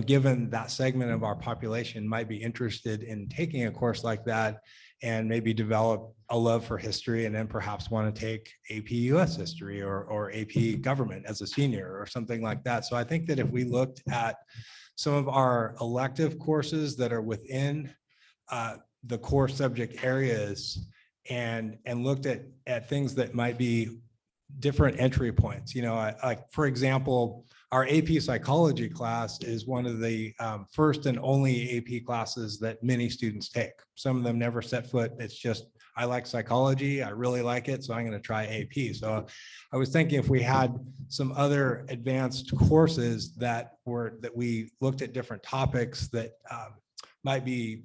given that segment of our population might be interested in taking a course like that and maybe develop a love for history, and then perhaps want to take AP US history or AP government as a senior or something like that. So I think that if we looked at some of our elective courses that are within the core subject areas and looked at things that might be different entry points, like for example, our AP psychology class is one of the first and only AP classes that many students take. Some of them never set foot. It's just, I like psychology, I really like it, so I'm going to try AP. So I was thinking if we had some other advanced courses that we looked at different topics that might be,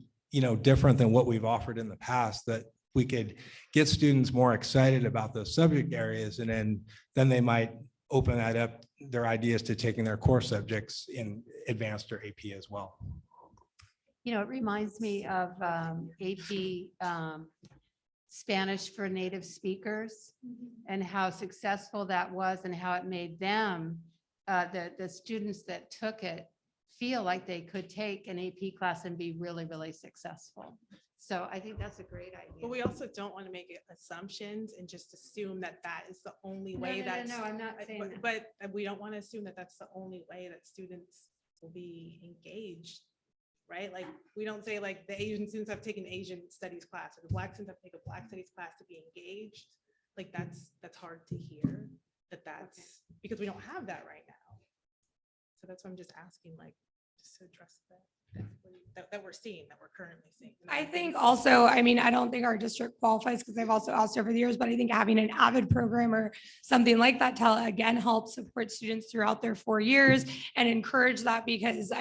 different than what we've offered in the past, that we could get students more excited about those subject areas, and then they might open that up, their ideas to taking their core subjects in advanced or AP as well. It reminds me of AP Spanish for native speakers and how successful that was, and how it made them, the students that took it, feel like they could take an AP class and be really, really successful. So I think that's a great idea. But we also don't want to make assumptions and just assume that that is the only way No, I'm not saying that. But we don't want to assume that that's the only way that students will be engaged, right? Like, we don't say like the Asian students have taken Asian studies class, or the Black students have taken a Black studies class to be engaged. Like, that's hard to hear, that's because we don't have that right now. So that's why I'm just asking, like, just to address that we're seeing, that we're currently seeing. I think also, I don't think our district qualifies because they've also asked over the years, but I think having an AVID program or something like that to again help support students throughout their 4 years and encourage that, because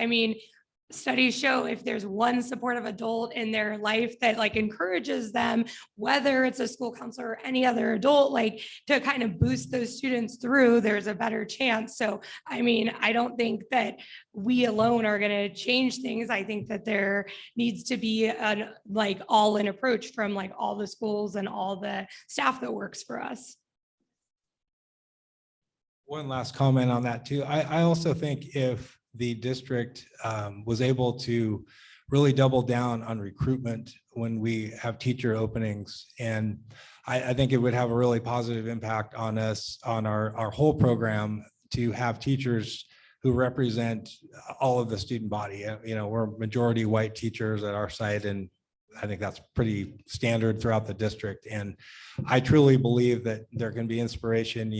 studies show if there's one supportive adult in their life that like encourages them, whether it's a school counselor or any other adult, like to kind of boost those students through, there's a better chance. So, I don't think that we alone are going to change things. I think that there needs to be an like all-in approach from like all the schools and all the staff that works for us. One last comment on that too. I also think if the district was able to really double down on recruitment when we have teacher openings, and I think it would have a really positive impact on us, on our whole program, to have teachers who represent all of the student body. We're majority white teachers at our site, and I think that's pretty standard throughout the district. And I truly believe that there can be inspiration,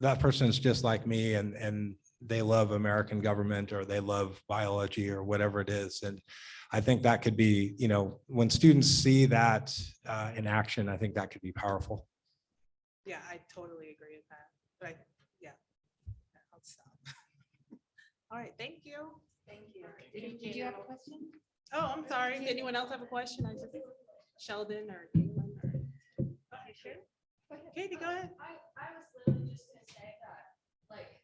that person's just like me, and they love American government, or they love biology, or whatever it is. And I think that could be, when students see that in action, I think that could be powerful. Yeah, I totally agree with that. But I'll stop. All right, thank you. Thank you. Did you have a question? Oh, I'm sorry. Did anyone else have a question? Sheldon or anyone? Okay, sure. Katie, go ahead. I was literally just gonna say that, like,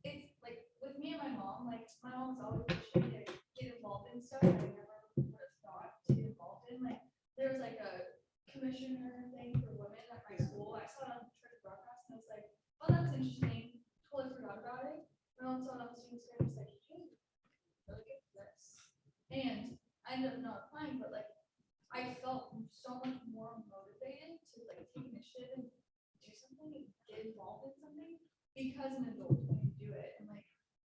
it's like with me and my mom was always pushing me to get involved in stuff that I never would have thought to get involved in. Like, there was like a commissioner thing for women at my school. I saw it on the church broadcast and I was like, oh, that's interesting. Totally forgot about it. And all of a sudden I was like, hey, really good for this. And I ended up not applying, but like I felt so much more motivated to like take initiative and do something. something, get involved in something, because an adult when you do it, and like,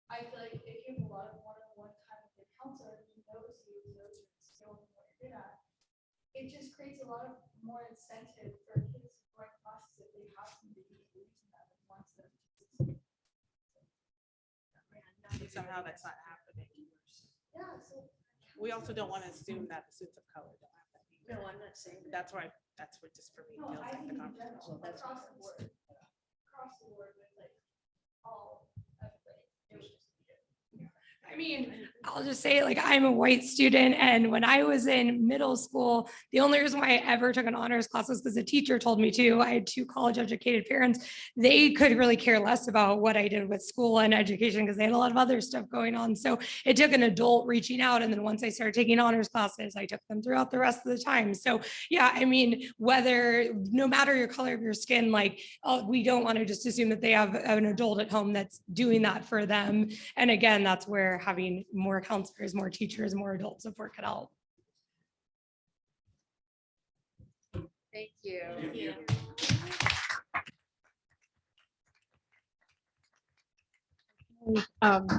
I feel like if you have a lot of one-on-one time with your counselor, who knows you, knows your skill and what you're good at, it just creates a lot of more incentive for kids to join classes if they have somebody who believes in them and wants them to succeed. Somehow that's not happening. Yeah, so. We also don't want to assume that the students of color don't have that. either. No, I'm not saying. That's why, that's what just for me No, feels I like think the in general, conversation. across the board, with like all, everybody. It was just weird. I mean, I'll just say, like, I'm a white student, and when I was in middle school, the only reason why I ever took an honors class was because the teacher told me to. I had two college-educated parents. They could really care less about what I did with school and education because they had a lot of other stuff going on. So it took an adult reaching out, and then once I started taking honors classes, I took them throughout the rest of the time. So yeah, I mean, no matter your color of your skin, like, we don't want to just assume that they have an adult at home that's doing that for them. And again, that's where having more counselors, more teachers, more adult support could help. Thank you. Thank you.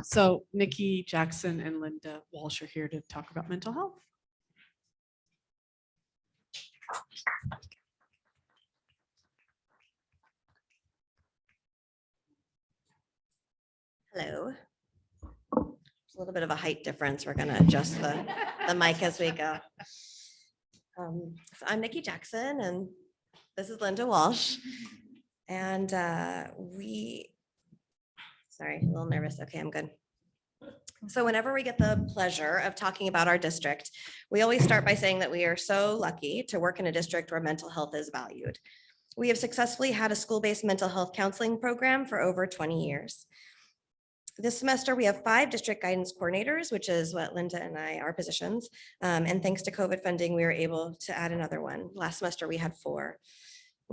So Nikki Jackson and Linda Walsh are here to talk about mental health. Hello. There's a little bit of a height difference. We're going to adjust the mic as we go. So I'm Nikki Jackson, and this is Linda Walsh. And sorry, a little nervous. Okay, I'm good. So whenever we get the pleasure of talking about our district, we always start by saying that we are so lucky to work in a district where mental health is valued. We have successfully had a school-based mental health counseling program for over 20 years. This semester, we have 5 district guidance coordinators, which is what Linda and I are positions. And thanks to COVID funding, we were able to add another one. Last semester, we had 4.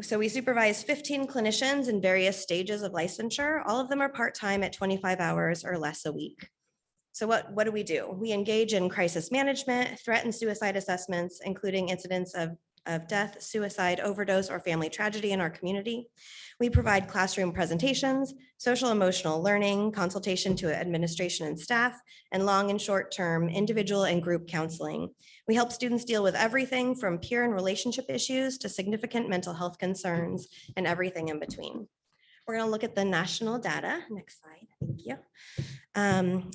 So we supervise 15 clinicians in various stages of licensure. All of them are part-time at 25 hours or less a week. So what do? We engage in crisis management, threat and suicide assessments, including incidents of death, suicide, overdose, or family tragedy in our community. We provide classroom presentations, social emotional learning, consultation to administration and staff, and long and short-term individual and group counseling. We help students deal with everything from peer and relationship issues to significant mental health concerns and everything in between. We're going to look at the national data. Next slide, thank you.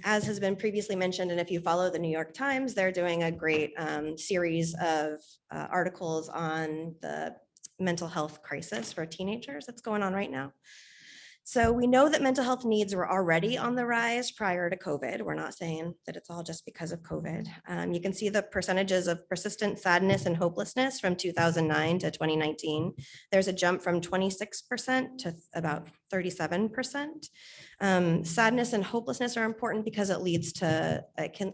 As has been previously mentioned, and if you follow the New York Times, they're doing a great series of articles on the mental health crisis for teenagers that's going on right now. So we know that mental health needs were already on the rise prior to COVID. We're not saying that it's all just because of COVID. You can see the percentages of persistent sadness and hopelessness from 2009 to 2019. There's a jump from 26% to about 37%. Sadness and hopelessness are important because it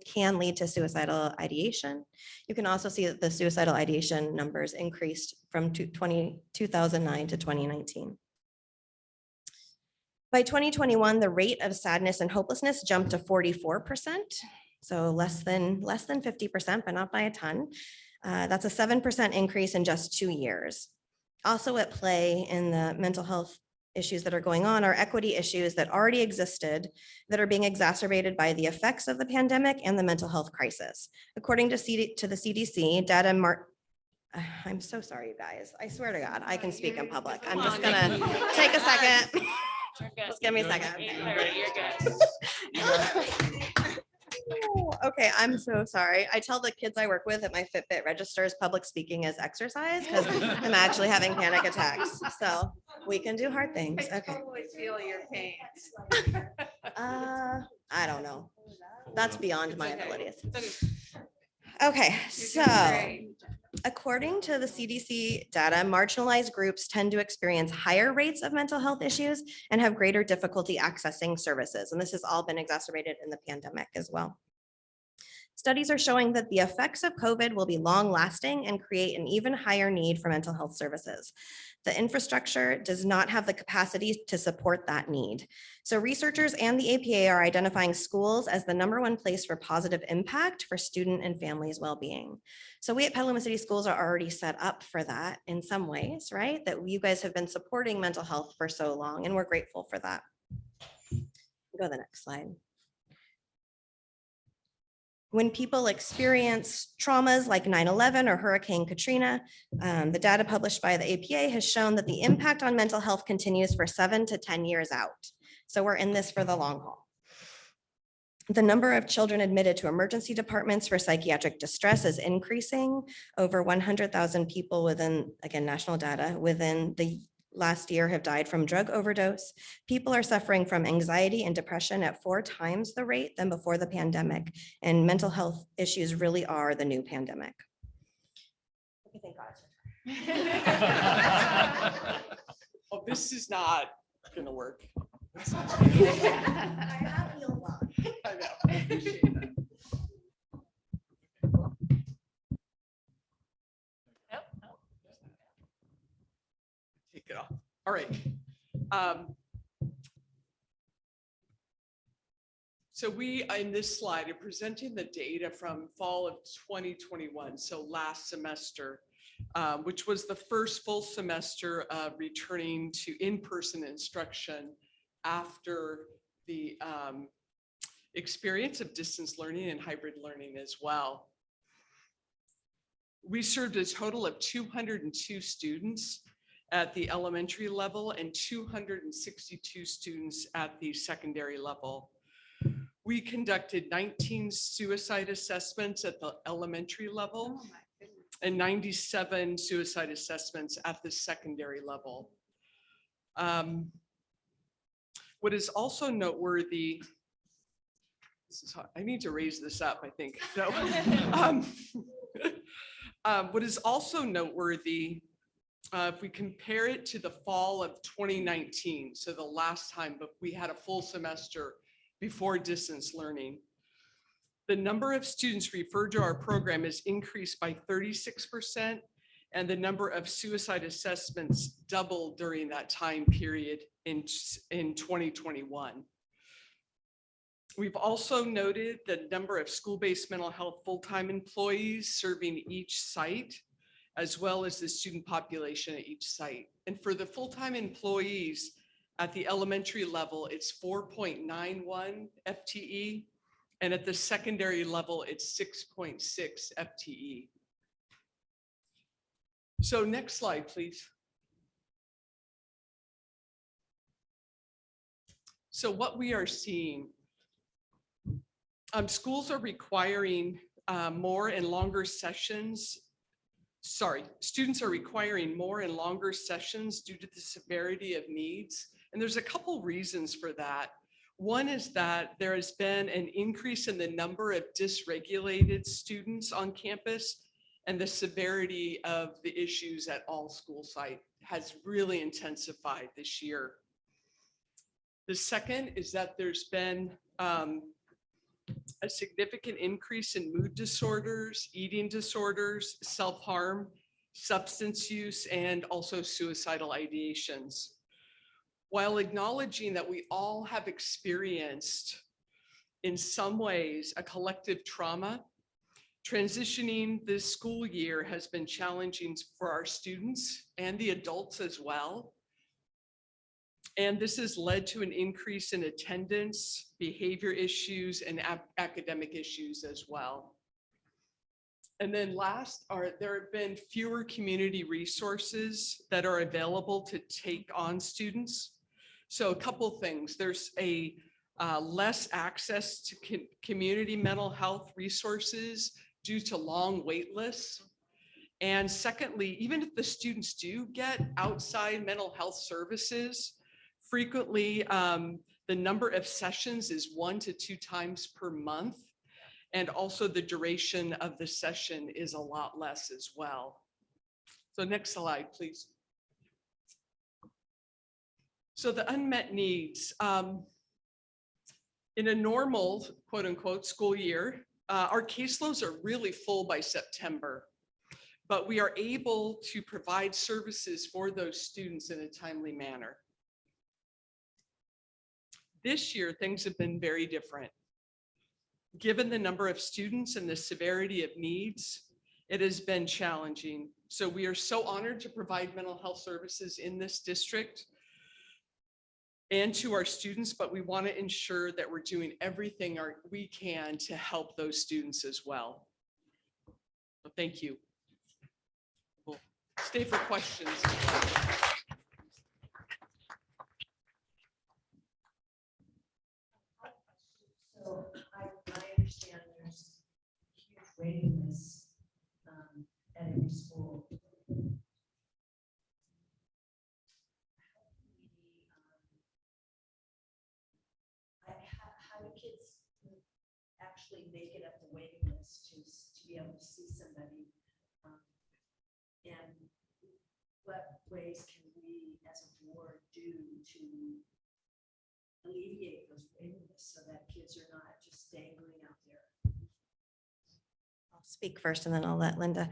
can lead to suicidal ideation. You can also see that the suicidal ideation numbers increased from 2009 to 2019. By 2021, the rate of sadness and hopelessness jumped to 44%, so less than 50%, but not by a ton. That's a 7% increase in just 2 years. Also at play in the mental health issues that are going on are equity issues that already existed that are being exacerbated by the effects of the pandemic and the mental health crisis. According to the CDC, data I'm so sorry, you guys. I swear to God, I can speak in public. I'm just gonna take a second. Just give me a second. Okay, I'm so sorry. I tell the kids I work with that my Fitbit registers public speaking as exercise because I'm actually having panic attacks. So we can do hard things. Okay. I totally feel your pain. I don't know. That's beyond my abilities. It's Okay, so great. according to the CDC data, marginalized groups tend to experience higher rates of mental health issues and have greater difficulty accessing services. And this has all been exacerbated in the pandemic as well. Studies are showing that the effects of COVID will be long lasting and create an even higher need for mental health services. The infrastructure does not have the capacity to support that need. So researchers and the APA are identifying schools as the #1 place for positive impact for student and families' well-being. So we at Petaluma City Schools are already set up for that in some ways, right? That you guys have been supporting mental health for so long, and we're grateful for that. Go to the next slide. When people experience traumas like 9/11 or Hurricane Katrina, the data published by the APA has shown that the impact on mental health continues for 7 to 10 years out. So we're in this for the long haul. The number of children admitted to emergency departments for psychiatric distress is increasing. Over 100,000 people within, again, national data, within the last year have died from drug overdose. People are suffering from anxiety and depression at 4 times the rate than before the pandemic. And mental health issues really are the new pandemic. Okay, thank God. Oh, this is not gonna work. I know. I appreciate that. Take it off. All right. So we, in this slide, are presenting the data from fall of 2021, so last semester, which was the first full semester of returning to in-person instruction after the experience of distance learning and hybrid learning as well. We served a total of 202 students at the elementary level and 262 students at the secondary level. We conducted 19 suicide assessments at the elementary level and 97 suicide assessments at the secondary level. What is also noteworthy, this is hard. I need to raise this up, I think. So, what is also noteworthy, if we compare it to the fall of 2019, so the last time we had a full semester before distance learning, the number of students referred to our program is increased by 36%, and the number of suicide assessments doubled during that time period in 2021. We've also noted the number of school-based mental health full-time employees serving each site, as well as the student population at each site. And for the full-time employees at the elementary level, it's 4.91 FTE, and at the secondary level, it's 6.6 FTE. So next slide, please. So what we are seeing, schools are requiring more and longer sessions. Sorry, students are requiring more and longer sessions due to the severity of needs. And there's a couple reasons for that. One is that there has been an increase in the number of dysregulated students on campus, and the severity of the issues at all school sites has really intensified this year. The second is that there's been a significant increase in mood disorders, eating disorders, self-harm, substance use, and also suicidal ideations. While acknowledging that we all have experienced, in some ways, a collective trauma, transitioning this school year has been challenging for our students and the adults as well. And this has led to an increase in attendance, behavior issues, and academic issues as well. And then last, there have been fewer community resources that are available to take on students. So a couple things, there's a less access to community mental health resources due to long wait lists. And secondly, even if the students do get outside mental health services, frequently the number of sessions is 1 to 2 times per month. And also the duration of the session is a lot less as well. So next slide, please. So the unmet needs. In a normal, quote unquote, school year, Our caseloads are really full by September, but we are able to provide services for those students in a timely manner. This year, things have been very different. Given the number of students and the severity of needs, it has been challenging. So we are so honored to provide mental health services in this district and to our students, but we want to ensure that we're doing everything we can to help those students as well. So thank you. We'll stay for questions. So I understand there's huge waiting lists at every school. How do kids actually make it up the waiting list to be able to see somebody? And what ways can we as a board do to alleviate those waiting lists so that kids are not just dangling out there? I'll speak first and then I'll let Linda.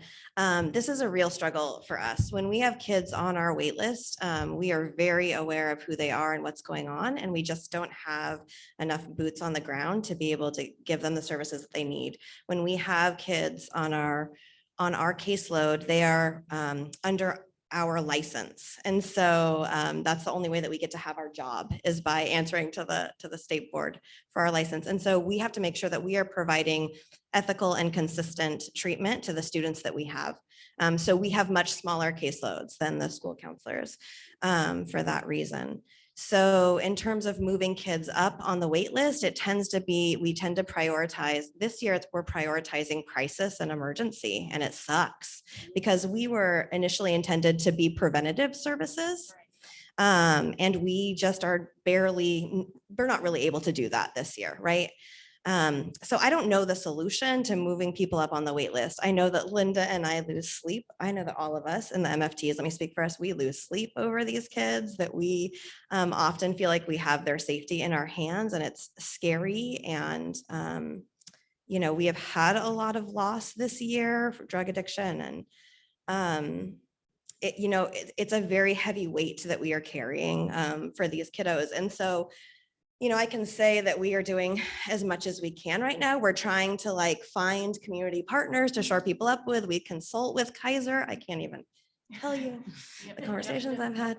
This is a real struggle for us. When we have kids on our wait list, we are very aware of who they are and what's going on, and we just don't have enough boots on the ground to be able to give them the services that they need. When we have kids on our caseload, they are under our license. And so that's the only way that we get to have our job, is by answering to the state board for our license. And so we have to make sure that we are providing ethical and consistent treatment to the students that we have. So we have much smaller caseloads than the school counselors for that reason. So in terms of moving kids up on the wait list, it tends to be, we tend to prioritize, this year we're prioritizing crisis and emergency, and it sucks because we were initially intended to be preventative services. And we just are we're not really able to do that this year, right? So I don't know the solution to moving people up on the wait list. I know that Linda and I lose sleep. I know that all of us in the MFTs, let me speak for us, we lose sleep over these kids, that we often feel like we have their safety in our hands, and it's scary. And, you know, we have had a lot of loss this year for drug addiction, and it's a very heavy weight that we are carrying for these kiddos. And so, you know, I can say that we are doing as much as we can right now. We're trying to find community partners to shore people up with. We consult with Kaiser. I can't even tell you the conversations I've had.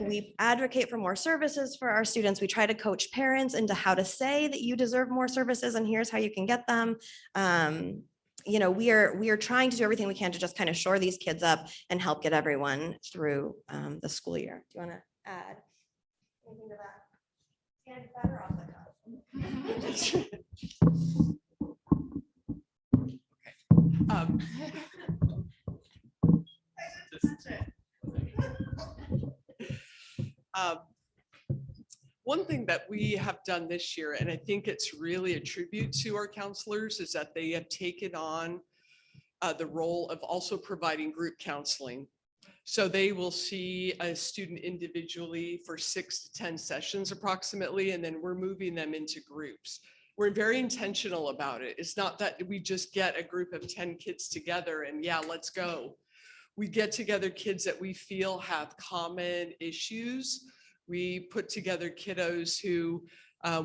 We advocate for more services for our students. We try to coach parents into how to say that you deserve more services and here's how you can get them. You know, we are trying to do everything we can to just kind of shore these kids up and help get everyone through the school year. Do you want to add anything to that? And better off One thing that we have done this year, and I think it's really a tribute to our counselors, is that they have taken on the role of also providing group counseling. So they will see a student individually for 6 to 10 sessions approximately, and then we're moving them into groups. We're very intentional about it. It's not that we just get a group of 10 kids together and yeah, let's go. We get together kids that we feel have common issues. We put together kiddos who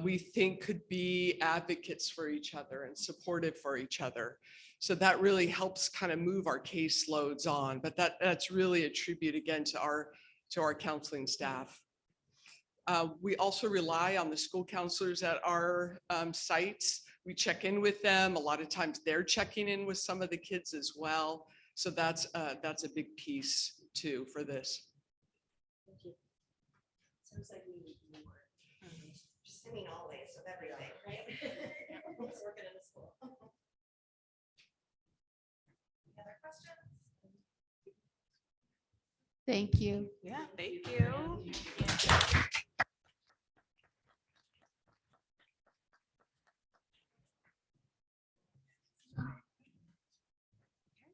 we think could be advocates for each other and supportive for each other. So that really helps kind of move our caseloads on, but that's really a tribute again to our counseling staff. We also rely on the school counselors at our sites. We check in with them. A lot of times they're checking in with some of the kids as well. So that's a big piece too for this. Thank you. Sounds like we need more. Just, I mean, always with everything, right? It's working in the school. Any other questions? Thank you. Yeah, thank you.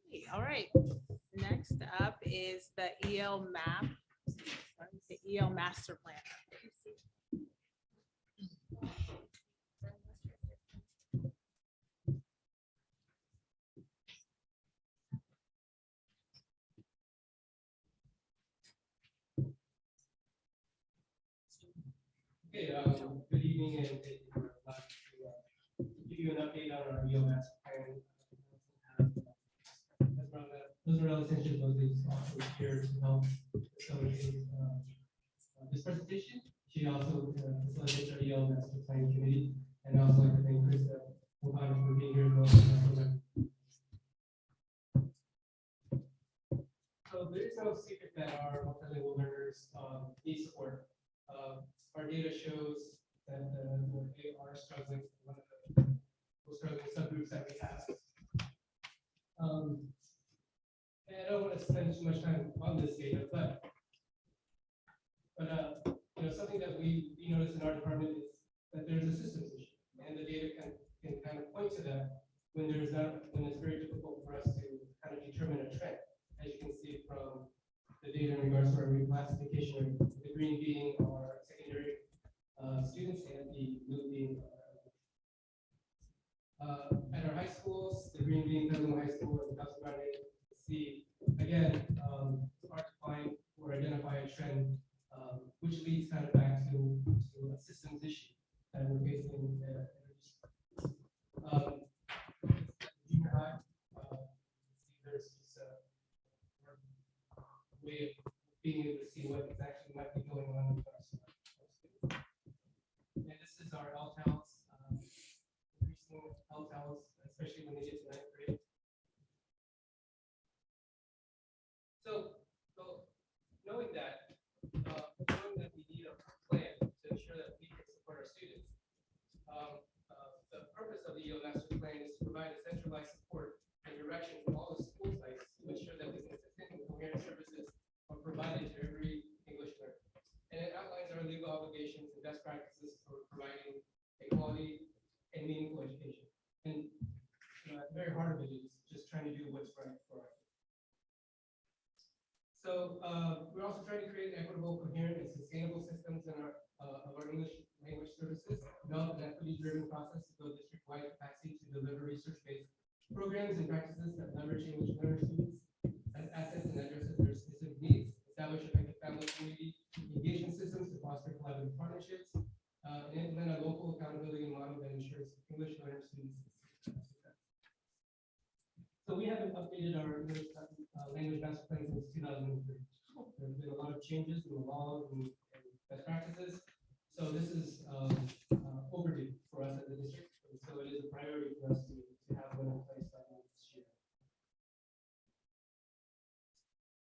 Okay, all right. Next up is the EL map, the EL master plan. Hey, good evening, and thank you for allowing me to give you an update on our EOS plan. Esmeralda essentially was also here to help facilitate this presentation. She also facilitates our EL Master Plan Committee, and I also like to thank Krista for being here as well. So there is no secret that our multilingual learners need support. Our data shows that they are struggling, one of the most struggling subgroups that we have. And I don't want to spend too much time on this data, but you know, something that we notice in our department is that there's a systems issue, and the data can kind of point to that when it's very difficult for us to kind of determine a trend, as you can see from the data in regards to our reclassification, the green being our secondary students and the blue being at our high schools, the green being Petala High School and Casa Grande. See again, it's hard to find or identify a trend, which leads kind of back to a systems issue that we're facing at junior high. There's just a way of being able to see what exactly might be going on with our students. And this is our LTALs, increasing LTALs, especially when they get to 9th grade. So knowing that we need a plan to ensure that we can support our students, the purpose of the EO Master Plan is to provide a centralized support and direction for all the school sites to ensure that the consistent and coherent services are provided to every English learner. And it outlines our legal obligations and best practices for providing a quality and meaningful education. And at the very heart of it is just trying to do what's right for our kids. So we're also trying to create equitable, coherent, and sustainable systems in our of our English language services, develop an equity-driven process to build district-wide capacity to deliver research-based programs and practices that leverage English learner students as assets and addresses their specific needs, establish effective family community engagement systems to foster collaborative partnerships, and implement a local accountability model that ensures English learner students' success. So we haven't updated our English language master plan since 2003. There's been a lot of changes in the laws and best practices. So this is overdue for us as a district. And so it is a priority for us to have one in place by this year.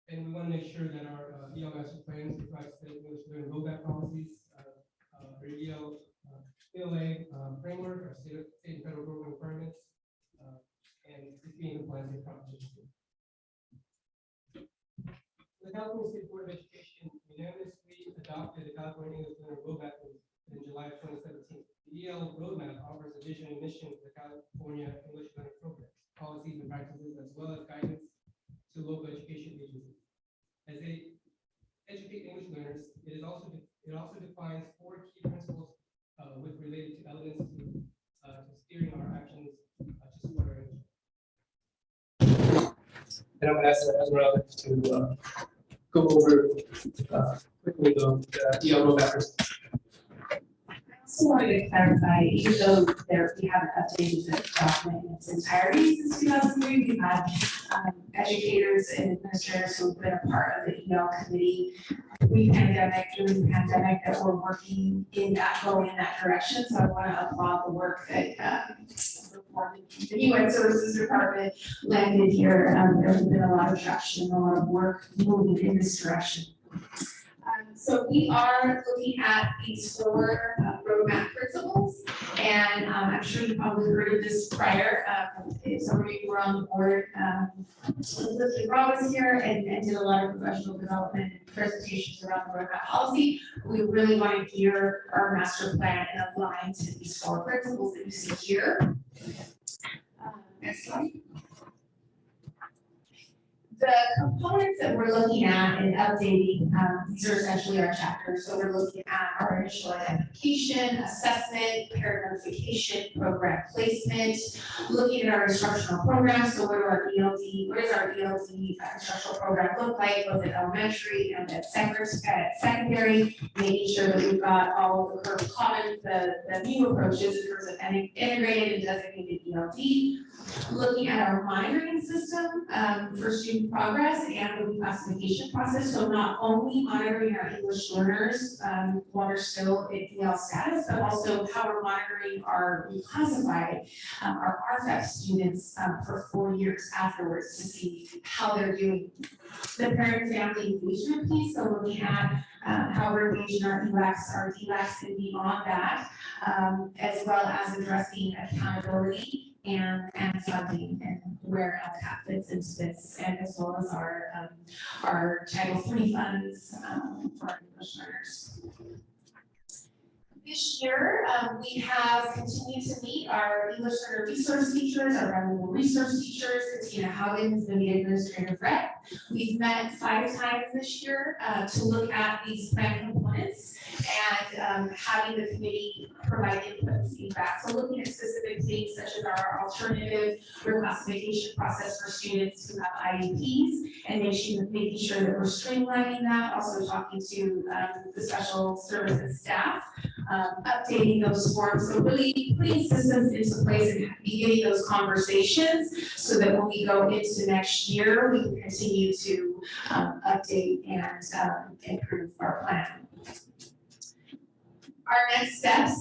And we want to make sure that our EL master plans reflect the English learning roadmap policies, our EL ELA framework, our state and federal program requirements, and being compliant with Proposition 2. The California State Board of Education unanimously adopted the California English Learner Roadmap in July of 2017. The EL roadmap offers a vision and mission for the California English Learner Program, policies and practices, as well as guidance to local education agencies. As they educate English learners, it also defines 4 key principles related to elements to steering our actions to support our English. And I'm going to ask Esmeralda to go over quickly the EL roadmap. I also wanted to clarify, even though we haven't updated the document in its entirety since 2003, we've had educators and administrators who've been a part of the EL committee during the pandemic that were working going in that direction. So I want to applaud the work that the Continuing Services Department landed here. There's been a lot of traction, a lot of work moving in this direction. So we are looking at these 4 roadmap principles, and I'm sure you probably heard of this prior. Some of you were on the board. Elizabeth Rob was here and did a lot of professional development and presentations around the roadmap policy. We really want to gear our master plan and align to these 4 principles that you see here. Next slide. The the components that we're looking at and updating, these are essentially our chapters. So we're looking at our initial identification, assessment, parent notification, program placement, looking at our instructional programs. So what does our ELD instructional program look like, both at elementary and at secondary, making sure that we've got all of the the new approaches in terms of integrated and designated ELD, looking at our monitoring system for student progress and the reclassification process. So not only monitoring our English learners while they're still in EL status, but also how we're monitoring our reclassified, our RFEP students for 4 years afterwards to see how they're doing. The parent family engagement piece, so looking at how we're engaging our ELACs, our DLACs, and beyond that, as well as addressing accountability and funding and where LCAP fits into this, and as well as our Title III funds for our English learners. This year, we have continued to meet our English learner resource teachers, our bilingual resource teachers. Christina Haugen has been the administrative rep. We've met 5 times this year to look at these plan components and having the committee provide input and feedback. So looking at specific things such as our alternative reclassification process for students who have IEPs and making sure that we're streamlining that, also talking to the special services staff, updating those forms. So really putting systems into place and beginning those conversations so that when we go into next year, we can continue to update and improve our plan. Our next steps,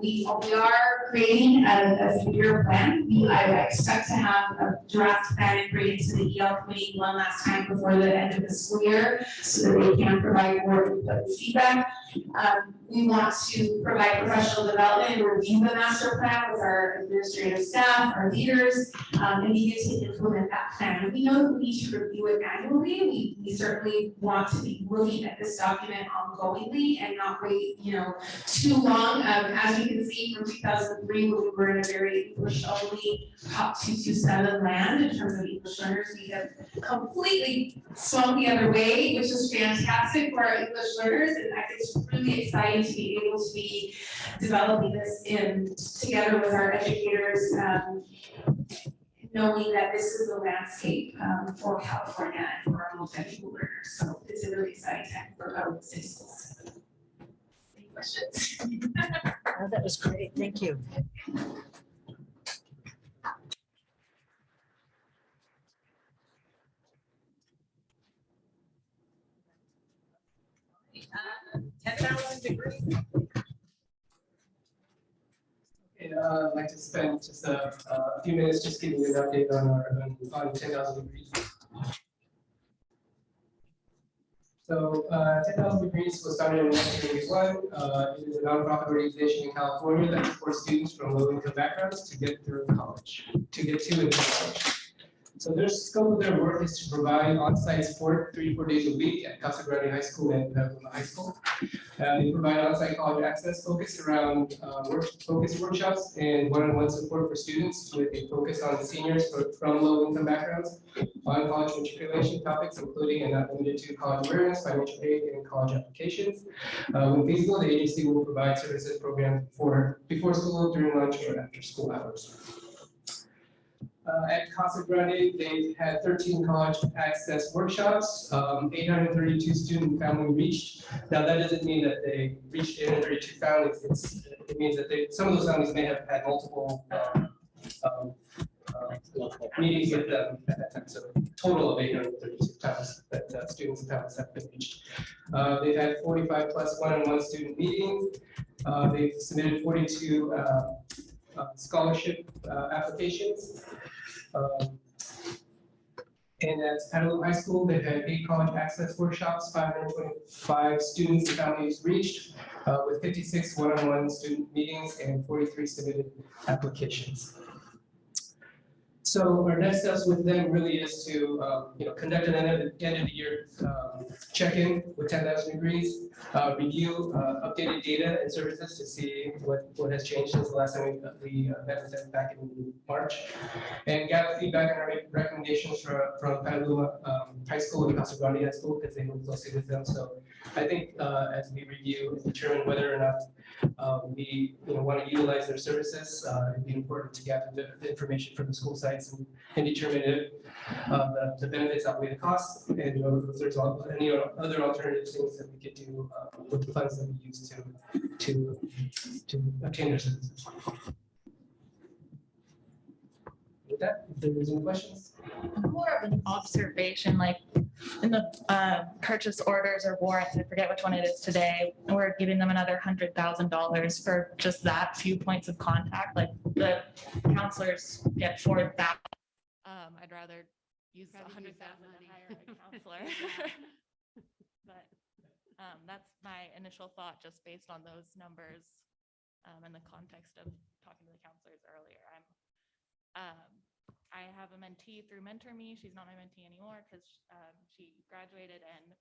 we are creating a 3-year plan. I expect to have a draft plan and bring it to the EL committee one last time before the end of the school year so that they can provide more input and feedback. We want to provide professional development and review the master plan with our administrative staff, our leaders, and begin to implement that plan. And we know that we need to review it annually. We certainly want to be looking at this document ongoingly and not wait, too long. As you can see from 2003, when we were in a very English-only top 227 land in terms of English learners, we have completely swung the other way, which is fantastic for our English learners. And I think it's really exciting to be able to be developing this together with our educators, knowing that this is the landscape for California and for our multilingual learners. So it's a really exciting time for our city schools. Any questions? Oh, that was great. Thank you. Okay, I'd like to spend just a few minutes just giving you an update on 10,000 degrees. So 10,000 Degrees was started in 1981. It is a nonprofit organization in California that supports students from low-income backgrounds to get through college, to get to and through college. So their scope of their work is to provide on-site support 3 to 4 days a week at Casa Grande High School and Petala High School. They provide on-site college access focused around focused workshops and one-on-one support for students with a focus on seniors from low-income backgrounds on college matriculation topics, including and not limited to college awareness, financial aid, and college applications. When feasible, the agency will provide services programs before school, during lunch, or after school hours. At Casa Grande, they had 13 college access workshops, 832 student family reached. Now that doesn't mean that they reached 832 families. It means that some of those families may have had multiple meetings with them at that time. So a total of 832 times that students and families have been reached. They've had 45 plus one-on-one student meetings. They've submitted 42 scholarship applications. And at Petala High School, they've had 8 college access workshops, 525 students and families reached, with 56 one-on-one student meetings and 43 submitted applications. So our next steps with them really is to, conduct an end of the year check-in with 10,000 degrees, review updated data and services to see what has changed since the last time we met with them back in March, and gather feedback and recommendations from Petaluma High School and Casa Grande High School, because they work closely with them. So I think as we review and determine whether or not we want to utilize their services, it'd be important to gather the information from the school sites and determine if the benefits outweigh the costs, and if there's any other alternative things that we could do with the funds that we use to obtain their services. With that, if there was any questions. More of an observation, like in the purchase orders or warrants, I forget which one it is today, and we're giving them another $100,000 for just that few points of contact. Like the counselors get 4,000. I'd rather use the 100,000 to hire a counselor. But that's my initial thought, just based on those numbers in the context of talking to the counselors earlier. I have a mentee through Mentor Me. She's not my mentee anymore because she graduated, and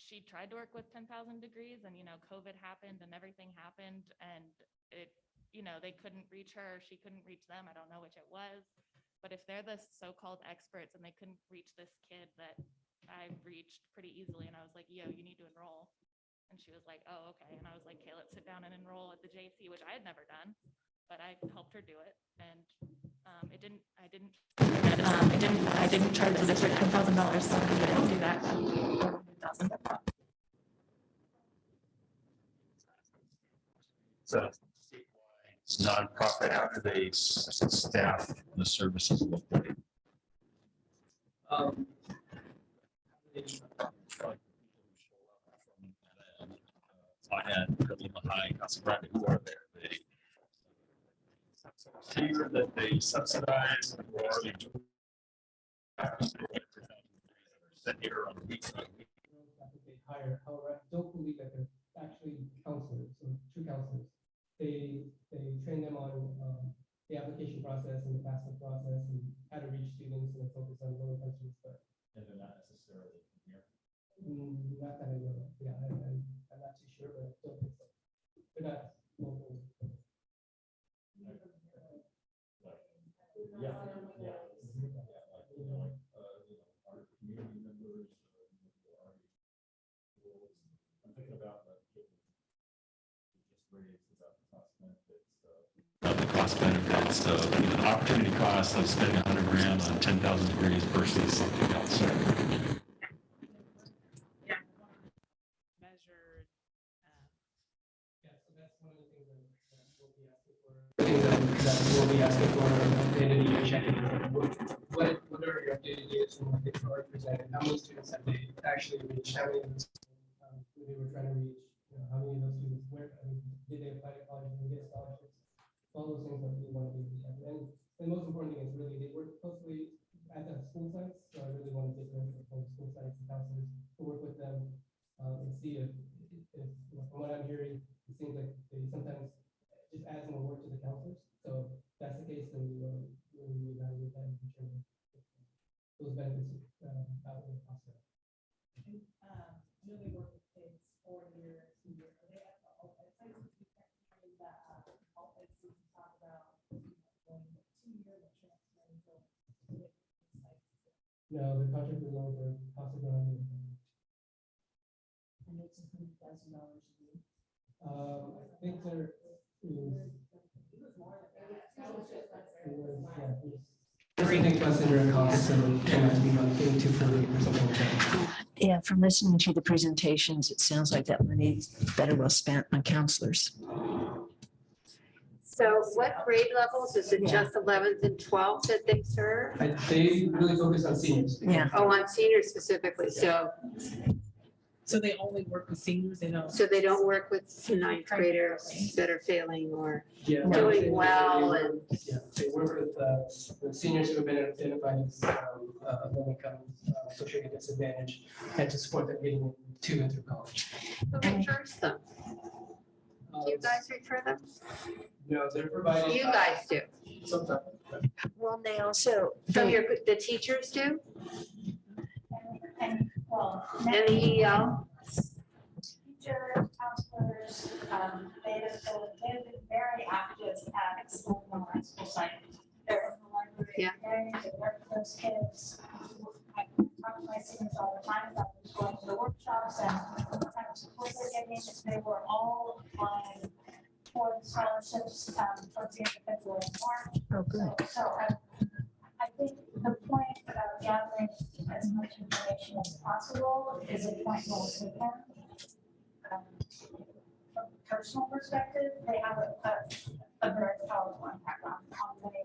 she tried to work with 10,000 degrees, and COVID happened and everything happened, and they couldn't reach her. She couldn't reach them. I don't know which it was, but if they're the so-called experts and they couldn't reach this kid that I reached pretty easily, and I was like, yo, you need to enroll. And she was like, oh, okay. And I was like, okay, let's sit down and enroll at the JC, which I had never done, but I helped her do it. And I didn't charge the district $10,000, so we didn't do that. $100,000. So it's nonprofit, how do they staff the services locally? And Petala High, Casa Grande, who are there? They here that they subsidize, or are they sent here on a week? They hire, however, I don't believe that they're actually counselors, so true counselors. They train them on the application process and the FAFSA process and how to reach students and focus on lower countries, but. And they're not necessarily here. Not that I know of. Yeah, I'm not too sure, but I don't think so. They're not local. Yeah, yeah. Our community members, I'm thinking about just raised about the cost benefits. The cost benefits, so the opportunity cost of spending $100,000 on 10,000 degrees versus something else. Measured. Yeah, so that's one of the things that we'll be asking for. That we'll be asking for at the end of the year check-in. What are your updated data from what they've already presented? How many students have they actually reached? How many of those who they were trying to reach? How many of those students did they apply to college and get scholarships? All those things that we want to be checking. And the most important thing is really they work closely at the school sites. So I really want to take them from the school sites and counselors to work with them and see if from what I'm hearing, it seems like they sometimes just add more work to the counselors. So if that's the case, then we will really reevaluate that and determine if those benefits outweigh the cost. Really work with kids 4 years, 2 years. Are they at the OPED sites? That OPED students talk about going 2 years of transferring to sites. No, the contract is long for Casa Grande. And it's $100,000 a year. I think there is. Everything comes under a cost, so try not to be getting too furthy or something like that. Yeah, from listening to the presentations, it sounds like that money is better well spent on counselors. So what grade levels? Is it just 11th and 12th that they serve? They really focus on seniors. Yeah. Oh, on seniors specifically. So they only work with seniors, they don't. So they don't work with ninth graders that are failing or Yeah. doing well and. Yeah, they work with the seniors who have been identified as low income, socially disadvantaged, and to support them getting to and through college. Who refers them? Do you guys refer them? No, they're providing. You guys do. Sometimes. Well, they also, so the teachers do? And, well, And the EL? teachers, counselors, they've been very active at school, on the school site. They're in the library, Yeah. they work with those kids. I talk to my seniors all the time about who's going to the workshops and what kind of support they're getting. They were all applying for the scholarships towards the end of February and March. Oh, good. So I think the point of gathering as much information as possible is a point well taken. From a personal perspective, they have a very powerful impact on many.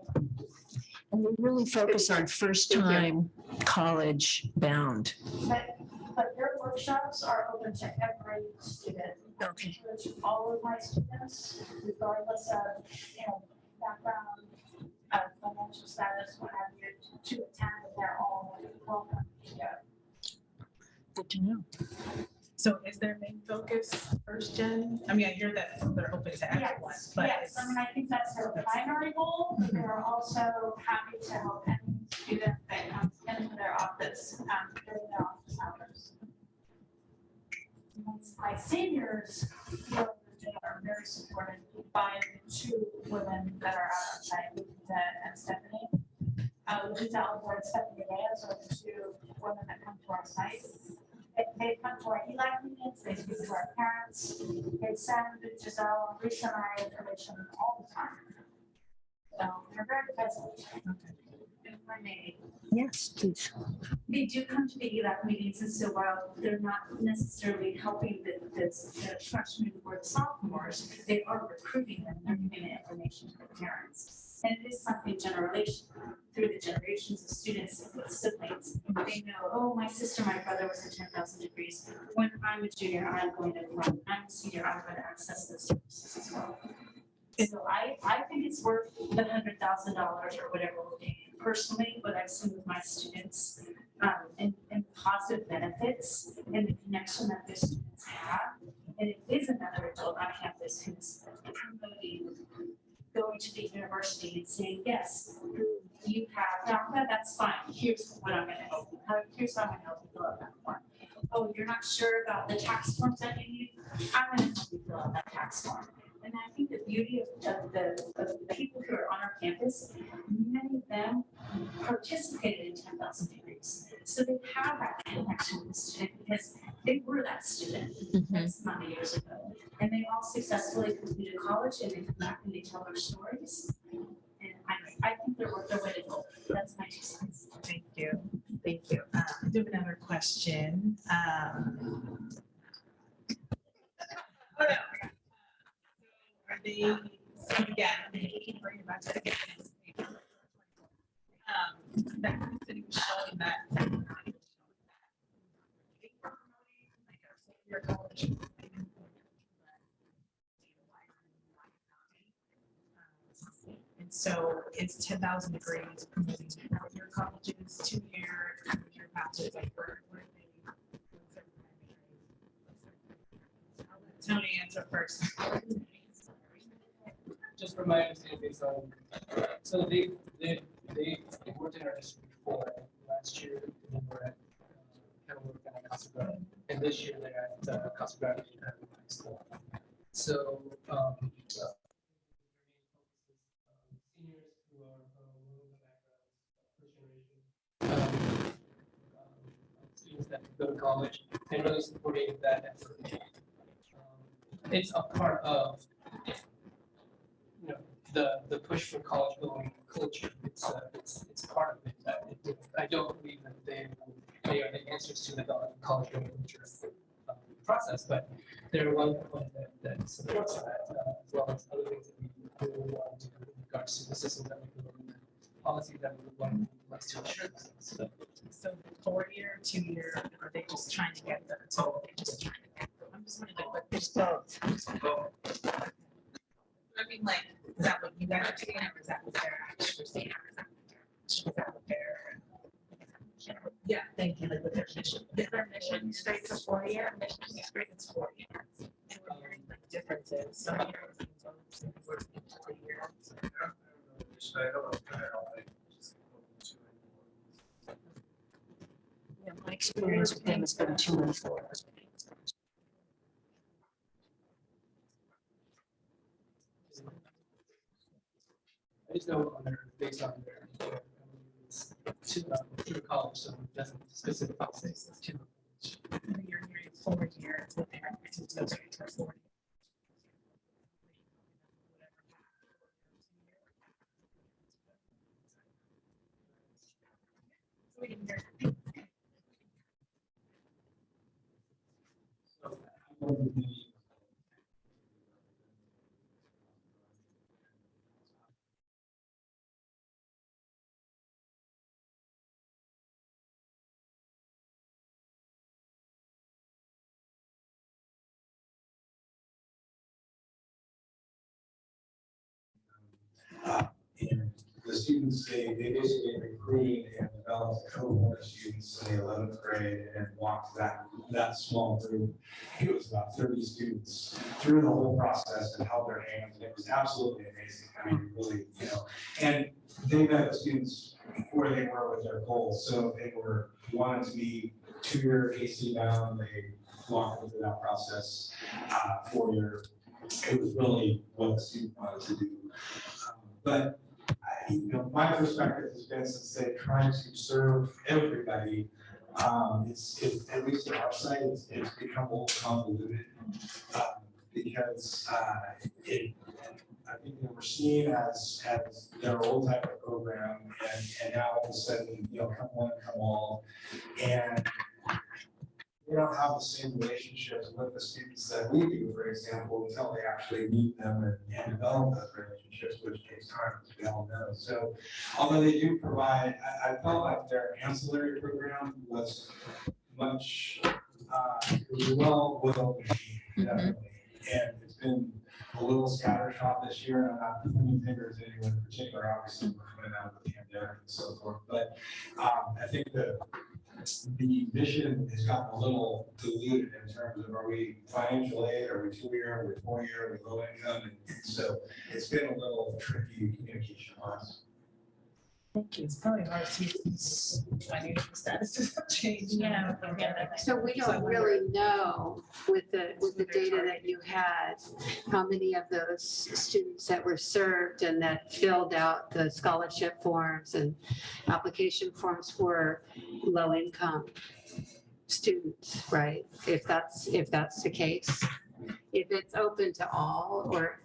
And we really focus on first-time college bound. But their workshops are open to every student. Okay. To all of my students, regardless of, background, financial status, what have you, to attend, they're all welcome. Good to know. So is their main focus first gen? I mean, I hear that they're open to everyone, Yes, but yes, I mean, I think that's their primary goal. They're also happy to help any student that comes into their office, during their office hours. My seniors, feel that they are very supported by the two women that are out on site, Lisa and Stephanie. Lisa Alvord and Stephanie Reyes are the two women that come to our site. They come to our ELAC meetings, they speak to our parents, they send Giselle, Lisa, and I information all the time. So they're very present. If I may. Yes, please. They do come to the ELAC meetings, and so while they're not necessarily helping the freshmen or the sophomores, they are recruiting them, they're giving the information to the parents. And it is something through the generations of students with siblings. They know, oh, my sister, my brother was in 10,000 degrees. When I'm a junior, I'm going to run. I'm a senior, I'm going to access those services as well. So I think it's worth the $100,000 or whatever we're paying. Personally, what I've seen with my students, and positive benefits and the connection that the students have. And it is another adult on campus who's promoting going to the university and saying, yes, you have DACA, that's fine. Here's what I'm gonna help you. Here's how I'm gonna help you fill out that form. Oh, you're not sure about the tax forms that you need? I'm gonna help you fill out that tax form. And I think the beauty of the people who are on our campus, many of them participated in 10,000 degrees. So they have that connection with the student because they were that student X amount of years ago. And they all successfully completed college and they come back and they tell their stories. And I think they're worth their way to go. That's my 2 cents. thank you. Thank you. I do have another question. Are they, so again, they bring it back to the that city was showing that your college. And so it's 10,000 degrees promoting your college's 2-year, your bachelor's, like for Tony answer first. Just from my understanding, so they worked in our district before last year. They were at Petala and Casa Grande, and this year they're at Casa Grande High School. So seniors who are from low income backgrounds, students that go to college, and really supporting that effort. It's a part of the push for college going culture. It's part of it. I don't believe that they are the answers to the college going culture process, but they're one component that supports that, as well as other things that we want to do in regards to the system that we build and the policies that we want to ensure this. So 4-year, 2-year, are they just trying to get the total? They just trying to get. I'm just wondering, but there's both. I mean, like, is that what you guys are doing, or is that what they're actually saying? Is that what they're? Yeah, thank you. Like with their mission. Is their mission straight to 4-year? Mission straight, it's 4 years. And we're hearing like differences. Some years it's working 3 years. Yeah, my experience with them has been too many for us. I just know on their, based on their, to the college, so it doesn't specifically say it's to. You're nearing 4 years with their, it's go straight to 40. And the students, they basically recruited and developed a cohort of students in the 11th grade and walked that small group. I think it was about 30 students through the whole process and held their hands. And it was absolutely amazing. I mean, really, and they met the students where they were with their goals. So they were wanting to be 2-year AC bound. They walked them through that process. 4-year, it was really what the student wanted to do. But my perspective has been, since they're trying to serve everybody, it's at least on our side, it's become a little convoluted because I think they were seen as their old type of program, and now all of a sudden, come one, come all, and they don't have the same relationships with the students that we do, for example, until they actually meet them and develop those relationships, which takes time, as we all know. So although they do provide, I felt like their ancillary program was much, well, definitely. And it's been a little scattershot this year, and I'm not pointing fingers at anyone in particular, obviously we're coming out of the pandemic and so forth, but I think the vision has gotten a little diluted in terms of, are we financial aid, are we 2-year, are we 4-year, are we low income, and so it's been a little tricky communication wise. Thank you. It's probably hard to use financial statuses have changed. Yeah. So we don't really know with the data that you had, how many of those students that were served and that filled out the scholarship forms and application forms were low income students, right? If that's the case, if it's open to all, or.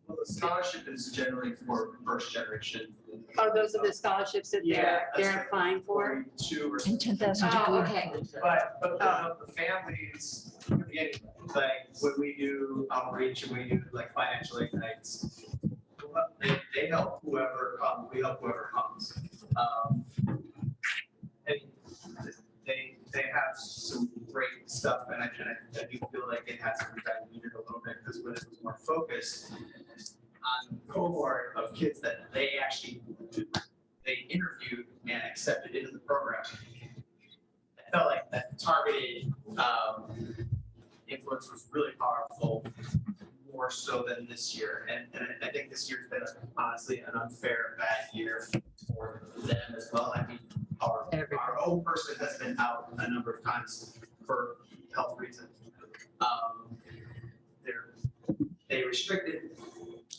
Well, the scholarship is generally for first generation. Oh, those are the scholarships that they're applying for? 42 or And 10,000 Oh, degrees. okay. But the families, anyway, like when we do outreach and we do like financial aid nights, they help whoever comes, we help whoever comes. And they have some great stuff, and I do feel like it has been diluted a little bit, because when it was more focused on cohort of kids that they actually interviewed and accepted into the program, I felt like that targeted influence was really powerful, more so than this year. And I think this year's been honestly an unfair, bad year for them as well. I mean, our own person has been out a number of times for health reasons. They restricted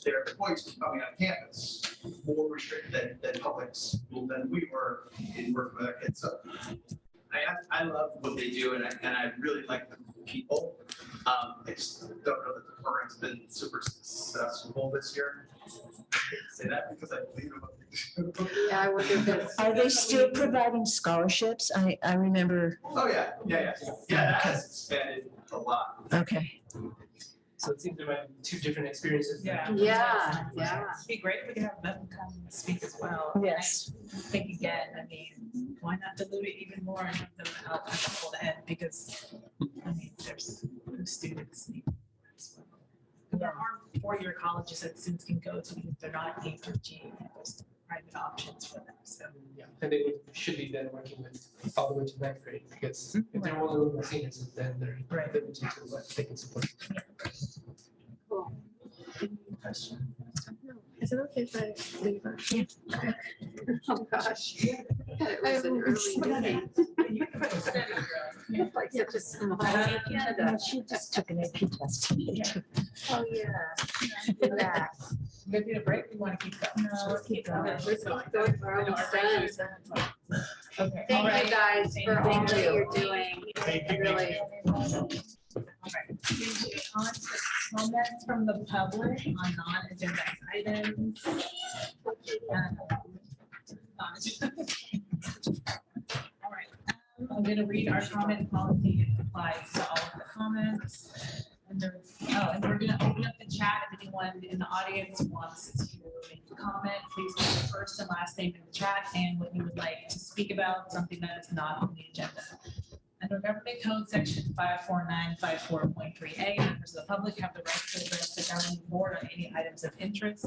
their employees from coming on campus, more restricted than public school than we were in working with our kids. So I love what they do, and I really like the people. I just don't know that the program's been super successful this year. I say that because I believe in what they do. Yeah, I wonder if it's. Are they still providing scholarships? I remember. Oh, yeah. That has expanded a lot. Okay. So it seems there might be 2 different experiences. Yeah. It'd be great if we could have them come and speak as well. Yes. I think again, I mean, why not dilute it even more and have them out at the full end, because I mean, there's students need as well. There are 4-year colleges that students can go to if they're not A through G, there's private options for them, so. Yeah, and they should be then working with all the way to 9th grade, because if they're only looking at seniors, then they're limited to what they can support. Cool. Question? Is it okay if I leave? Oh, gosh. It was an early meeting. Like such a small. She just took an AP test. Oh, yeah. Relax. You guys need a break? You want to keep going? No, let's keep going. We're almost done. Okay. Thank all right. you guys for all Thank that you. you're doing. Really. On to comments from the public on non-agenda items. All right, I'm gonna read our comment policy. It applies to all of the comments. And we're gonna open up the chat. If anyone in the audience wants to make a comment, please put your first and last name in the chat and what you would like to speak about, something that is not on the agenda. Under Government Code Section 54954.3A, members of the public have the right to address the governing board on any items of interest,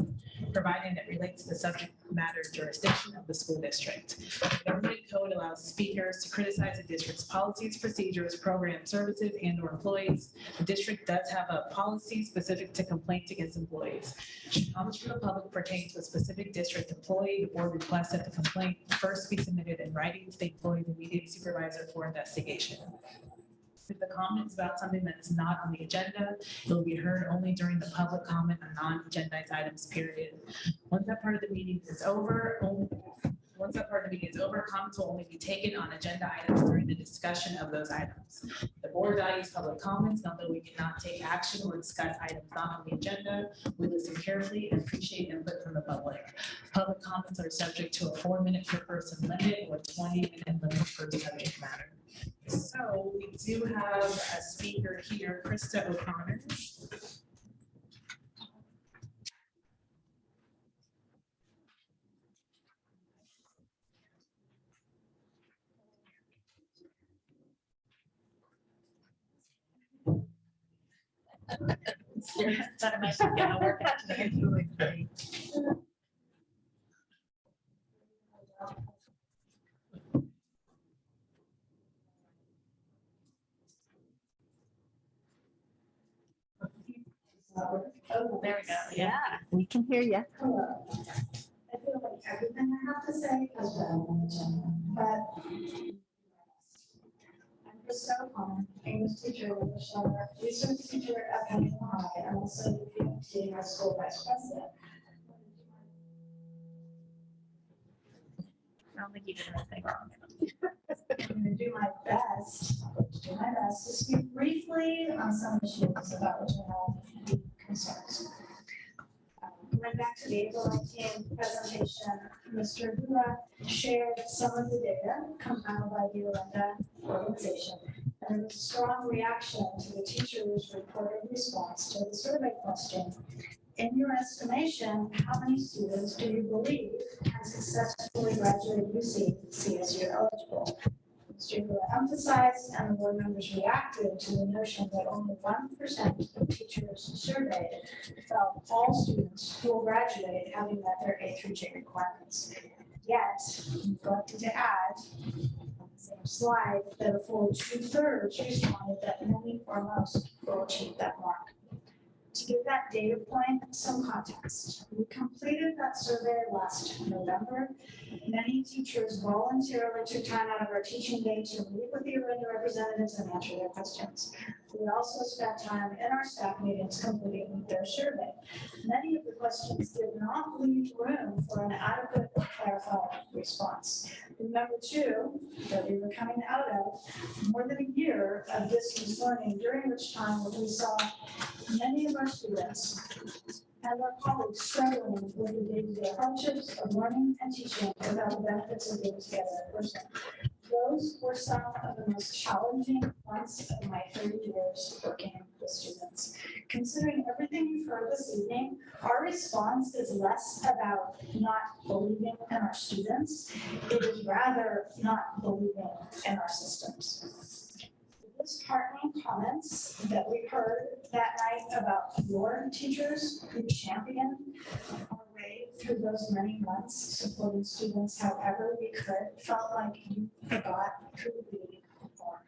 providing it relates to the subject matter jurisdiction of the school district. The Government Code allows speakers to criticize the district's policies, procedures, programs, services, and/or employees. The district does have a policy specific to complaints against employees. Should comments from the public pertain to a specific district employee, the board requests that the complaint first be submitted in writing to the employee's immediate supervisor for investigation. If the comment is about something that is not on the agenda, it will be heard only during the public comment on non-agendized items, period. Once that part of the meeting is over, comments will only be taken on agenda items during the discussion of those items. The board values public comments, and although we cannot take action or discuss items not on the agenda, we listen carefully and appreciate input from the public. Public comments are subject to a 4-minute per person limit or 20-minute limit per subject matter. So we do have a speaker here, Krista O'Connor. Oh, there we go. Yeah, we can hear you. Hello. I feel like everything I have to say has been on the agenda, but I'm Krista O'Connor, English teacher with Michelle, research teacher at Petala High, and also the PMT High School Vice President. I don't think you did anything wrong. I'm going to do my best to speak briefly on some issues about which I have concerns. Going back to the April 19th presentation, Mr. Hula shared some of the data compiled by the Orenda organization. And there was a strong reaction to the teacher's reported response to the survey question. In your estimation, how many students do you believe can successfully graduate UC as you're eligible? Mr. Hula emphasized and the board members reacted to the notion that only 1% of teachers surveyed felt all students who will graduate having met their A through J requirements. Yet, I'm going to add on the same slide that a full 2/3 responded that many or most will achieve that mark. To give that data point some context, we completed that survey last November. Many teachers voluntarily took time out of our teaching day to meet with the Orenda representatives and answer their questions. We also spent time in our staff meetings completing their survey. Many of the questions did not leave room for an adequate or clarified response. Remember too, that we were coming out of more than a year of distance learning, during which time we saw many of our students and our colleagues struggling with the day-to-day hardships of learning and teaching without the benefits of being together in person. Those were some of the most challenging months of my 30 years working with students. Considering everything you've heard this evening, our response is less about not believing in our students. It is rather not believing in our systems. The disheartening comments that we heard that night about your teachers who championed our way through those many months supporting students however we could felt like you forgot who we are.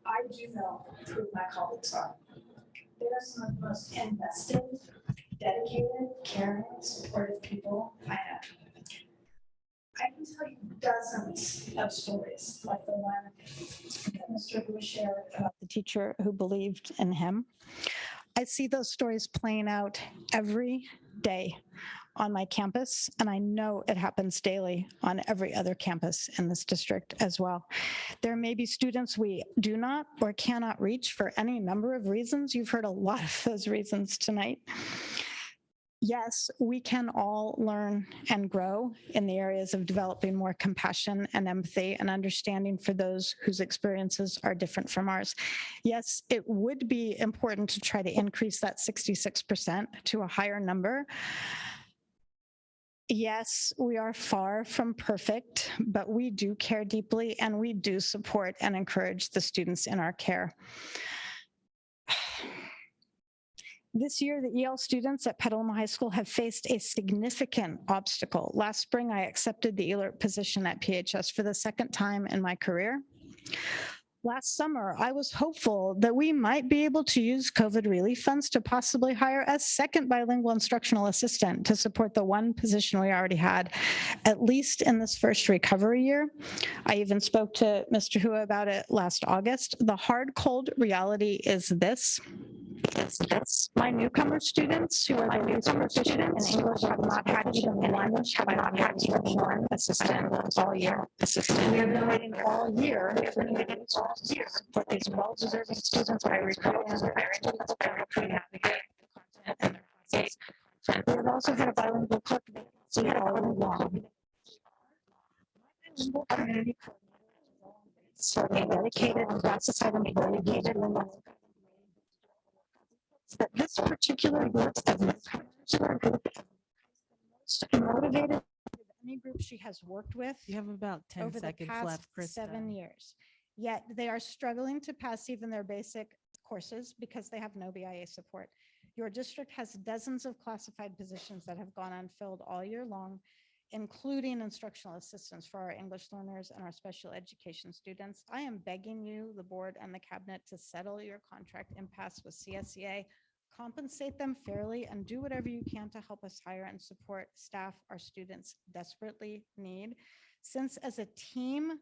I do know who my colleagues are. They are some of the most invested, dedicated, caring, supportive people I know. I can tell you dozens of stories like the one that Mr. Wu shared about the teacher who believed in him. I see those stories playing out every day on my campus, and I know it happens daily on every other campus in this district as well. There may be students we do not or cannot reach for any number of reasons. You've heard a lot of those reasons tonight. Yes, we can all learn and grow in the areas of developing more compassion and empathy and understanding for those whose experiences are different from ours. Yes, it would be important to try to increase that 66% to a higher number. Yes, we are far from perfect, but we do care deeply and we do support and encourage the students in our care. This year, the EL students at Petaluma High School have faced a significant obstacle. Last spring, I accepted the ELERT position at PHS for the second time in my career. Last summer, I was hopeful that we might be able to use COVID relief funds to possibly hire a second bilingual instructional assistant to support the one position we already had, at least in this first recovery year. I even spoke to Mr. Hua about it last August. The hard, cold reality is this. My newcomer students who are the least proficient in English have not had even one assistant all year. We have been waiting all year for these well-deserving students by recruiting navigate the content in their classes. We have also had a bilingual cook vacancy all along. Bilingual community coordinator is so dedicated and classified and dedicated in the that this particular group of newcomers are most motivated of any group she has worked with. You have about 10 over the seconds past left, Krista. 7 years. Yet they are struggling to pass even their basic courses because they have no BIA support. Your district has dozens of classified positions that have gone unfilled all year long, including instructional assistants for our English learners and our special education students. I am begging you, the board and the cabinet, to settle your contract impasse with CSEA, compensate them fairly, and do whatever you can to help us hire and support staff our students desperately need. Since as a team,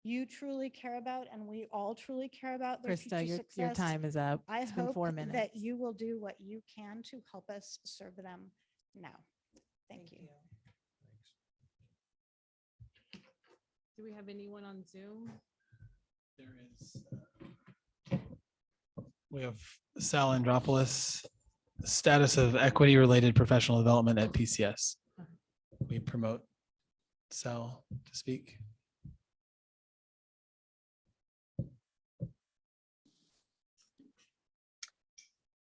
you truly care about, and we all truly care about their Krista, future your success. time is up. I It's been hope 4 minutes. that you will do what you can to help us serve them now. Thank you. Do we have anyone on Zoom? There is. We have Sal Andropoulos, status of equity-related professional development at PCS. We promote Sal to speak.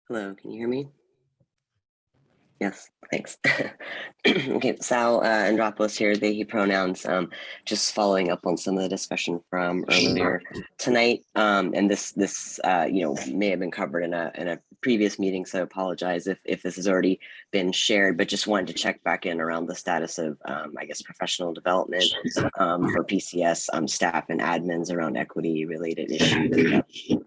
Hello, can you hear me? Yes, thanks. Okay, Sal Andropoulos here, they, he pronouns, just following up on some of the discussion from earlier tonight. And this may have been covered in a previous meeting, so I apologize if this has already been shared, but just wanted to check back in around the status of, I guess, professional development for PCS staff and admins around equity related issues,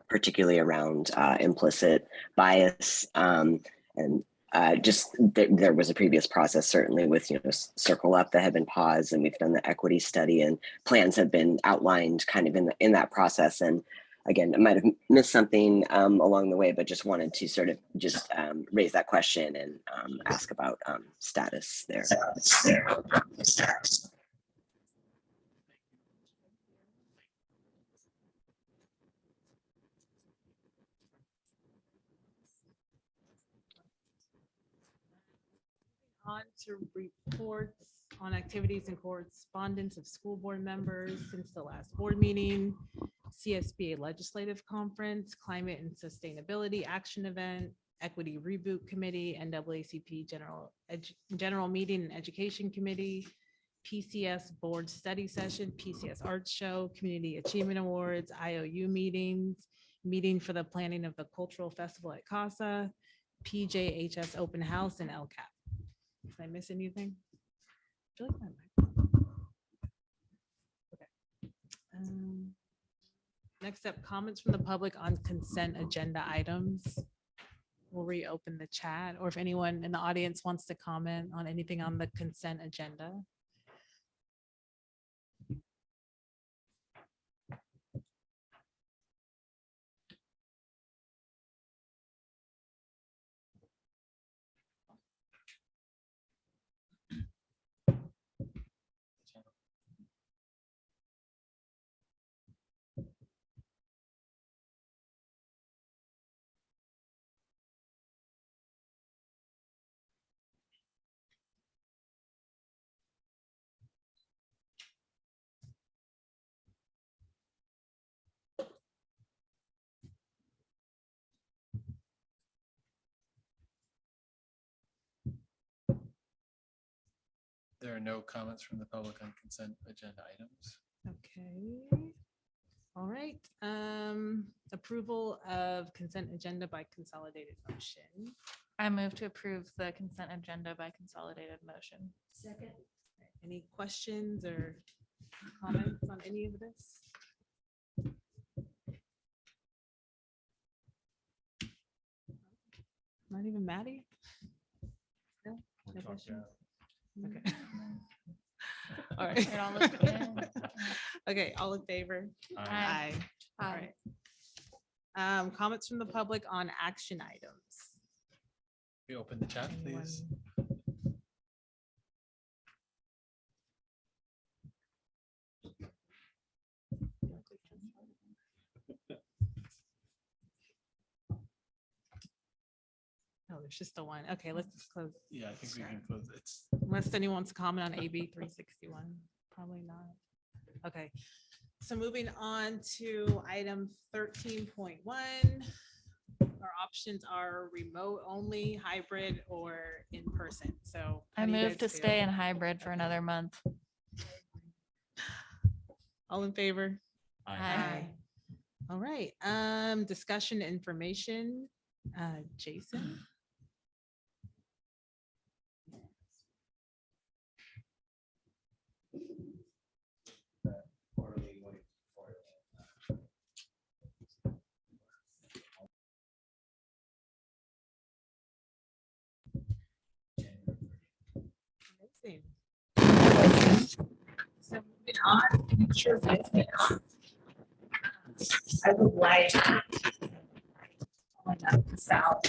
particularly around implicit bias and there was a previous process, certainly with Circle Up that had been paused, and we've done the equity study, and plans have been outlined kind of in that process. And again, I might have missed something along the way, but just wanted to sort of just raise that question and ask about status there. On to reports on activities and correspondence of school board members since the last board meeting, CSBA legislative conference, climate and sustainability action event, equity reboot committee, NAACP general meeting and education committee, PCS board study session, PCS art show, community achievement awards, IOU meetings, meeting for the planning of the cultural festival at CASA, PJHS open house, and LCAP. Did I miss anything? I feel like that might- Okay. Next up, comments from the public on consent agenda items. we'll reopen the chat, or if anyone in the audience wants to comment on anything on the consent agenda. There are no comments from the public on consent agenda items. Okay. All right. Approval of consent agenda by consolidated motion. I move to approve the consent agenda by consolidated motion. Second. Any questions or comments on any of this? Not even Maddie? No? No questions? Okay. All right. It all looks good. Okay, all in favor? Aye. All right. Comments from the public on action items. We open the chat, please. Oh, there's just the one. Okay, let's close. Yeah, I think we can close. It's Unless anyone wants to comment on AB 361, probably not. Okay, so moving on to item 13.1. Our options are remote only, hybrid, or in person. So how I do you move to guys stay feel? in hybrid for another month. All in favor? Aye. All right, discussion information, Jason. Amazing. So moving on, sure, I would like Sal.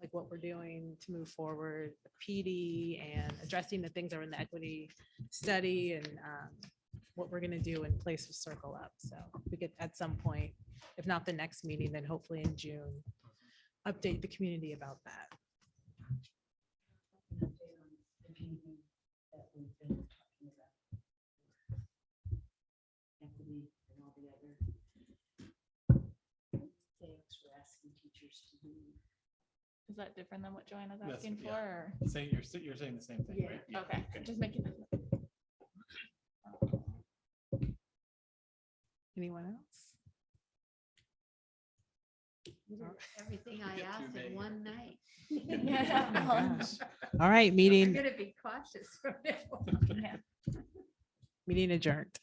Like what we're doing to move forward, with PD and addressing the things that are in the equity study and what we're gonna do in place with Circle Up. So we could at some point, if not the next meeting, then hopefully in June, update the community about that. Equity and all the other things we're asking teachers to do. Is that different than what Joanna's Yes, asking for? yeah. Or? You're saying the same thing, right? Okay, just making. Anyone else? You did everything I Get too asked many. in one night. All right, I'm meeting, gonna be cautious from now on. meeting adjourned.